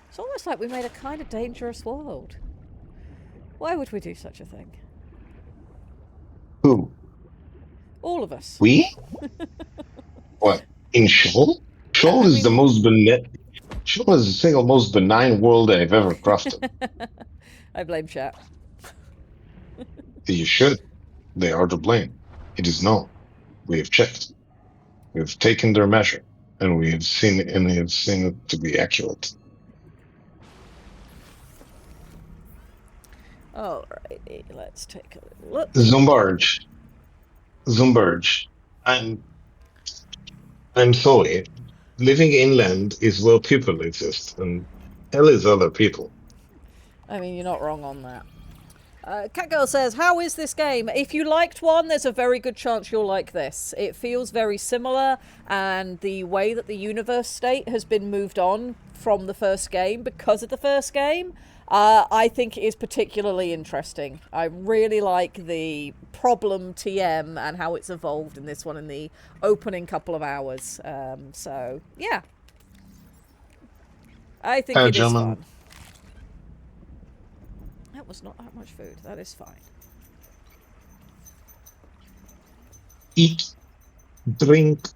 It's almost like we made a kind of dangerous world. Why would we do such a thing? Who? All of us. We? What? In Shoal? Shoal is the most Shoal is the single most benign world I've ever crafted. I blame chat. You should. They are to blame. It is known. We have checked. We have taken their measure, and we have seen it to be accurate. Alrighty, let's take a look. Zumbarge. I'm sorry. Living inland is where people exist, and hell is other people. I mean, you're not wrong on that. Catgirl says, how is this game? If you liked one, there's a very good chance you'll like this. It feels very similar, and the way that the universe state has been moved on from the first game because of the first game, I think it is particularly interesting. I really like the problem TM and how it's evolved in this one in the opening couple of hours. So, yeah. I think it is gentlemen. fun. That was not that much food. That is fine. Eat, drink,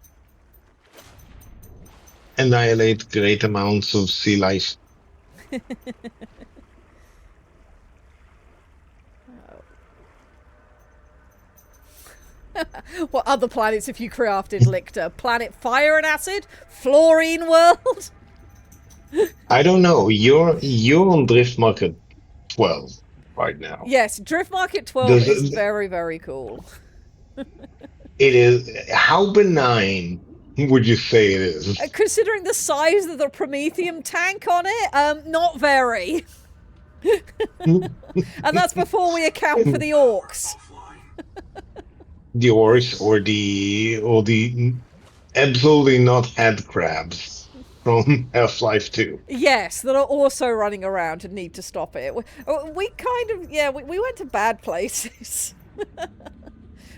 annihilate great amounts of sea life. What other planets have you crafted, Lictor? Planet Fire and Acid? Fluorine World? I don't know. You're on Drift Market 12 right now. Yes, Drift Market 12 Does is it, very, very cool. it is how benign would you say it is? Considering the size of the Prometheum tank on it, not very. And that's before we account for the orcs. The orcs or the absolutely not head crabs from Half-Life 2. Yes, that are also running around and need to stop it. We kind of, yeah, we went to bad places. But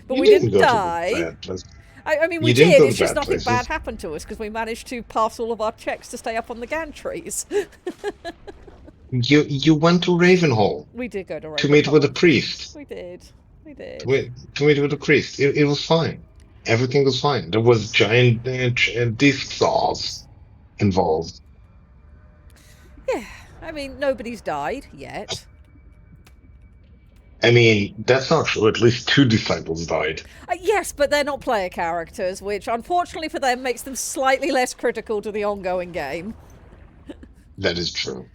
You we didn't go to the die. bad place. I mean, we You didn't did. go to It's just bad nothing places. bad happened to us because we managed to pass all of our checks to stay up on the gantries. You went to Ravenhall We did go to Ravenhall. to meet with a priest. We did. We did. To meet with a priest. It was fine. Everything was fine. There was giant disc saws involved. Yeah, I mean, nobody's died yet. I mean, that's not true. At least 2 disciples died. Yes, but they're not player characters, which unfortunately for them makes them slightly less critical to the ongoing game. That is true.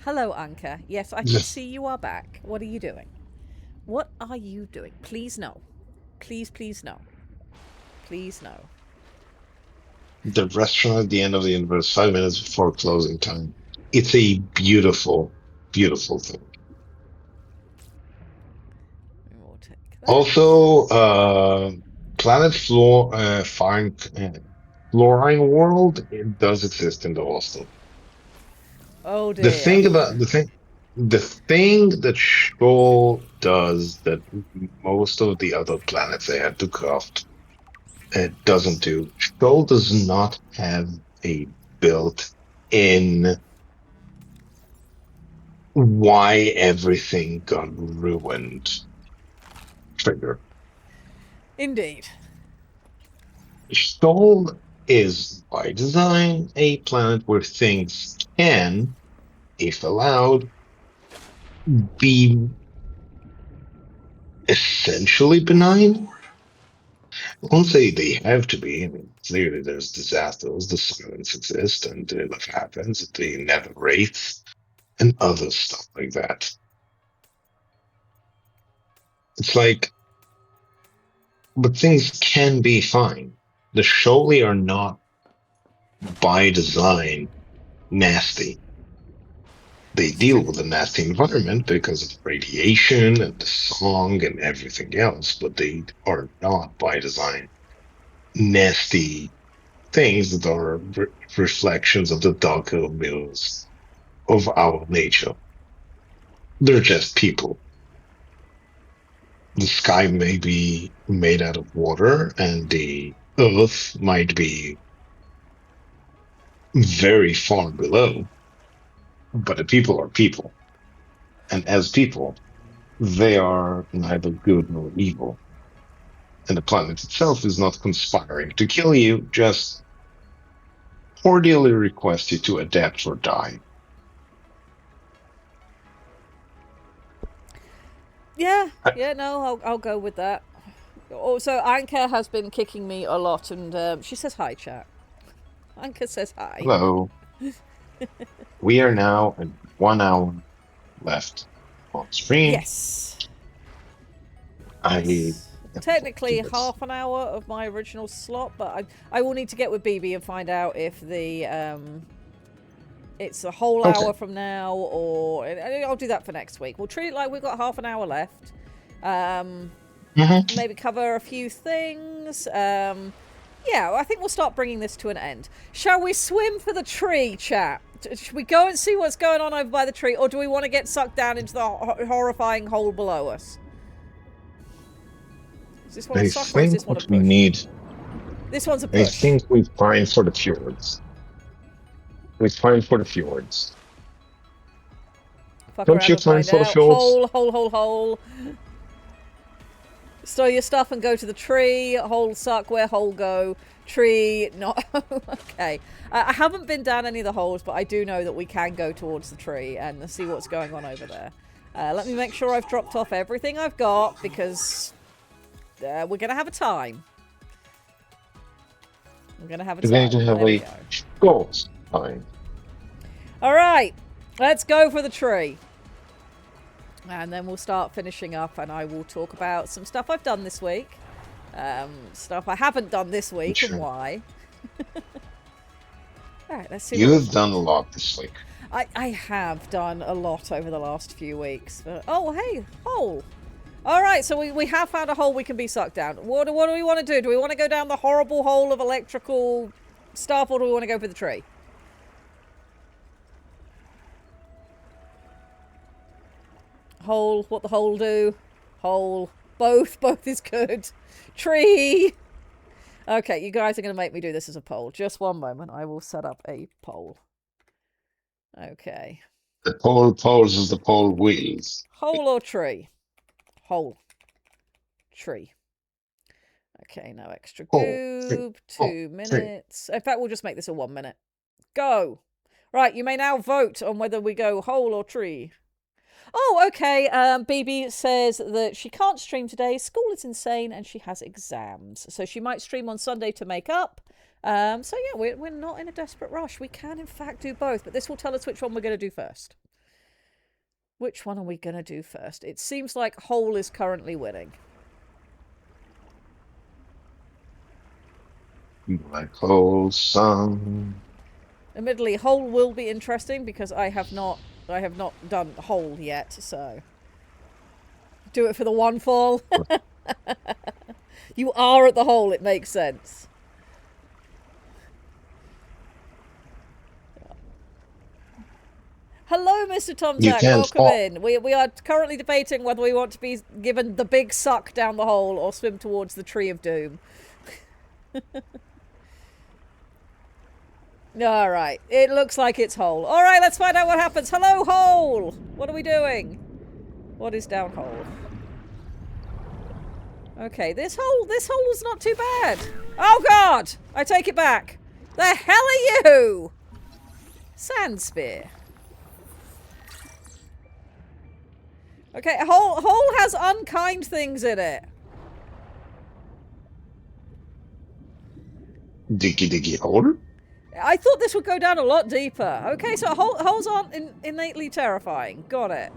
Hello, Anka. Yes, I can see you are back. What are you doing? What are you doing? Please no. Please, please no. Please no. The restaurant at the end of the universe, 5 minutes before closing time. It's a beautiful, beautiful thing. We'll take that. Also, Planet Flying Fluorine World, it does exist in the hostel. Oh dear. The thing that Shoal does that most of the other planets I had to craft doesn't do. Shoal does not have a built-in why everything got ruined trigger. Indeed. Shoal is, by design, a planet where things can, if allowed, be essentially benign. I won't say they have to be. I mean, clearly there's disasters, the silence exists, and if it happens, the nether wraiths, and other stuff like that. It's like, but things can be fine. The Sholi are not, by design, nasty. They deal with a nasty environment because of radiation and the song and everything else, but they are not, by design, nasty things that are reflections of the darker mills of our nature. They're just people. The sky may be made out of water, and the earth might be very far below, but the people are people. And as people, they are neither good nor evil. And the planet itself is not conspiring to kill you, just cordially request you to adapt or die. Yeah, no, I'll go with that. Also, Anka has been kicking me a lot, and she says hi, chat. Anka says hi. Hello. We are now at 1 hour left on stream. Yes. Technically half an hour of my original slot, but I will need to get with BB and find out if the it's a whole Okay. hour from now, or I'll do that for next week. We'll treat it like we've got half an hour left. Maybe cover a few things. Yeah, I think we'll start bringing this to an end. Shall we swim for the tree, chat? Should we go and see what's going on over by the tree, or do we want to get sucked down into the horrifying hole below us? Is this one a I suck or is this think one a what we push? need. This one's a I push. think we find for the fjords. We find for the fjords. Fuck Don't around you and find find for the out. fjords? Hole. Store your stuff and go to the tree. Hole suck, where hole go. Tree, not... Okay. I haven't been down any of the holes, but I do know that we can go towards the tree and see what's going on over there. Let me make sure I've dropped off everything I've got, because we're going to have a time. We're going to have a time. We're going to have a short time. Alright. Let's go for the tree. And then we'll start finishing up, and I will talk about some stuff I've done this week. Stuff I haven't done this week, and why. Alright, let's see. You've done a lot this week. I have done a lot over the last few weeks. But, oh, hey, hole. Alright, so we have found a hole we can be sucked down. What do we want to do? Do we want to go down the horrible hole of electrical stuff, or do we want to go for the tree? Hole, what the hole do? Hole, both is good. Tree! Okay, you guys are going to make me do this as a poll. Just one moment, I will set up a poll. Okay. The pole poses the pole wheels. Hole or tree? Hole. Tree. Okay, no extra goob. 2 minutes. In fact, we'll just make this a 1 minute. Go! Right, you may now vote on whether we go hole or tree. Oh, okay. BB says that she can't stream today. School is insane and she has exams. So she might stream on Sunday to make up. So yeah, we're not in a desperate rush. We can, in fact, do both. But this will tell us which one we're going to do first. Which one are we going to do first? It seems like hole is currently winning. Black hole sun. Admittedly, hole will be interesting because I have not done hole yet, so do it for the one fall. You are at the hole, it makes sense. Hello, Mr. Tom Zach. Welcome in. We are currently debating whether we want to be given the big suck down the hole or swim towards the Tree of Doom. Alright, it looks like it's hole. Alright, let's find out what happens. Hello, hole! What are we doing? What is down hole? Okay, this hole was not too bad. Oh god! I take it back. The hell are you? Sand spear. Okay, hole has unkind things in it. Diggy hole? I thought this would go down a lot deeper. Okay, so holes aren't innately terrifying. Got it.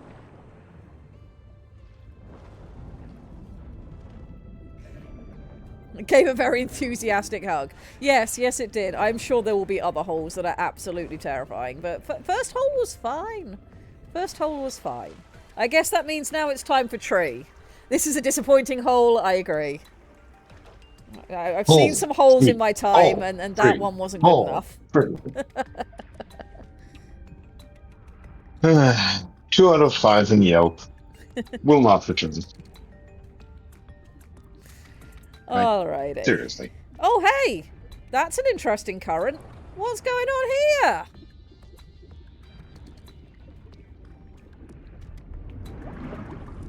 It gave a very enthusiastic hug. Yes, it did. I'm sure there will be other holes that are absolutely terrifying. But first hole was fine. First hole was fine. I guess that means now it's time for tree. This is a disappointing hole, I agree. I've seen some holes in my time, and that one wasn't good enough. 2 out of 5 in Yelp. Will not return. Alrighty. Seriously. Oh, hey! That's an interesting current. What's going on here?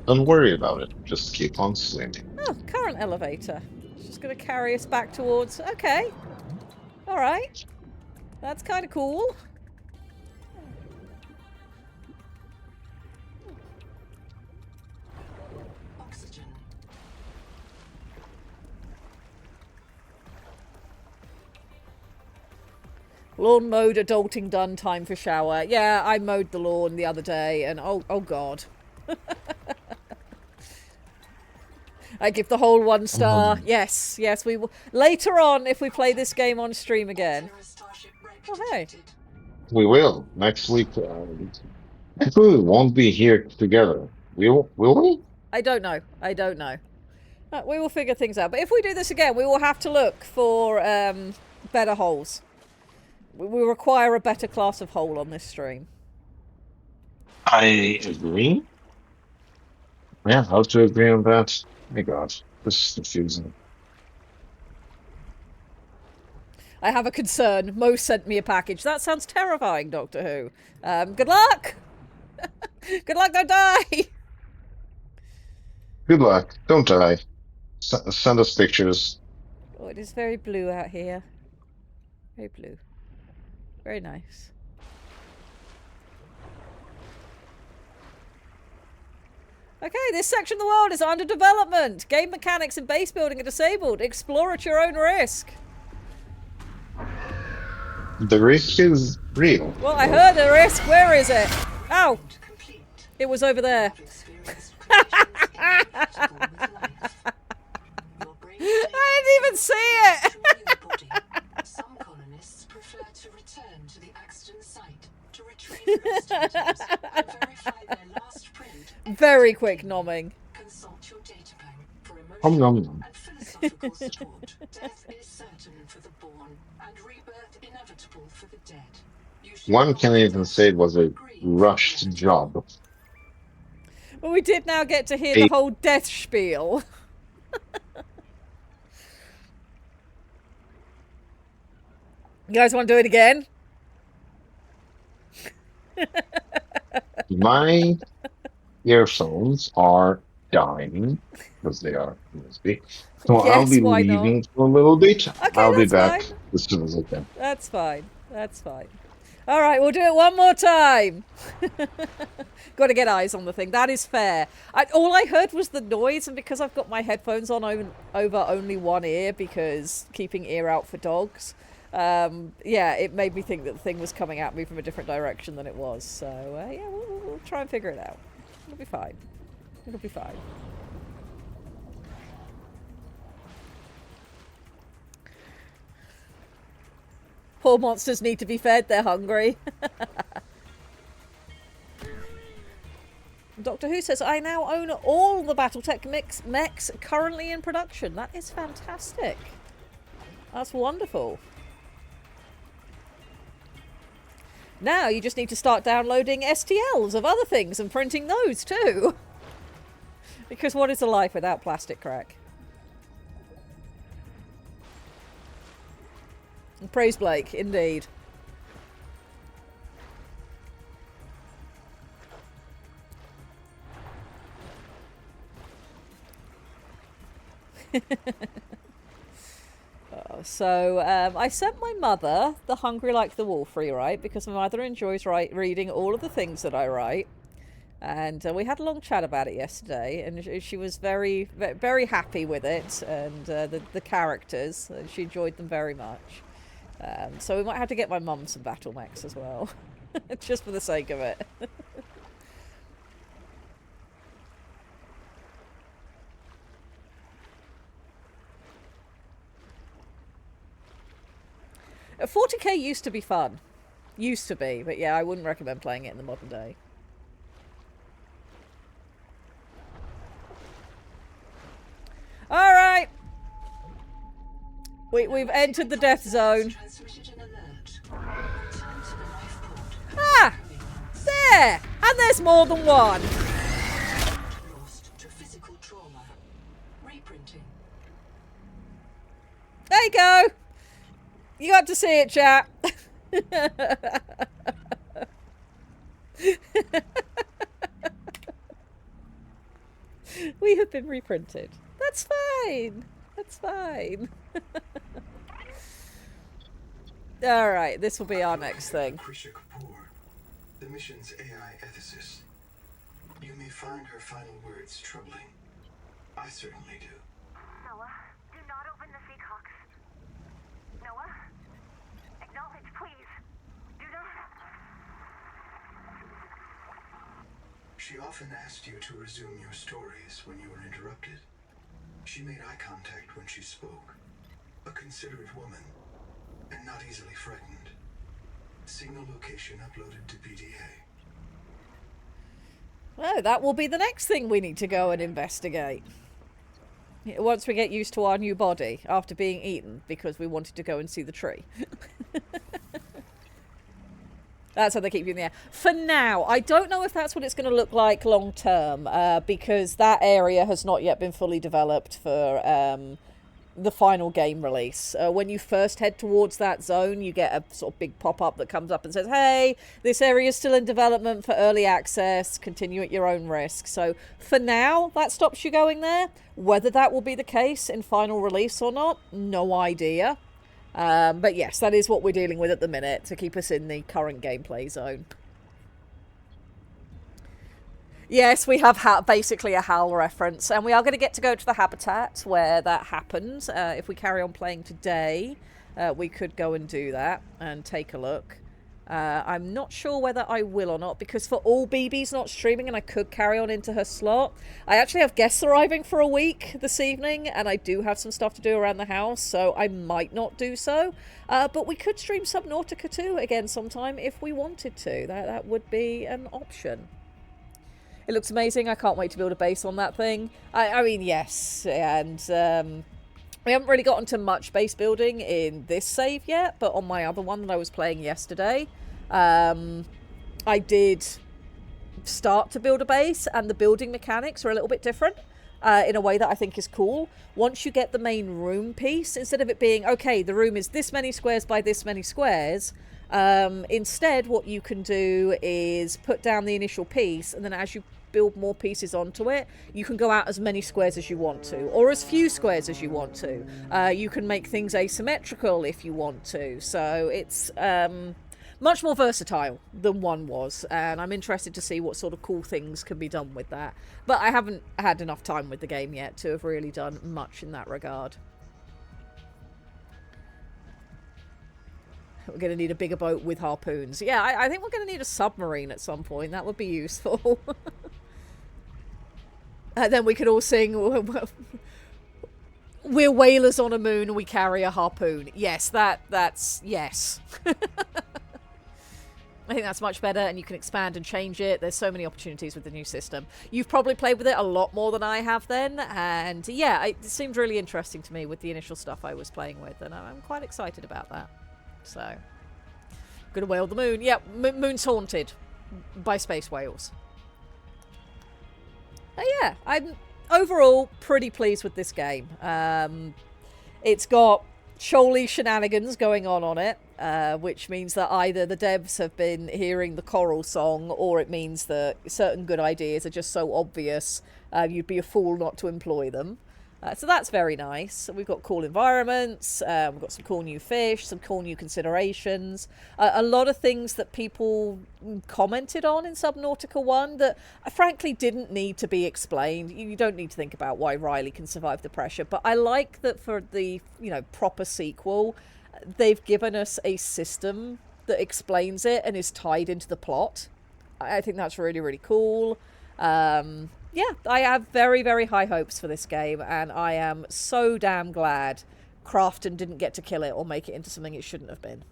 Don't worry about it. Just keep on swimming. Oh, current elevator. It's just going to carry us back towards... Okay. Alright. That's kind of cool. Oxygen. Lawn mowed, adulting done, time for shower. Yeah, I mowed the lawn the other day, and oh god. I give the whole 1 star. Yes, we will. Later on, if we play this game on stream again. Oh, hey. We will next week. Next week we won't be here together. Will we? I don't know. I don't know. We will figure things out. But if we do this again, we will have to look for better holes. We require a better class of hole on this stream. I agree. Yeah, how to agree on that? My God, this is confusing. I have a concern. Mo sent me a package. That sounds terrifying, Doctor Who. Good luck! Good luck, don't die! Good luck. Don't die. Send us pictures. Oh, it is very blue out here. Very blue. Very nice. Okay, this section of the world is under development. Game mechanics and base building are disabled. Explore at your own risk. The risk is real. Well, I heard a risk. Where is it? Ow! It was over there. I didn't even see it! Some colonists prefer to return to the accident site to retrieve rest items and verify their last print. Very quick nomming. Consult your data bank for Nom, nom, emotional nom. and philosophical support. Death is certain for the born, and rebirth inevitable for the dead. You should One not can even say it was a grieve rushed the job. Well, we did now get to hear the whole death spiel. You guys want to do it again? My earphones are dying because they are USB. So I'll Yes, be why not? leaving for a little bit. Okay, I'll be that's back fine. as soon as I can. That's fine. That's fine. All right, we'll do it one more time. Got to get eyes on the thing. That is fair. All I heard was the noise, and because I've got my headphones on over only one ear, because keeping ear out for dogs, yeah, it made me think that the thing was coming at me from a different direction than it was. So, yeah, we'll try and figure it out. It'll be fine. It'll be fine. Poor monsters need to be fed. They're hungry. Doctor Who says, I now own all the Battletech mechs currently in production. That is fantastic. That's wonderful. Now you just need to start downloading STLs of other things and printing those too. Because what is a life without plastic crack? Praise Blake, indeed. So I sent my mother the Hungry Like the Wolf rewrite because my mother enjoys reading all of the things that I write. And we had a long chat about it yesterday, and she was very, very happy with it and the characters. She enjoyed them very much. So we might have to get my mum some battle mechs as well, just for the sake of it. 40k used to be fun. Used to be, but yeah, I wouldn't recommend playing it in the modern day. Alright! We've entered the death zone. Ah! There! And there's more than one! There you go! You got to see it, chat. We have been reprinted. That's fine. That's fine. Alright, this will be our next thing. The mission's AI ethicist. You may find her final words troubling. I certainly do. Noah, do not open the Seahawks. Noah? Acknowledge, please. Do not. She often asked you to resume your stories when you were interrupted. She made eye contact when she spoke. A considerate woman, and not easily frightened. Signal location uploaded to PDA. Oh, that will be the next thing we need to go and investigate. Once we get used to our new body after being eaten because we wanted to go and see the tree. That's how they keep you in the air. For now, I don't know if that's what it's going to look like long term, because that area has not yet been fully developed for the final game release. When you first head towards that zone, you get a sort of big pop-up that comes up and says, hey, this area is still in development for early access, continue at your own risk. So for now, that stops you going there. Whether that will be the case in final release or not, no idea. But yes, that is what we're dealing with at the minute to keep us in the current gameplay zone. Yes, we have basically a HAL reference, and we are going to get to go to the habitat where that happens. If we carry on playing today, we could go and do that and take a look. I'm not sure whether I will or not, because for all BB's not streaming and I could carry on into her slot, I actually have guests arriving for a week this evening, and I do have some stuff to do around the house, so I might not do so. But we could stream Subnautica 2 again sometime if we wanted to. That would be an option. It looks amazing. I can't wait to build a base on that thing. I mean, yes, and we haven't really gotten to much base building in this save yet, but on my other one that I was playing yesterday, I did start to build a base, and the building mechanics are a little bit different in a way that I think is cool. Once you get the main room piece, instead of it being, okay, the room is this many squares by this many squares, instead what you can do is put down the initial piece, and then as you build more pieces onto it, you can go out as many squares as you want to, or as few squares as you want to. You can make things asymmetrical if you want to, so it's much more versatile than one was, and I'm interested to see what sort of cool things can be done with that. But I haven't had enough time with the game yet to have really done much in that regard. We're going to need a bigger boat with harpoons. Yeah, I think we're going to need a submarine at some point. That would be useful. And then we could all sing, we're whalers on a moon and we carry a harpoon. Yes, that's yes. I think that's much better, and you can expand and change it. There's so many opportunities with the new system. You've probably played with it a lot more than I have then, and yeah, it seemed really interesting to me with the initial stuff I was playing with, and I'm quite excited about that. So, gonna whale the moon. Yeah, moon's haunted by space whales. Yeah, I'm overall pretty pleased with this game. It's got shoaly shenanigans going on it, which means that either the devs have been hearing the choral song, or it means that certain good ideas are just so obvious you'd be a fool not to employ them. So that's very nice. We've got cool environments, we've got some cool new fish, some cool new considerations, a lot of things that people commented on in Subnautica 1 that frankly didn't need to be explained. You don't need to think about why Riley can survive the pressure, but I like that for the, proper sequel, they've given us a system that explains it and is tied into the plot. I think that's really, really cool. Yeah, I have very, very high hopes for this game, and I am so damn glad Crafton didn't get to kill it or make it into something it shouldn't have been.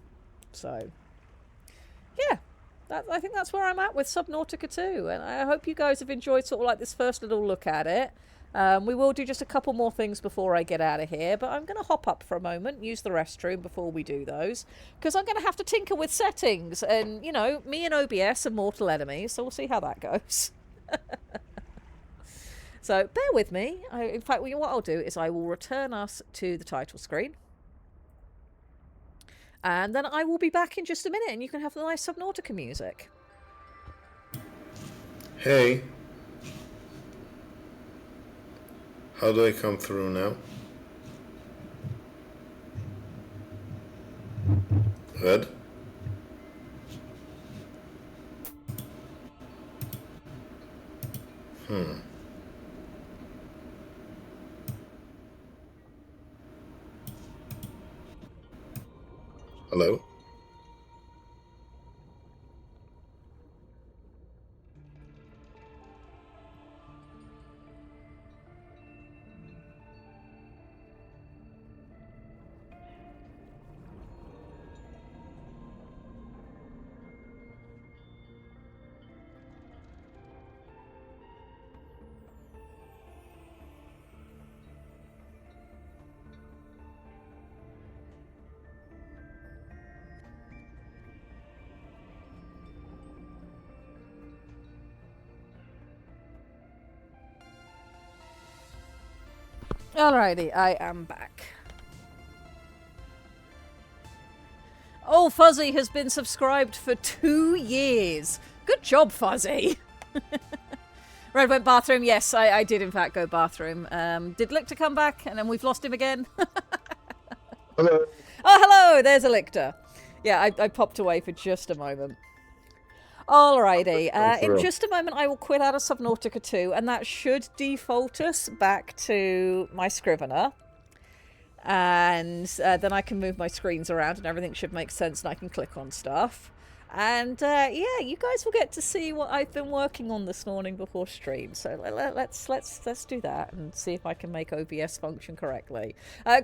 So, yeah, I think that's where I'm at with Subnautica 2, and I hope you guys have enjoyed sort of like this first little look at it. We will do just a couple more things before I get out of here, but I'm going to hop up for a moment, use the restroom before we do those, because I'm going to have to tinker with settings, and, me and OBS are mortal enemies, so we'll see how that goes. So bear with me. In fact, what I'll do is I will return us to the title screen. And then I will be back in just a minute, and you can have the nice Subnautica music. Hey. How do I come through now? Red? Hello? Alrighty, I am back. Oh, Fuzzy has been subscribed for 2 years. Good job, Fuzzy. Red went bathroom. Yes, I did in fact go bathroom. Did Lictor come back? And then we've lost him again. Hello. Oh, hello. There's Lictor. Yeah, I popped away for just a moment. Alrighty. In just a moment, I will quit out of Subnautica 2, and that should default us back to my Scrivener. And then I can move my screens around and everything should make sense and I can click on stuff. And yeah, you guys will get to see what I've been working on this morning before stream. So let's do that and see if I can make OBS function correctly.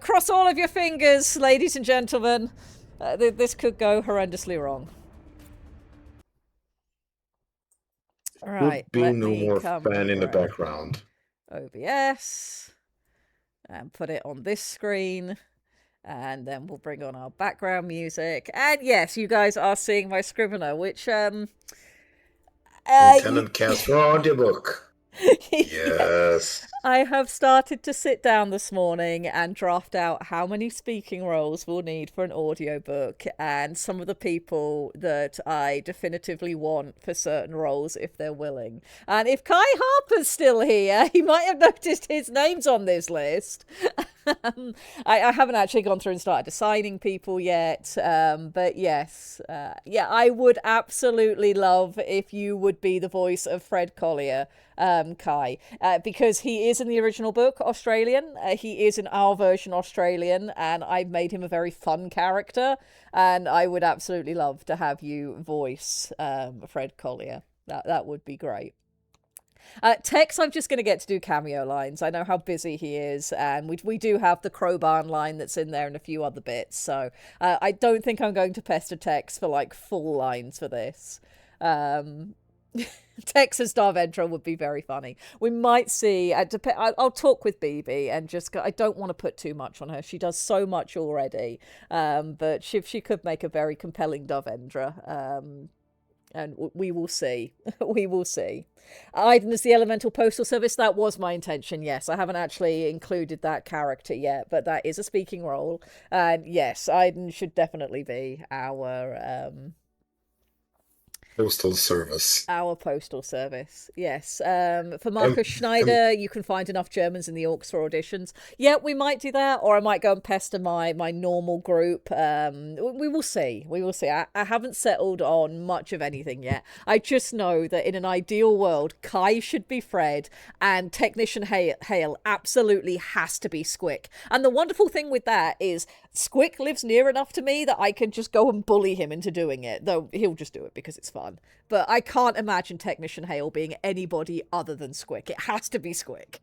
Cross all of your fingers, ladies and gentlemen. This could go horrendously wrong. Right, Would be let no me more come fan in the grab background. OBS and put it on this screen. And then we'll bring on our background music. And yes, you guys are seeing my Scrivener, which Lieutenant Casper audiobook. Yes. I have started to sit down this morning and draft out how many speaking roles we'll need for an audiobook and some of the people that I definitively want for certain roles if they're willing. And if Kai Harper's still here, he might have noticed his name's on this list. I haven't actually gone through and started assigning people yet, but yes, yeah, I would absolutely love if you would be the voice of Fred Collier, Kai, because he is in the original book Australian, he is in our version Australian, and I've made him a very fun character, and I would absolutely love to have you voice Fred Collier. That would be great. Tex, I'm just going to get to do cameo lines. I know how busy he is, and we do have the crowbar line that's in there and a few other bits, so I don't think I'm going to pester Tex for, like, full lines for this. Tex as Darventra would be very funny. We might see, I'll talk with BB and just go, I don't want to put too much on her. She does so much already, but she could make a very compelling Darvendra. And we will see. We will see. Aiden is the Elemental Postal Service. That was my intention, yes. I haven't actually included that character yet, but that is a speaking role. And yes, Aiden should definitely be our Postal Service. Our postal service, yes. For Marcus Schneider, you can find enough Germans in the Orcs for auditions. Yeah, we might do that, or I might go and pester my normal group. We will see. We will see. I haven't settled on much of anything yet. I just know that in an ideal world, Kai should be Fred, and Technician Hale absolutely has to be Squick. And the wonderful thing with that is Squick lives near enough to me that I can just go and bully him into doing it, though he'll just do it because it's fun. But I can't imagine Technician Hale being anybody other than Squick. It has to be Squick.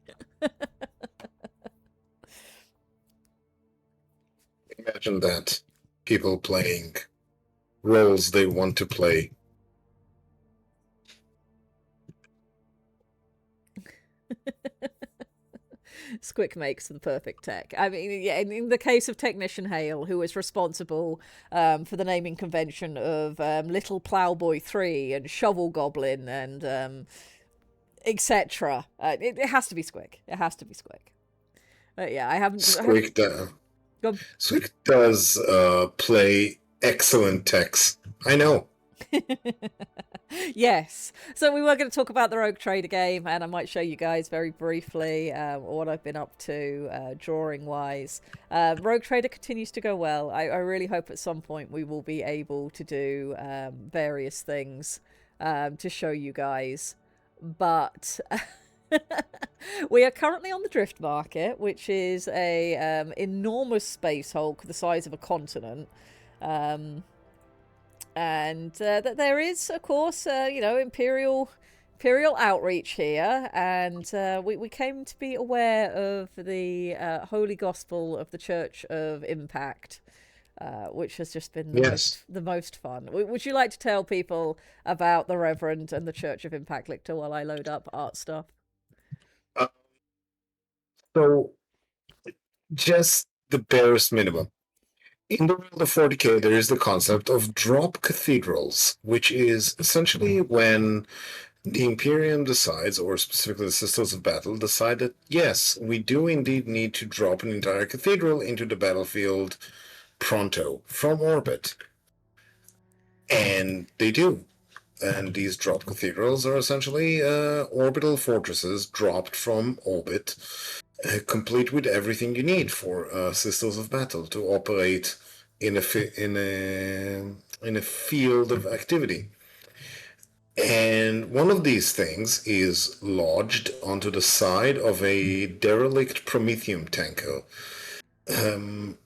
Imagine that. People playing roles they want to play. Squick makes the perfect tech. I mean, yeah, in the case of Technician Hale, who is responsible for the naming convention of Little Plowboy 3 and Shovel Goblin and etc. It has to be Squick. It has to be Squick. Yeah, I haven't... Squick does play excellent techs. I know. Yes. So we were going to talk about the Rogue Trader game, and I might show you guys very briefly what I've been up to drawing-wise. Rogue Trader continues to go well. I really hope at some point we will be able to do various things to show you guys. But we are currently on the Drift Market, which is a enormous space hulk the size of a continent. And there is, of course, you know, imperial outreach here, and we came to be aware of the Holy Gospel of the Church of Impact, which has just been the most fun. Would you like to tell people about the Reverend and the Church of Impact, Lictor, while I load up art stuff? So, just the barest minimum. In the world of 40k, there is the concept of drop cathedrals, which is essentially when the Imperium decides, or specifically the Sisters of Battle, decide that yes, we do indeed need to drop an entire cathedral into the battlefield pronto from orbit. And they do. And these dropped cathedrals are essentially orbital fortresses dropped from orbit, complete with everything you need for Sisters of Battle to operate in a field of activity. And one of these things is lodged onto the side of a derelict Prometheum tanker. And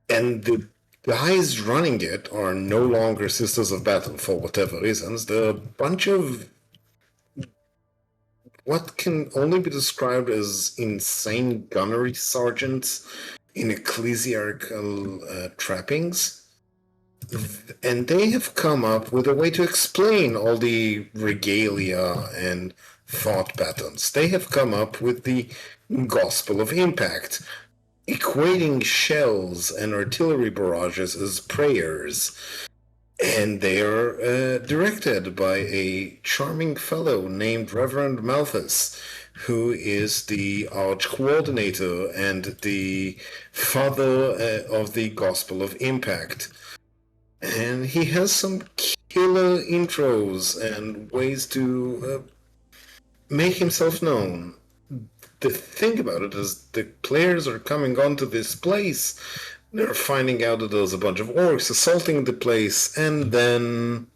the guys running it are no longer Sisters of Battle for whatever reasons. They're a bunch of what can only be described as insane gunnery sergeants in ecclesiarchal trappings. And they have come up with a way to explain all the regalia and thought patterns. They have come up with the gospel of impact, equating shells and artillery barrages as prayers. And they are directed by a charming fellow named Reverend Malthus, who is the arch coordinator and the father of the gospel of impact. And he has some killer intros and ways to make himself known. The thing about it is the players are coming onto this place, they're finding out that there's a bunch of orcs assaulting the place, and then...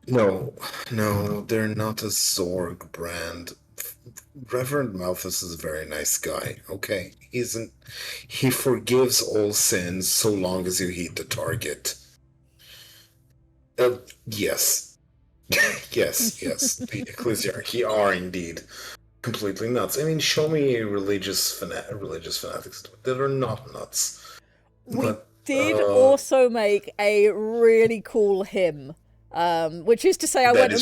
No, they're not a Zorg brand. Reverend Malthus is a very nice guy, okay? He forgives all sins so long as you hit the target. Yes. yes. The Ecclesiarchy are indeed completely nuts. I mean, show me religious fanatics that are not nuts. We did also make a really cool hymn. Which is to say, I went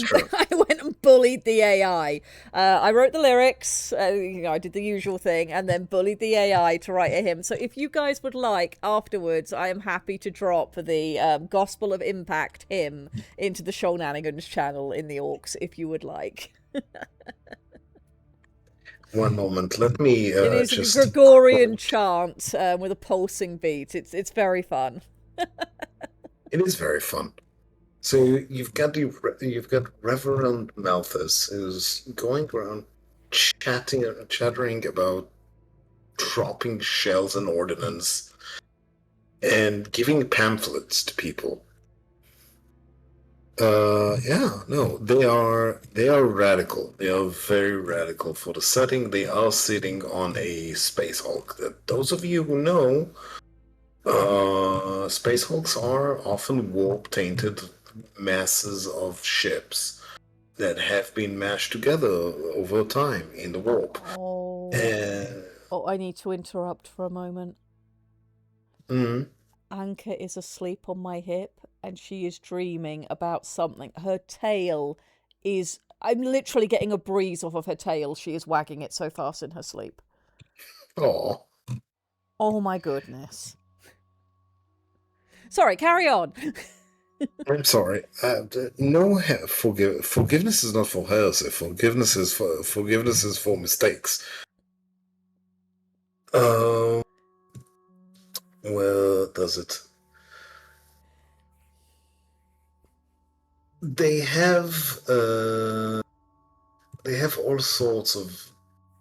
and bullied the AI. I wrote the lyrics, I did the usual thing, and then bullied the AI to write a hymn. So if you guys would like, afterwards, I am happy to drop the Gospel of Impact hymn into the Shenanigans channel in the Orcs, if you would like. One moment, let me it is a Gregorian chant with a pulsing beat. It's very fun. It is very fun. So you've got Reverend Malthus who's going around chattering about dropping shells and ordnance and giving pamphlets to people. They are radical. They are very radical for the setting. They are sitting on a Space Hulk. Those of you who know, Space Hulks are often warp-tainted masses of ships that have been mashed together over time in the warp. I need to interrupt for a moment. Anka is asleep on my hip and she is dreaming about something. Her tail is... I'm literally getting a breeze off of her tail. She is wagging it so fast in her sleep. Oh my goodness. Sorry, carry on. I'm sorry. No, forgiveness is not for heresy. Forgiveness is for mistakes. Where does it? They have all sorts of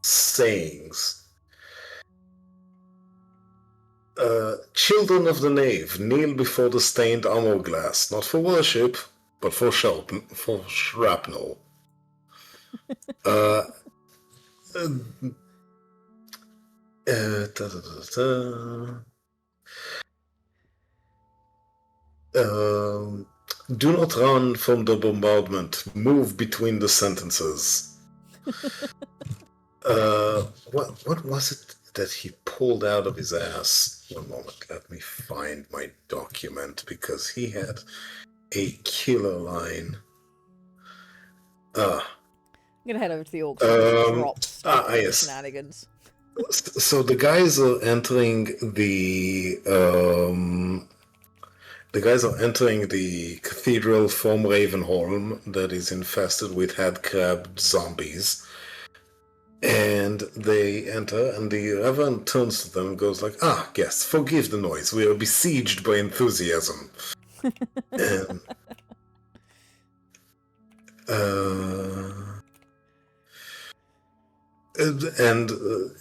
sayings. Children of the Nave, kneel before the stained armor glass, not for worship, but for shrapnel. Do not run from the bombardment. Move between the sentences. What was it that he pulled out of his ass? One moment, let me find my document, because he had a killer line. I'm gonna head over to the Orcs and drop stuff yes. Shenanigans. So the guys are entering the The guys are entering the cathedral from Ravenholm that is infested with head-crabbed zombies. And they enter, and the Reverend turns to them and goes like, yes, forgive the noise. We are besieged by enthusiasm. and,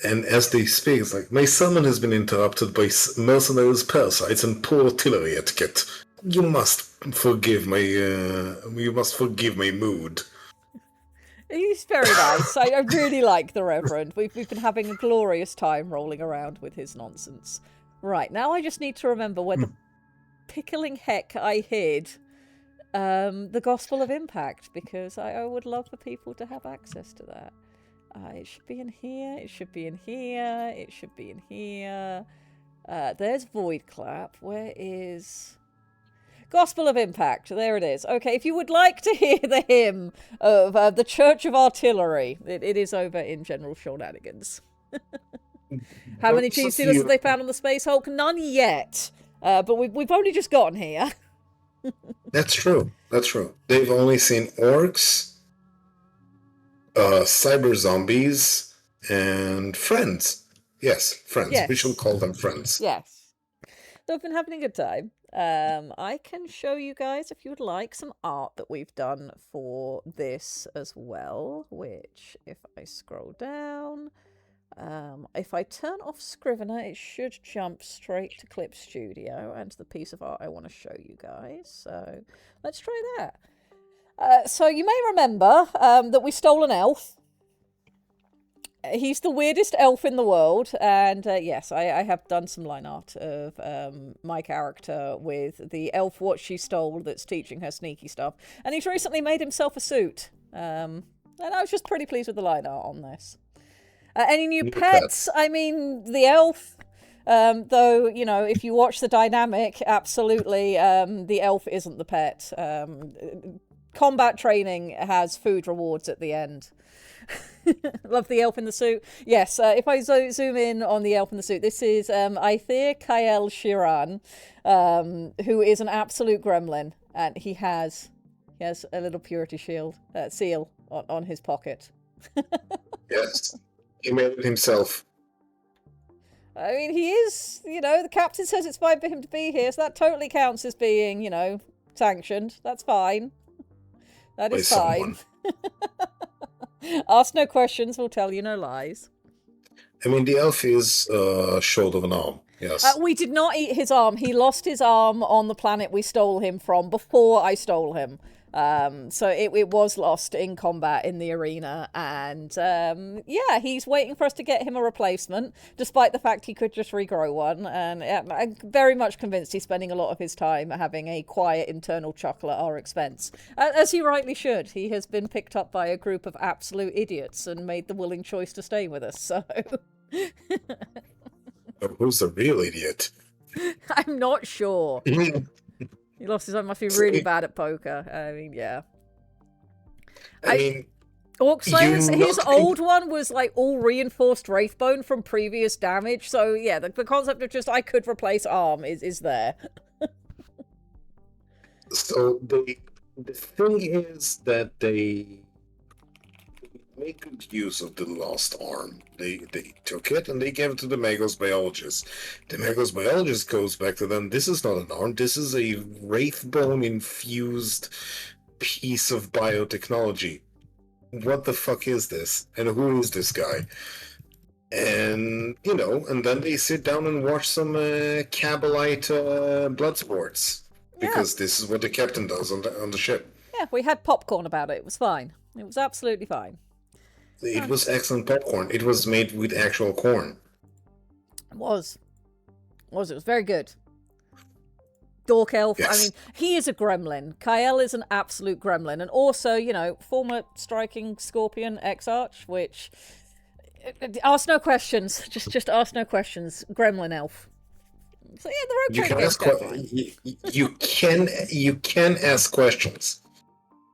and as they speak, it's like, my sermon has been interrupted by mercenaries, parasites, and poor artillery etiquette. You must forgive my mood. He's very nice. I really like the Reverend. We've been having a glorious time rolling around with his nonsense. Right, now I just need to remember where the pickling heck I hid the Gospel of Impact, because I would love for people to have access to that. It should be in here, it should be in here, it should be in here. There's Void Clap. Where is... Gospel of Impact, there it is. Okay, if you would like to hear the hymn of the Church of Artillery, it is over in General Shenanigans. How many cheese stealers have they found on the Space Hulk? None yet, but we've only just gotten here. That's true. They've only seen orcs, cyber zombies, and friends. Yes, friends. Yes. We shall call them friends. Yes. So I've been having a good time. I can show you guys, if you would like, some art that we've done for this as well, which, if I scroll down, if I turn off Scrivener, it should jump straight to Clip Studio and to the piece of art I want to show you guys. So let's try that. So you may remember that we stole an elf. He's the weirdest elf in the world, and yes, I have done some line art of my character with the elf what she stole that's teaching her sneaky stuff, and he's recently made himself a suit, and I was just pretty pleased with the line art on this. Any new pets? I mean, the elf, though, you know, if you watch the dynamic, absolutely, the elf isn't the pet. Combat training has food rewards at the end. Love the elf in the suit. Yes, if I zoom in on the elf in the suit, this is Aether Kael Shiran, who is an absolute gremlin, and he has a little purity shield seal on his pocket. Yes, he made it himself. I mean, he is, you know, the captain says it's fine for him to be here, so that totally counts as being, you know, sanctioned. That's fine. That is fine. Ask no questions, we'll tell you no lies. I mean, the elf is short of an arm, yes. We did not eat his arm. He lost his arm on the planet we stole him from before I stole him. So it was lost in combat in the arena. And yeah, he's waiting for us to get him a replacement, despite the fact he could just regrow one. And I'm very much convinced he's spending a lot of his time having a quiet internal chuckle at our expense. As he rightly should. He has been picked up by a group of absolute idiots and made the willing choice to stay with us. So... Who's the real idiot? I'm not sure. He lost his own, must be really bad at poker. I mean, yeah. I mean... Orc Slayers, his old one was like all reinforced Wraithbone from previous damage. So yeah, the concept of just I could replace arm is there. So the thing is that they made good use of the lost arm. They took it and they gave it to the Magos biologist. The Magos biologist goes back to them. This is not an arm. This is a Wraithbone infused piece of biotechnology. What the fuck is this? And who is this guy? And, you know, and then they sit down and watch some Cabalite blood sports. Because this is what the captain does on the ship. Yeah, we had popcorn about it. It was fine. It was absolutely fine. It was excellent popcorn. It was made with actual corn. It was. It was very good. Dork elf. Yes. I mean, he is a gremlin. Kael is an absolute gremlin. And also, you know, former striking Scorpion X-Arch, which... Ask no questions. Just ask no questions. Gremlin elf. So yeah, the road you can ask questions.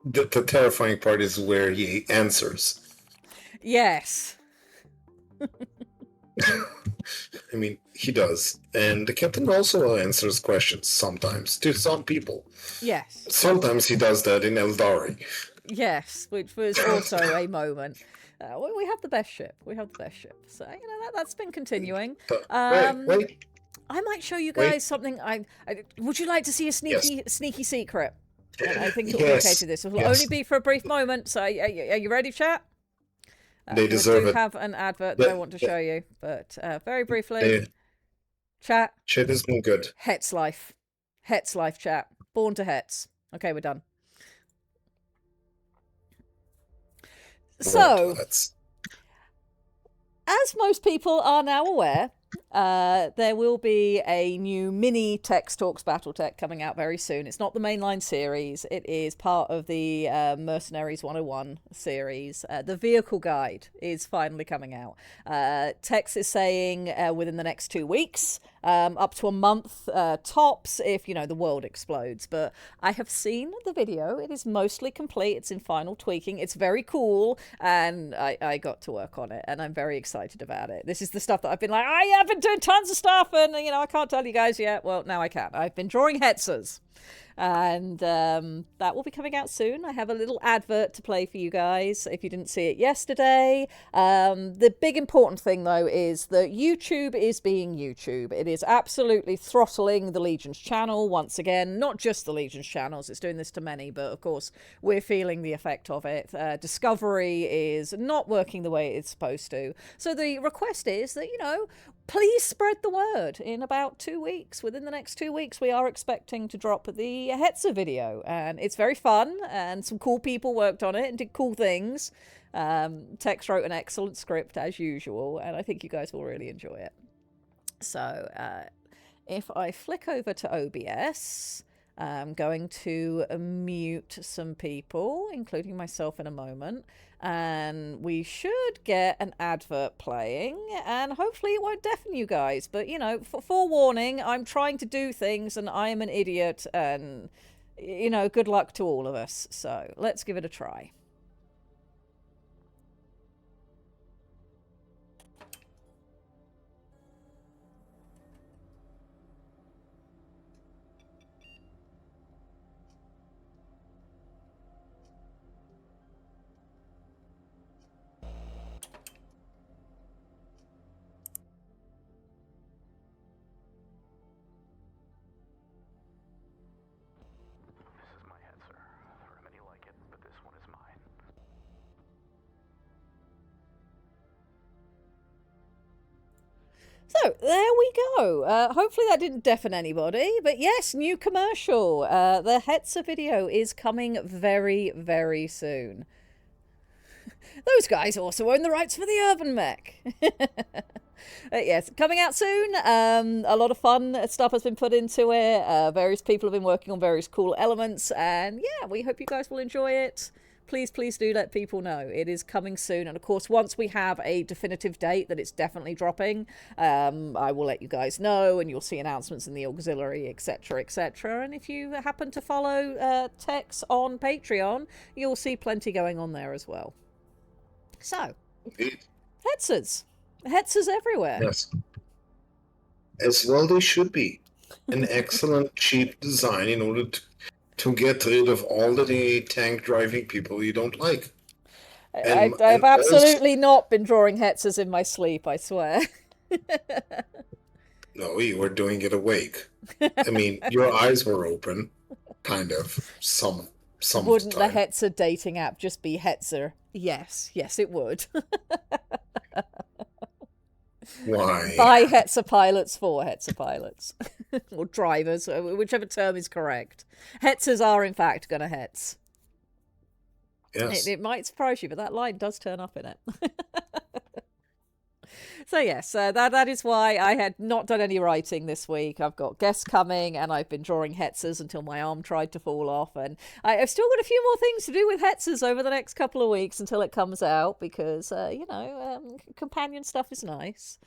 The terrifying part is where he answers. Yes. I mean, he does. And the captain also answers questions sometimes to some people. Yes. Sometimes he does that in Eldari. Yes, which was also a moment. We have the best ship. We have the best ship. So, that's been continuing. Wait. I might show you guys something. Would you like to see a sneaky secret? I think it'll be okay to this. It will only be for a brief moment. So, are you ready, chat? They deserve it. I do have an advert that I want to show you, but very briefly, chat. Shit has been good. Het's life. Het's life, chat. Born to Hets. Okay, we're done. So, as most people are now aware, there will be a new mini Tex Talks Battletech coming out very soon. It's not the mainline series. It is part of the Mercenaries 101 series. The vehicle guide is finally coming out. Tex is saying within the next 2 weeks, up to a month tops if, the world explodes. But I have seen the video. It is mostly complete. It's in final tweaking. It's very cool, and I got to work on it, and I'm very excited about it. This is the stuff that I've been like, I've been doing tons of stuff, and, I can't tell you guys yet. Well, now I can. I've been drawing Hetzers. And that will be coming out soon. I have a little advert to play for you guys if you didn't see it yesterday. The big important thing, though, is that YouTube is being YouTube. It is absolutely throttling the Legion's channel once again. Not just the Legion's channels. It's doing this to many, but of course, we're feeling the effect of it. Discovery is not working the way it's supposed to. So the request is that, please spread the word. In about 2 weeks, within the next 2 weeks, we are expecting to drop the Hetzer video, and it's very fun, and some cool people worked on it and did cool things. Tex wrote an excellent script as usual, and I think you guys will really enjoy it. So if I flick over to OBS, I'm going to mute some people, including myself, in a moment. And we should get an advert playing, and hopefully it won't deafen you guys. But, for forewarning, I'm trying to do things, and I am an idiot, and, good luck to all of us. So let's give it a try. So, there we go. Hopefully that didn't deafen anybody. But yes, new commercial. The Hetzer video is coming very, very soon. Those guys also own the rights for the Urban Mech. Yes, coming out soon. A lot of fun stuff has been put into it. Various people have been working on various cool elements. And yeah, we hope you guys will enjoy it. Please do let people know. It is coming soon. And of course, once we have a definitive date that it's definitely dropping, I will let you guys know, and you'll see announcements in the auxiliary, etc., etc. And if you happen to follow Tex on Patreon, you'll see plenty going on there as well. So, Hetzers. Hetzers everywhere. Yes. As well they should be. An excellent, cheap design in order to get rid of all the tank driving people you don't like. I've absolutely not been drawing Hetzers in my sleep, I swear. No, you were doing it awake. I mean, your eyes were open, kind of. Some Wouldn't time. the Hetzer dating app just be Hetzer? Yes, it would. Why? By Hetzer pilots for Hetzer pilots. Or drivers, whichever term is correct. Hetzers are, in fact, going to Hetz. Yes. It might surprise you, but that line does turn up in it. So yes, that is why I had not done any writing this week. I've got guests coming, and I've been drawing Hetzers until my arm tried to fall off. And I've still got a few more things to do with Hetzers over the next couple of weeks until it comes out, because, companion stuff is nice.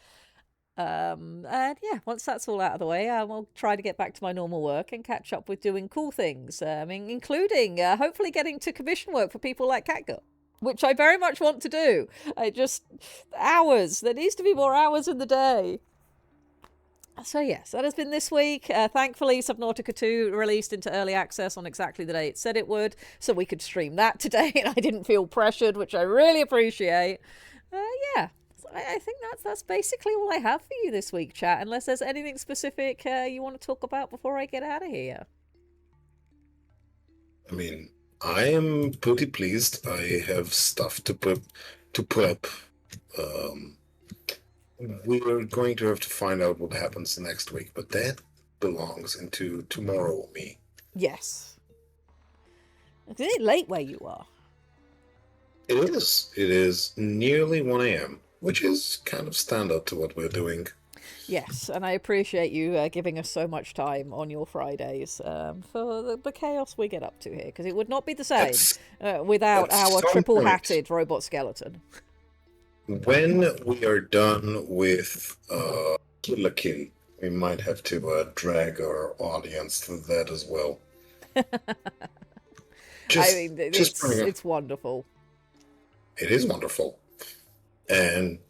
And yeah, once that's all out of the way, we'll try to get back to my normal work and catch up with doing cool things, including hopefully getting to commission work for people like Catgut, which I very much want to do. Hours. There needs to be more hours in the day. So yes, that has been this week. Thankfully, Subnautica 2 released into early access on exactly the day it said it would, so we could stream that today, and I didn't feel pressured, which I really appreciate. Yeah, so I think that's basically all I have for you this week, chat. Unless there's anything specific you want to talk about before I get out of here. I mean, I am pretty pleased. I have stuff to prep. We're going to have to find out what happens next week, but that belongs into tomorrow, me. Yes. Is it late where you are? It is. It is nearly 1 a.m., which is kind of standard to what we're doing. Yes, and I appreciate you giving us so much time on your Fridays for the chaos we get up to here, because it would not be the same without our triple-hatted robot skeleton. When we are done with Kill la Kill, we might have to drag our audience through that as well. It's wonderful. It is wonderful. And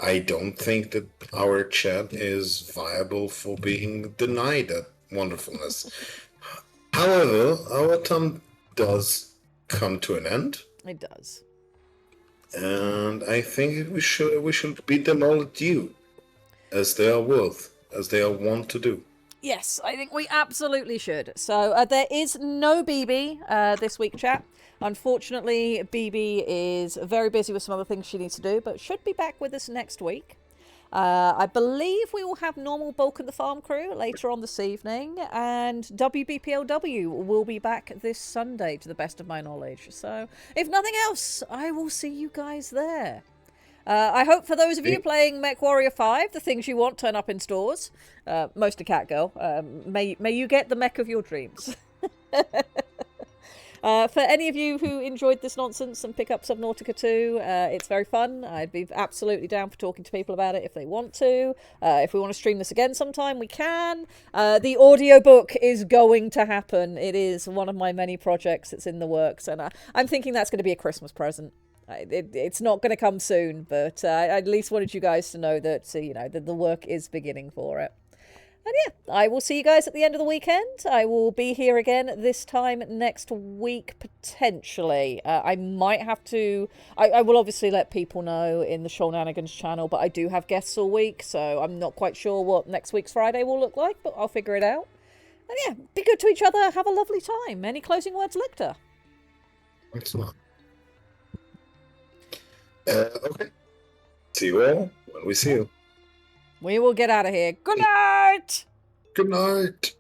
I don't think that our chat is viable for being denied that wonderfulness. However, our time does come to an end. It does. And I think we should beat them all at you, as they are worth, as they are wont to do. Yes, I think we absolutely should. So there is no BB this week, chat. Unfortunately, BB is very busy with some other things she needs to do, but should be back with us next week. I believe we will have normal Bulk of the Farm crew later on this evening, and WBPLW will be back this Sunday, to the best of my knowledge. So, if nothing else, I will see you guys there. I hope for those of you playing MechWarrior 5, the things you want turn up in stores. Most a cat girl. May you get the mech of your dreams. For any of you who enjoyed this nonsense and pick up Subnautica 2, it's very fun. I'd be absolutely down for talking to people about it if they want to. If we want to stream this again sometime, we can. The audiobook is going to happen. It is one of my many projects that's in the works, and I'm thinking that's going to be a Christmas present. It's not going to come soon, but I at least wanted you guys to know that, that the work is beginning for it. And yeah, I will see you guys at the end of the weekend. I will be here again this time next week, potentially. I might have to... I will obviously let people know in the Shenanigans channel, but I do have guests all week, so I'm not quite sure what next week's Friday will look like, but I'll figure it out. And yeah, be good to each other. Have a lovely time. Any closing words, Lictor? Excellent. Okay. See you all when we see you. We will get out of here. Good night! Good night!